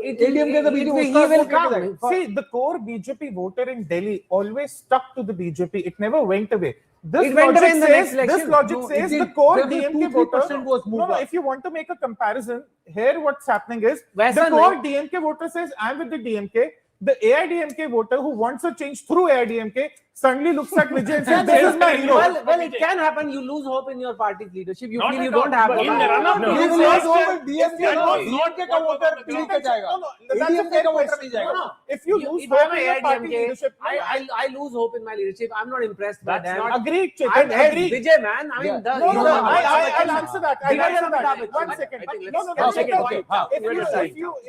ADMK the
he
BJP
will come.
See, the core BJP voter in Delhi always stuck to the BJP. It never went away. This
It went
logic
away in the next
says,
election.
this logic
No, it
says the
did.
core
There was
DMK
2-3%
voter.
was moved
No,
up.
if you want to make a comparison, here what's happening is
Waisan
the core
nahi.
DMK voter says, I'm with the DMK. The AIADMK voter who wants a change through AIADMK suddenly looks at Vijay and says, this is my hero.
Well, it can happen. You lose hope in your party's leadership. You
Not
feel
at
you don't
all.
have
But
hope.
in the run-up to
You
this
will
election-
not go with DMK.
No,
DMK का voter PDK जाएगा.
No, that's a
ADMK
fair
का voter
question.
नहीं जाएगा.
No, if you lose
If
hope
I'm
in your party
AIADMK,
leadership,
I lose hope in my leadership. I'm not impressed by
That's
them.
not-
agreed,
I'm
Chetan,
head
agreed.
Vijay, man. I mean,
Yeah.
No,
I'll
I'll answer that. I'll answer that.
One
One second.
I think
No,
let's-
no,
one second.
okay.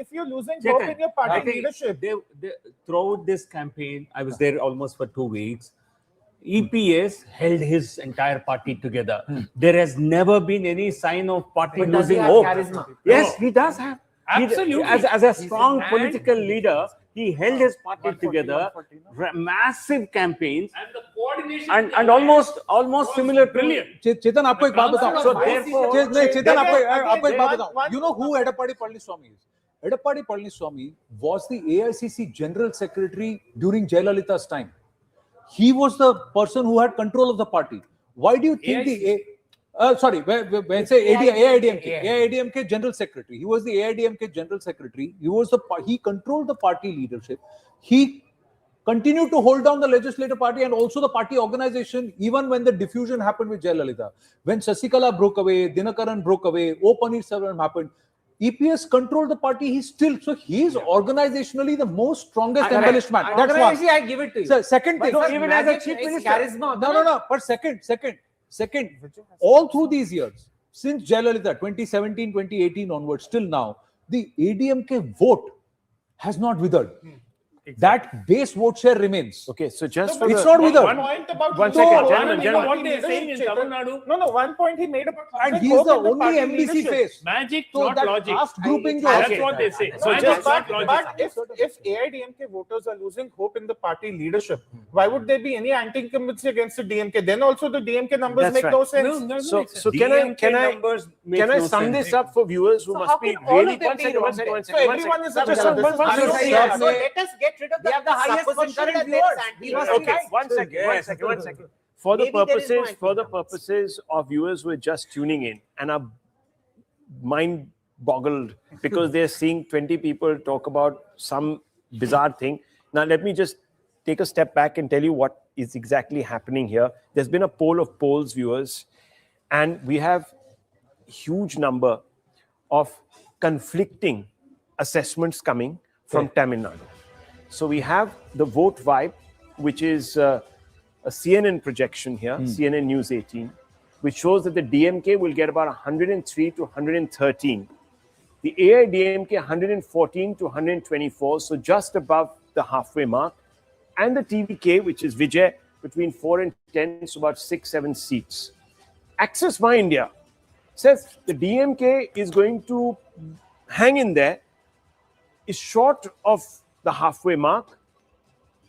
If you're losing hope in your
I
party
think
leadership,
they, throughout this campaign, I was there almost for 2 weeks. EPS held his entire party together. There has never been any sign of party
But does he
losing
have
hope.
charisma?
Yes, he does have.
Absolutely.
As a strong
And-
political leader, he held his party together. Massive campaigns
And the coordination.
and almost similar to
Brilliant.
चेतन आपको एक बात बताऊं.
So therefore-
नहीं, चेतन आपको एक बात
one-
बताऊं. You know who Edappadi Palaniswamy is? Edappadi Palaniswamy was the AICC General Secretary during Jayalalitha's time. He was the person who had control of the party. Why do you think when say AIADMK General Secretary? He was the AIADMK General Secretary. He controlled the party leadership. He continued to hold down the legislative party and also the party organization, even when the diffusion happened with Jayalalitha. When Sasikala broke away, Dinakaran broke away, O Pannirselvam happened. EPS controlled the party. He is organizationally the most strongest embellishment. That's one.
Organizationally, I give it to you.
So, second thing,
But
even
magic,
as a chief
it's
minister,
charisma.
no. But second, all through these years, since Jayalalitha, 2017, 2018 onwards, till now, the ADMK vote has not withered. That base vote share remains.
Okay, so just
No,
for
it's
the,
not with her.
One point about
One
the
second,
core
gentlemen,
party
gentlemen.
What they're saying in
leadership,
Tamil
Chetan.
Nadu.
No, one point he made about
And
the
he's
hope
the
in the
only
party
MBC
leadership.
face.
Magic,
So
not
that
logic.
caste grouping jo
That's
hai.
what they say.
No,
Magic, not logic.
but if AIADMK voters are losing hope in the party leadership, why would there be any anti-incumbency against the DMK? Then also the DMK numbers
That's
make
right.
no sense.
So can I
numbers make
can I
no
sum
sense.
this up for viewers who
So
must
how
be
can all
really
of them be wrong then?
one
So
second.
everyone is
One
just
second.
one
One
second.
second.
So let us get rid of
We have the highest
supposition
concurrent
that there
viewers.
is
We
anti-
must
Okay,
Right.
one second. For the
Maybe there is no
purposes of viewers who are just tuning in and are mind boggled because they're seeing 20 people talk about some bizarre thing. Now let me just take a step back and tell you what is exactly happening here. There's been a poll of polls, viewers, and we have a huge number of conflicting assessments coming from Tamil Nadu. So we have the vote vibe, which is a CNN projection here, CNN News 18, which shows that the DMK will get about 103 to 113. The AIADMK 114 to 124, so just above the halfway mark. And the TVK, which is Vijay, between 4 and 10, so about 6-7 seats. Access My India says the DMK is going to hang in there, is short of the halfway mark.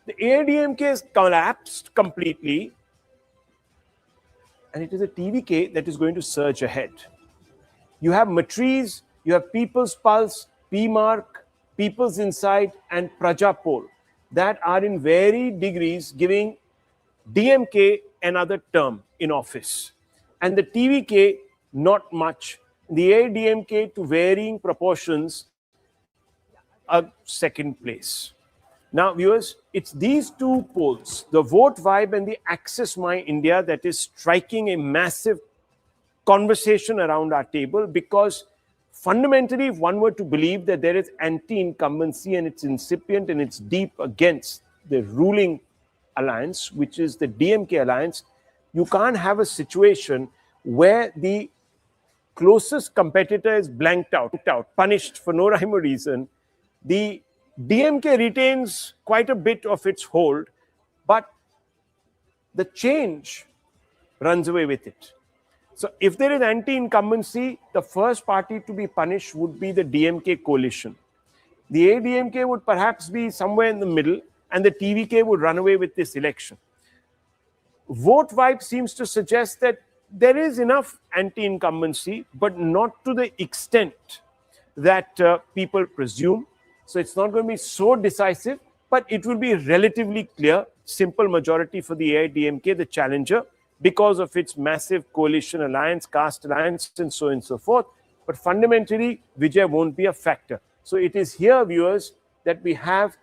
The AIADMK has collapsed completely, and it is a TVK that is going to surge ahead. You have Matriz, you have People's Pulse, PMark, People's Insight, and Praja Poll that are in varied degrees giving DMK another term in office. And the TVK, not much. The AIADMK, to varying proportions, a second place. Now, viewers, it's these two polls, the Vote Vibe and the Access My India, that is striking a massive conversation around our table, because fundamentally, if one were to believe that there is anti-incumbency and it's incipient and it's deep against the ruling alliance, which is the DMK alliance, you can't have a situation where the closest competitor is blanked out, punished for no rhyme or reason. The DMK retains quite a bit of its hold, but the change runs away with it. So if there is anti-incumbency, the first party to be punished would be the DMK coalition. The AIADMK would perhaps be somewhere in the middle, and the TVK would run away with this election. Vote Vibe seems to suggest that there is enough anti-incumbency, but not to the extent that people presume. So it's not going to be so decisive, but it will be relatively clear, simple majority for the AIADMK, the challenger, because of its massive coalition alliance, caste alliance, and so on and so forth. But fundamentally, Vijay won't be a factor. So it is here, viewers, that we have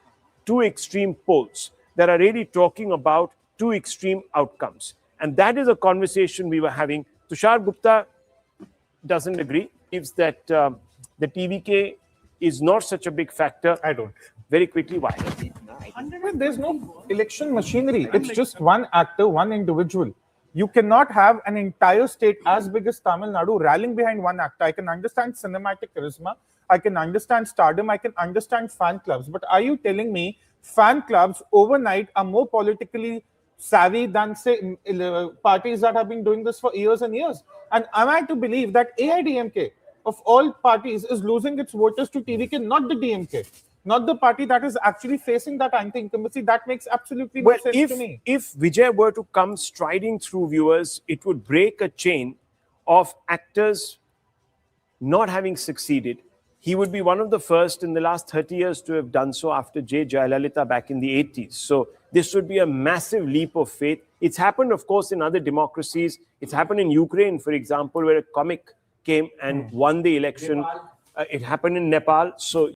two extreme poles that are really talking about two extreme outcomes. And that is a conversation we were having. Tushar Gupta doesn't agree, believes that the TVK is not such a big factor.
I don't.
Very quickly, why?
There's no election machinery. It's just one actor, one individual. You cannot have an entire state as big as Tamil Nadu rallying behind one actor. I can understand cinematic charisma. I can understand stardom. I can understand fan clubs. But are you telling me fan clubs overnight are more politically savvy than, say, parties that have been doing this for years and years? And am I to believe that AIADMK, of all parties, is losing its voters to TVK, not the DMK? Not the party that is actually facing that anti-incumbency? That makes absolutely no sense to me.
If Vijay were to come striding through, viewers, it would break a chain of actors not having succeeded. He would be one of the first in the last 30 years to have done so after J. Jayalalitha back in the 80s. So this would be a massive leap of faith. It's happened, of course, in other democracies. It's happened in Ukraine, for example, where a comic came and won the election. It happened in Nepal. So